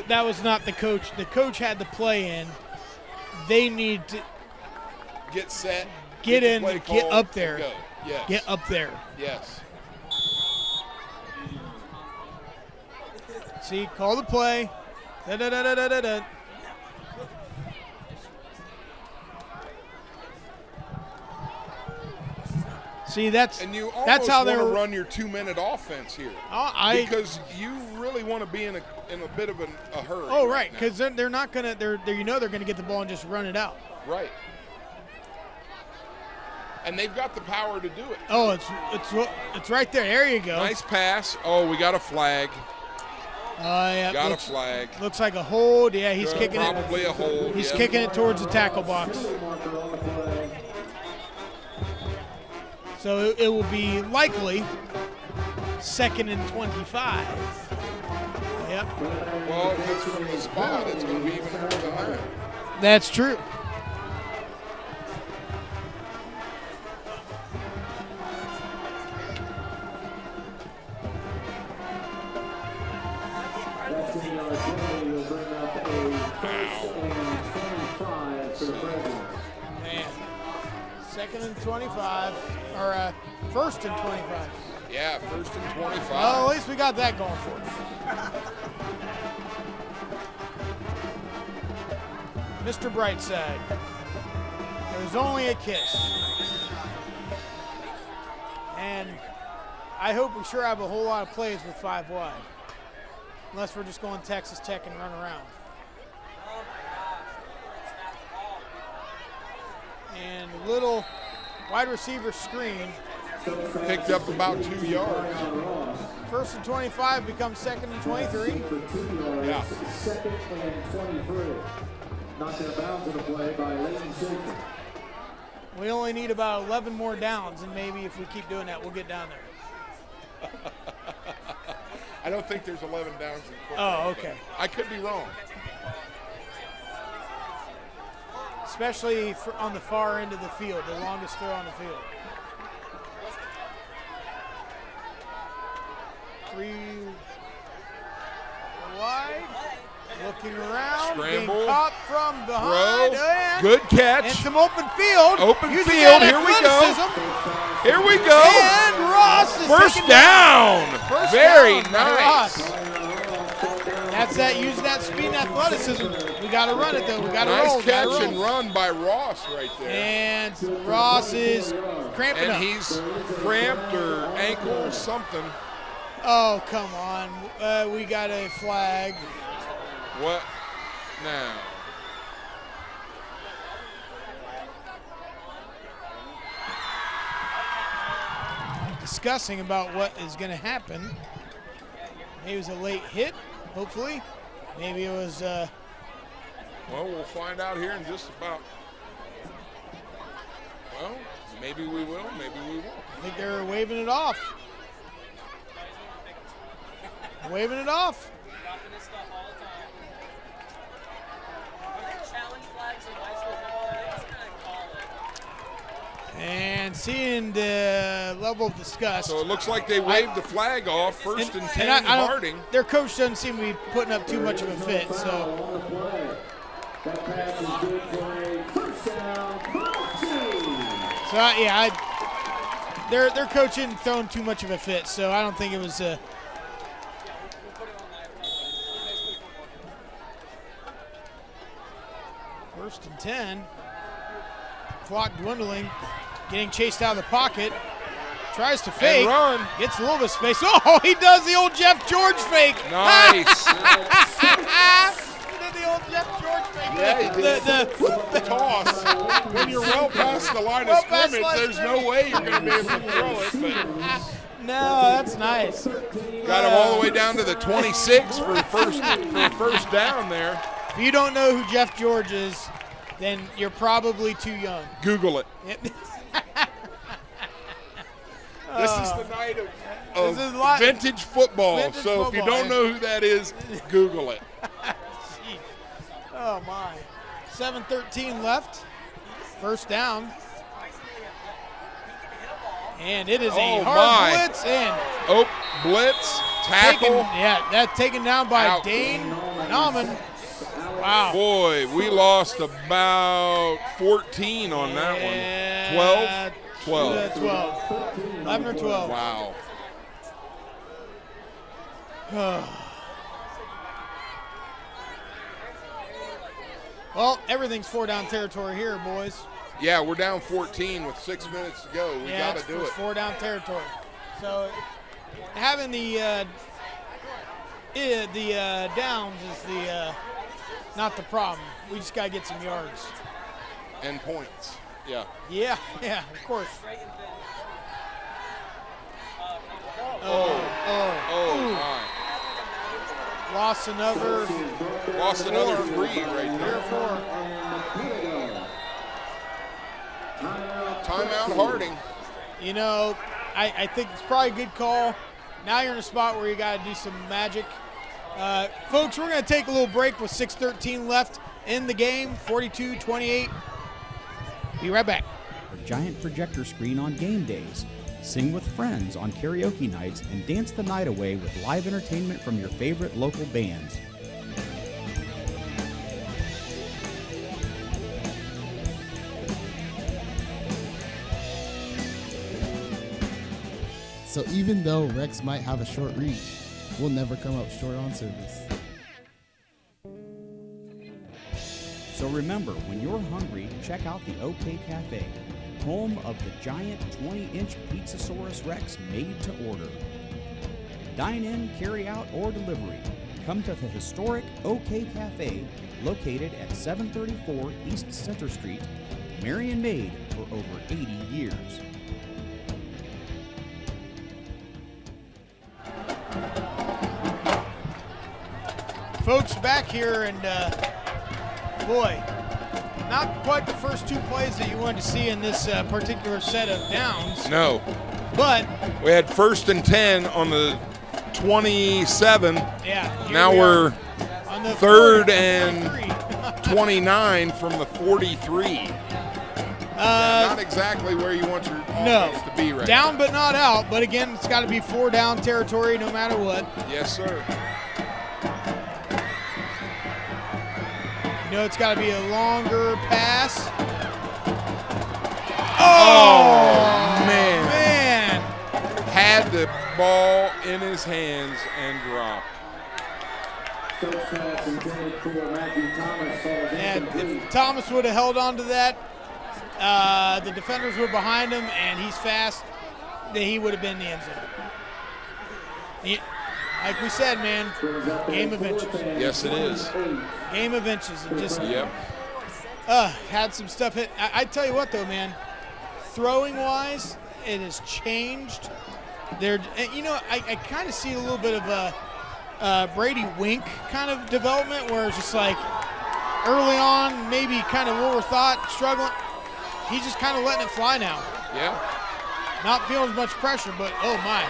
That was not the coach. The coach had the play in. They need to Get set. get the in, play get call, up there. and go. Yes. Get up there. Yes. See, call the play. Da-da-da-da-da-da. See, that's And you that's almost how want they're to run your 2-minute offense here. Because you really want to be in a bit of a hurry. Oh, right, now. because they're not gonna. They're they're gonna get the ball and just run it out. Right. And they've got the power to do it. Oh, it's right there. There you go. Nice pass. Oh, we got a flag. Yeah, Got looks, a flag. looks like a hold. Yeah, he's Good, kicking it. probably a hold. He's yeah. kicking it towards the tackle box. So it will be likely 2nd and 25. Yep, Well, if it's from the spot, it's going to be even more than that. that's true. That's in yard 20. Will bring up a 1st and 25 for the Presidents. Man, 2nd and 25, or 1st and 25. Yeah, 1st and 25. Well, at least we got that going for us. Mr. Brightside, there's only a kiss. And I hope we sure have a whole lot of plays with 5 wide. Unless we're just going Texas Tech and run around. And a little wide receiver screen. Picked up about 2 yards. 1st and 25 becomes 2nd and 23. For 2 yards. Yeah. 2nd and 23. Knocked out of bounds on the play by Leighton Schaefer. We only need about 11 more downs, and maybe if we keep doing that, we'll get down there. I don't think there's 11 downs in football. Oh, okay. but I could be wrong. Especially on the far end of the field, the longest throw on the field. 3 wide. Looking around. Scramble. Being caught from behind. Throw. And, Good catch. And some open field. Open Using field. that Here we go. athleticism. Here we go. And Ross is First taken down. First Very down by nice. Ross. That's that. Use that speed and athleticism. We got to run it though. We got to roll. Nice catch gotta roll. and run by Ross right there. And Ross is cramping And up. he's cramped or ankle something. Oh, come on. We got a flag. What now? Discussing about what is going to happen. Maybe it was a late hit, hopefully. Maybe it was. Well, we'll find out here in just about. Well, maybe we will, maybe we won't. I think they're waving it off. Waving it off. And seeing the level of disgust. So it looks like they waved the flag off. First and 10, I don't- Harding. Their coach doesn't seem to be putting up too much of a fit. So On the play. That pass is good for a 1st down. their coach isn't throwing too much of a fit. So I don't think it was. First and 10. Clock dwindling. Getting chased out of the pocket. Tries to fake. And run. Gets a little bit of space. Oh, he does the old Jeff George fake. Nice. He did the old Jeff George fake. Yeah, he did. The toss. When you're well past the line of scrimmage, there's no way you're going to be able to throw it. But No, that's nice. got him all the way down to the 26 for first down there. If you don't know who Jeff George is, then you're probably too young. Google it. Yep. This is the night of This is li- vintage football. Vintage so if you football, don't know who that is, Google it. Jeez. Oh, my. 7:13 left. First down. And it is a hard blitz. And Blitz, tackle. taken down by Out. Dane Nauman. Wow. Boy, we lost about 14 on that one. 12? 12. 11 or 12. Wow. Well, everything's 4-down territory here, boys. Yeah, we're down 14 with 6 minutes to go. We got to do it's it. 4-down territory. So having the downs is not the problem. We just got to get some yards. And points. Yeah. Yeah, of course. My. Lost another 3 right there. 4. Timeout Harding. You know, I think it's probably a good call. Now you're in a spot where you got to do some magic. Folks, we're going to take a little break with 6:13 left in the game, 42-28. Be right back. A giant projector screen on game days. Sing with friends on karaoke nights and dance the night away with live entertainment from your favorite local bands. So even though Rex might have a short reach, we'll never come up short on service. So remember, when you're hungry, check out the OK Cafe, home of the giant 20-inch Pizzasaurus Rex made to order. Dine in, carry out, or delivery. Come to the historic OK Cafe, located at 734 East Center Street, Marion made for over 80 years. Folks, back here, and boy, not quite the first 2 plays that you wanted to see in this particular set of downs. No. But We had 1st and 10 on the 27. yeah, Now we're on the 3rd 43. and 29 from the 43. Not exactly where you want your offense to be right down now. but not out. But again, it's got to be 4-down territory no matter what. Yes, sir. You know, it's got to be a longer pass. Man. Man. Had the ball in his hands and dropped. And if Thomas would have held on to that, the defenders were behind him, and he's fast, then he would have been in the end zone. Like we said, man, game of inches. Yes, it is. Game of inches. And just Yep. had some stuff hit. I tell you what, though, man, throwing-wise, it has changed. You know, I kind of see a little bit of a Brady Wink kind of development where it's just like early on, maybe kind of overthought, struggling. He's just kind of letting it fly now. Yeah. Not feeling as much pressure, but oh my.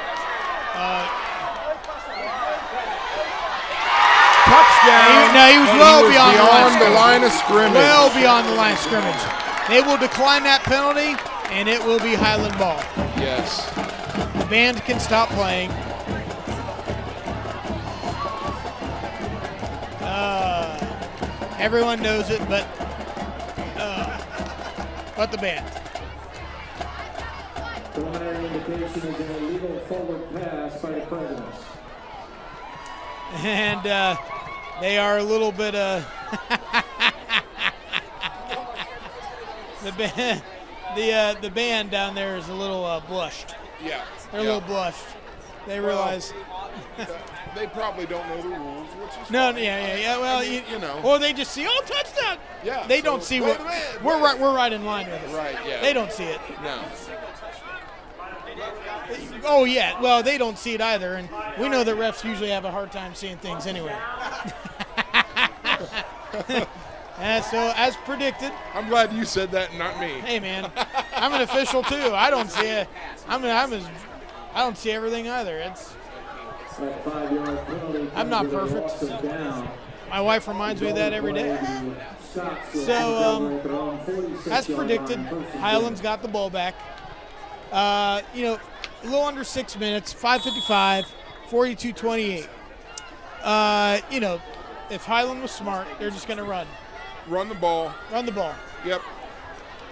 Touchdown. He was well beyond the line of scrimmage. Well beyond the line of scrimmage. They will decline that penalty, and it will be Highland ball. Yes. The band can stop playing. Everyone knows it, but the band. Preliminary indication is an illegal forward pass by the Presidents. And they are a little bit the band down there is a little blushed. Yeah. They're a little blushed. They realize they probably don't know the rules, which is no, fine. yeah. Well, you know. or they just see touchdown. Yeah. They so don't see wait what a minute, we're wait. right. We're right in line with it. Right. Yeah. They don't see it. No. Oh yeah. Well, they don't see it either, and we know that refs usually have a hard time seeing things anyway. And so, as predicted, I'm glad you said that and not me. hey man, I'm an official too. I don't see it. I don't see everything either. I'm not perfect. My wife reminds me of that every day. So, as predicted, Highland's got the ball back. A little under 6 minutes, 5:55, 42-28. If Highland was smart, they're just going to run. Run the ball. Run the ball. Yep.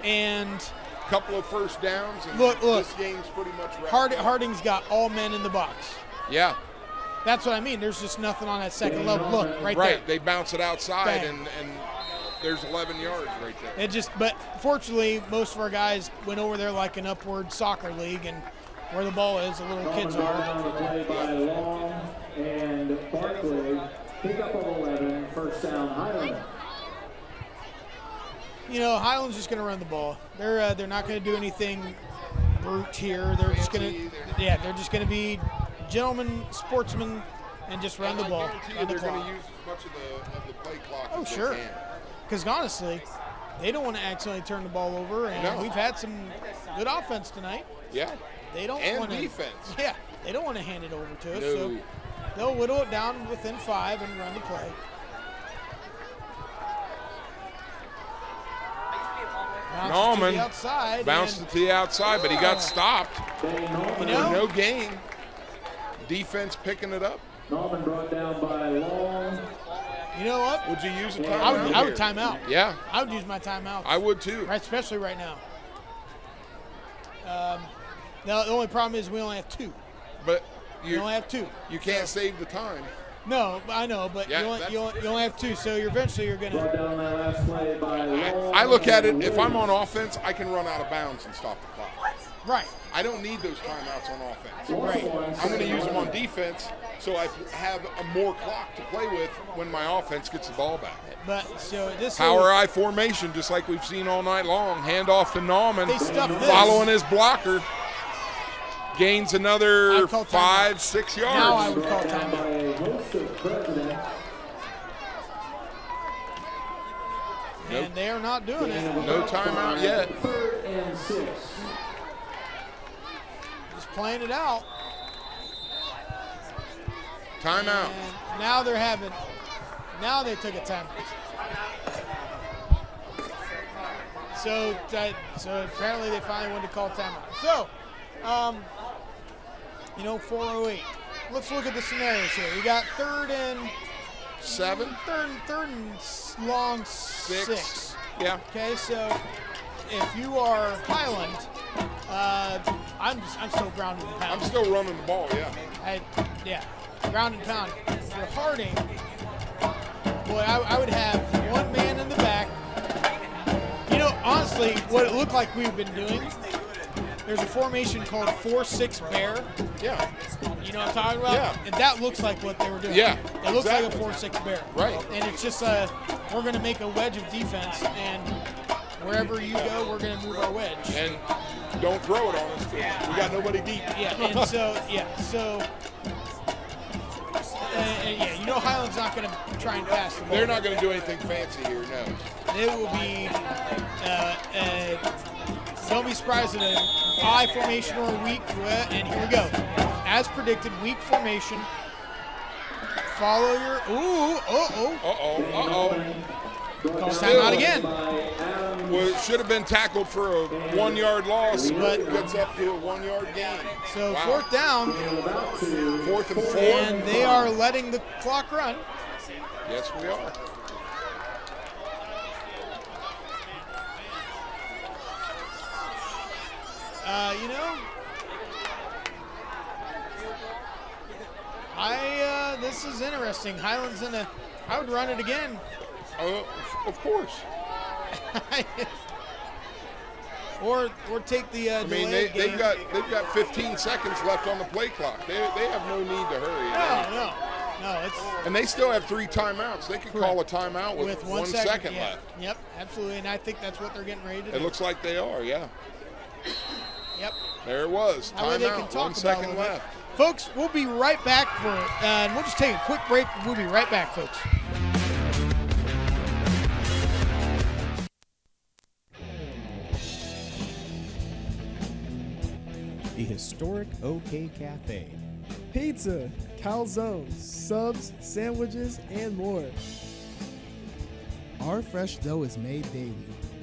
And a couple of first downs. And look. This game's pretty much wrapped up. Harding's got all men in the box. Yeah. That's what I mean. There's just nothing on that second level. Look, right there. Right. They bounce it outside, Bang. and there's 11 yards right there. But fortunately, most of our guys went over there like an upward soccer league, and where the ball is, the little kids are. Play by Long and Barkley. Pickup of 11, first down, Highland. Highland's just going to run the ball. They're not going to do anything brute here. They're just going to be gentlemen, sportsmen, and just run the ball. They're going to use as much of the play clock as they sure. can. Because honestly, they don't want to accidentally turn the ball over, and we've had some good offense tonight. Yeah. They don't and want to defense. Yeah, they don't want to hand it over to us. No. So they'll whittle it down within 5 and run the play. Norman bounced it to the outside, but he got stopped. No gain. Defense picking it up. Norman brought down by Long. You know what? Would you use a timeout? I would time out. Yeah. I would use my timeout. I would too. Right, especially right now. Now the only problem is we only have 2. But you only have 2. You can't save the time. No, I know, but you only have 2, so eventually you're going to. I look at it, if I'm on offense, I can run out of bounds and stop the clock. Right. I don't need those timeouts on offense. Right. I'm going to use them on defense so I have a more clock to play with when my offense gets the ball back. But so this power eye formation, just like we've seen all night long. Hand off to Nauman, following his blocker. Gains another 5-6 yards. Now I would call timeout. And they are not doing it. No timeout yet. Just playing it out. Timeout. And now they took a timeout. So apparently they finally wanted to call timeout. So, 4:08. Let's look at the scenarios here. We got 3rd and 7. Third and long 6. Yeah. Okay, so if you are Highland, I'm still grounded and pound. I'm still running the ball. Yeah. Ground and pound. If you're Harding, boy, I would have one man in the back. Honestly, what it looked like we've been doing, there's a formation called 4-6 bear. Yeah. You know what I'm talking about? Yeah. And that looks like what they were doing. Yeah. It looks like a 4-6 bear. Right. And it's just we're going to make a wedge of defense, and wherever you go, we're going to move our wedge. And don't throw it on us. We got nobody deep. Yeah. And so. Highland's not going to try and pass the ball. They're not going to do anything fancy here, no. It will be, don't be surprised at an I formation or a weak, and here we go. As predicted, weak formation. Follow your, Call timeout again. Well, it should have been tackled for a 1-yard loss, but it gets up to a 1-yard gain. So 4th down. 4th and 4. And they are letting the clock run. Yes, we are. This is interesting. Highland's I would run it again. Of course. or take the they've got 15 seconds left on the play clock. They have no need to hurry. No. And they still have 3 timeouts. They could call a timeout with 1 second left. Yep, absolutely. And I think that's what they're getting ready to do. It looks like they are, yeah. Yep. There it was. Timeout. 1 second left. Folks, we'll be right back and we'll just take a quick break. We'll be right back, folks. historic OK Cafe. Pizza, calzones, subs, sandwiches, and more. Our fresh dough is made daily,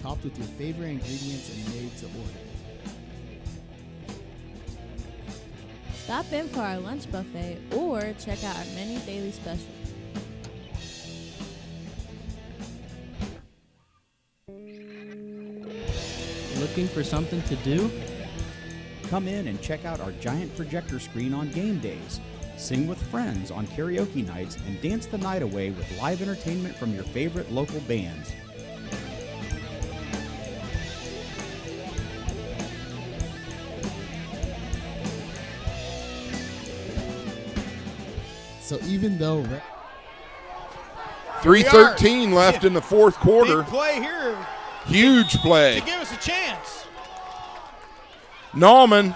topped with your favorite ingredients and made to order. Stop in for our lunch buffet or check out our many daily specials. Looking for something to do? Come in and check out our giant projector screen on game days. Sing with friends on karaoke nights and dance the night away with live entertainment from your favorite local bands. So even though 3:13 left in the fourth quarter. Big play here Huge play. to give us a chance. Nauman,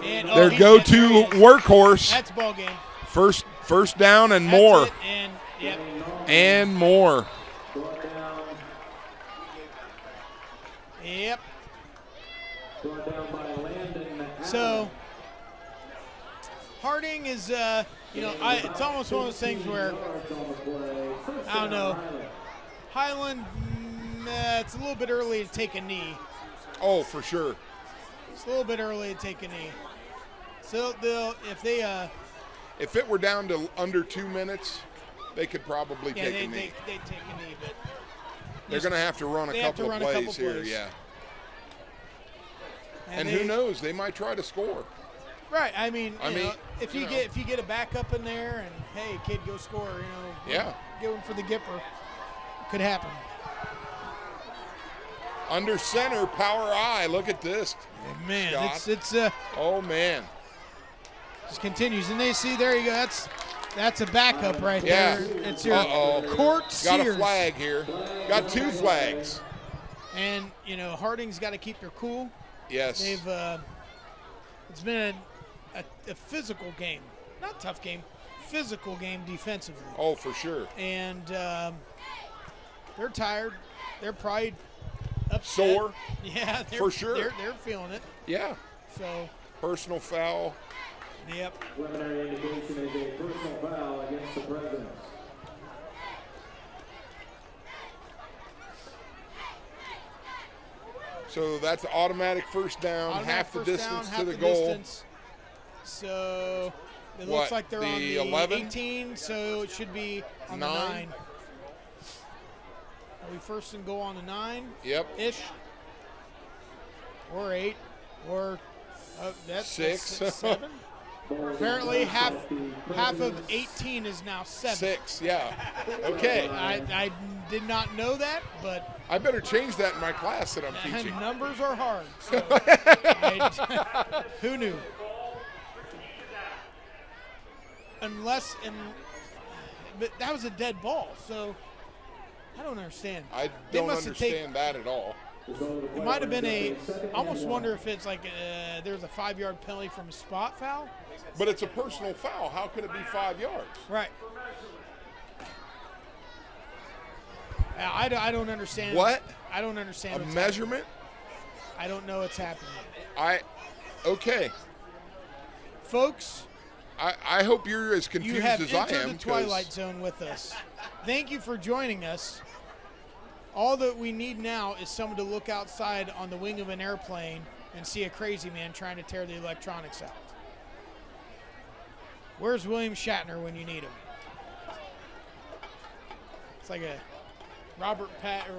And, their go-to workhorse. That's ball game. First down and That's more. it, and yep. And more. Yep. So Harding is, it's almost one of those things where, I don't know, Highland, it's a little bit early to take a knee. Oh, for sure. It's a little bit early to take a knee. So if it were down to under 2 minutes, they could probably take a knee. They'd take a knee, but They're going to have to run a couple of plays here, yeah. And who knows? They might try to score. Right. I mean, if you get a backup in there and hey, kid, go score. Yeah. Get one for the Gipper. Could happen. Under center, power I. Look at this. Man, Scott. it's Oh man. just continues, and they see there you go. That's a backup right Yeah. there. It's your Court Got Sears. a flag here. Got 2 flags. And Harding's got to keep their cool. Yes. They've it's been a physical game, not tough game, physical game defensively. Oh, for sure. And they're tired. They're probably upset. Sore. Yeah, For sure. They're feeling it. Yeah. So. Personal foul. Yep. Preliminary indication is a personal foul against the Presidents. So that's automatic first down, Automatic half the first distance down, to the half goal. distance. So it What, looks like they're on the the 11? 18, so it should be on the 9? 9. Are we first and goal on the 9? Yep. Ish. Or 8. Or that's 6. 7. Apparently half of 18 is now 7. 6, yeah. Okay. I did not know that, but I better change that in my class that I'm teaching. numbers are hard. So who knew? But that was a dead ball, so I don't understand. I They don't must have understand that at all. It might have been I almost wonder if it's like there's a 5-yard penalty from a spot foul. But it's a personal foul. How could it be 5 yards? Right. I don't understand. What? I don't understand. A what's measurement? happening. I don't know what's happening. Okay. Folks, I hope you're as confused you have as I entered am. the Twilight Zone with us. Thank you for joining us. All that we need now is someone to look outside on the wing of an airplane and see a crazy man trying to tear the electronics out. Where's William Shatner when you need him? It's like a Robert Pat, or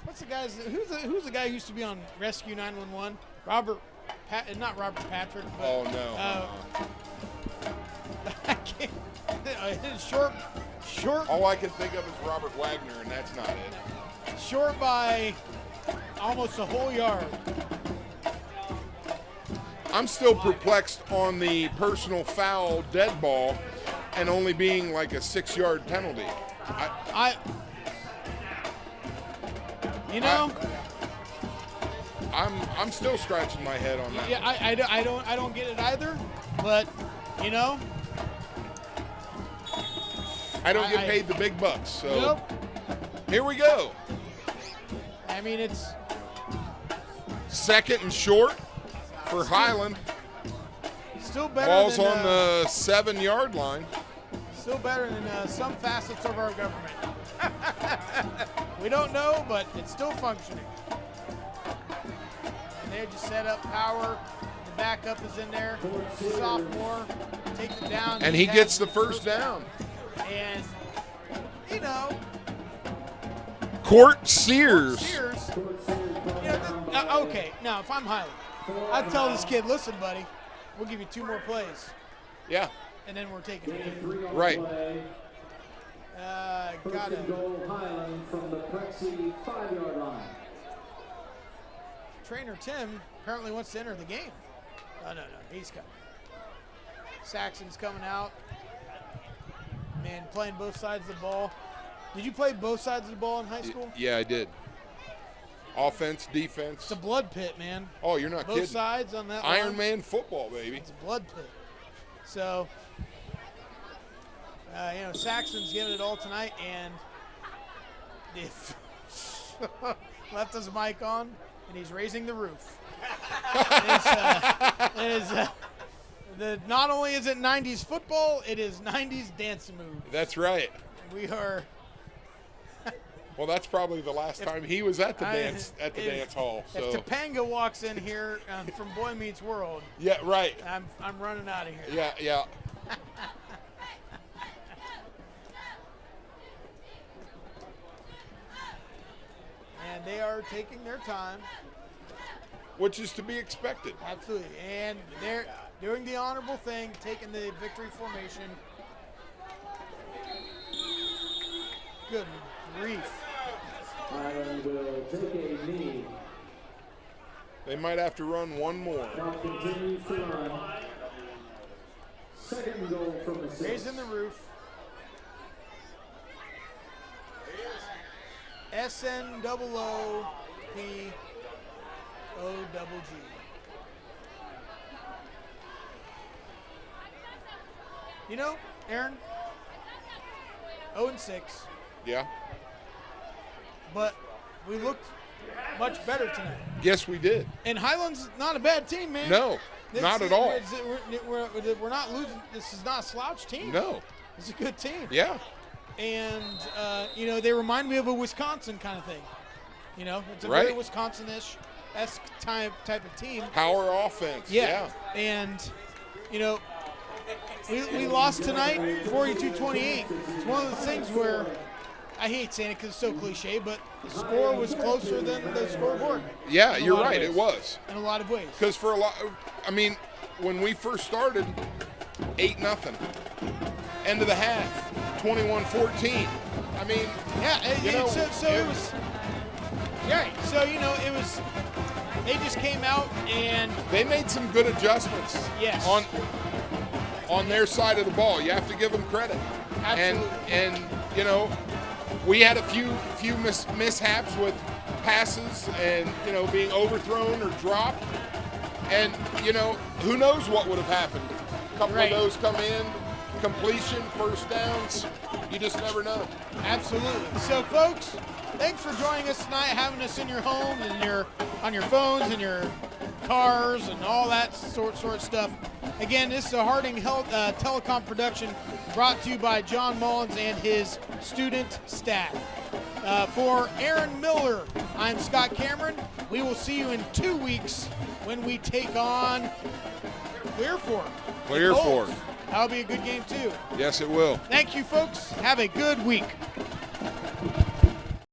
what's the guy's? Who's the guy who used to be on Rescue 911? Robert Pat, not Robert Patrick. But, Oh no. I can't. Short. All I can think of is Robert Wagner, and that's not it. Short by almost a whole yard. I'm still perplexed on the personal foul dead ball and only being like a 6-yard penalty. I'm still scratching my head on that. Yeah, I don't get it either, but I don't get paid the big bucks, so Nope. Here we go. I mean, it's 2nd and short for Highland. Still better Ball's than, on the 7-yard line. Still better than some facets of our government. We don't know, but it's still functioning. And they just set up power. The backup is in there. Sophomore takes it down. And he gets the first down. And, you know. Court Sears. Okay, now if I'm Highland, I'd tell this kid, listen, buddy, we'll give you 2 more plays. Yeah. And then we're taking it. Right. First and goal, Highland from the Prexy 5-yard line. Trainer Tim apparently wants to enter the game. No, he's coming. Saxon's coming out. Man, playing both sides of the ball. Did you play both sides of the ball in high school? Yeah, I did. Offense, defense. It's a blood pit, man. Oh, you're not kidding. Both sides on that Iron line. Man football, baby. It's a blood pit. So, Saxon's giving it all tonight, and if left his mic on, and he's raising the roof. Not only is it 90s football, it is 90s dance move. That's right. We are. Well, that's probably the last time he was at the dance hall. So. If Topanga walks in here from Boy Meets World, yeah, right. I'm running out of here. Yeah. And they are taking their time, which is to be expected. Absolutely, and they're doing the honorable thing, taking the victory formation. Good grief. Highland will take a knee. They might have to run one more. Clock continues to run. Second goal from the 6. Raising the roof. SNOOPOGG. You know, Aaron, 0-6. Yeah. But we looked much better tonight. Yes, we did. And Highland's not a bad team, man. No, not at all. We're not losing. This is not a slouch team. No. It's a good team. Yeah. And, they remind me of a Wisconsin kind of thing. It's a very Wisconsin-ish type of team. Power offense. Yeah. And, we lost tonight 42-28. It's one of those things where I hate saying it because it's so cliche, but the score was closer than the scoreboard. Yeah, you're right. It was. In a lot of ways. Because for a lot, when we first started, 8-0. End of the half, 21-14. Yeah, it was. Right. So, it was. They just came out and they made some good adjustments. Yes. On their side of the ball. You have to give them credit. Absolutely. And we had a few mishaps with passes and, being overthrown or dropped. And, who knows what would have happened. A couple of those come in, completion, first downs. You just never know. Absolutely. So, folks, thanks for joining us tonight, having us in your homes and on your phones and your cars and all that sort of stuff. Again, this is a Harding Telecom production brought to you by John Mullins and his student staff. For Aaron Miller, I'm Scott Cameron. We will see you in 2 weeks when we take on Clearfork. Clearfork. That'll be a good game, too. Yes, it will. Thank you, folks. Have a good week.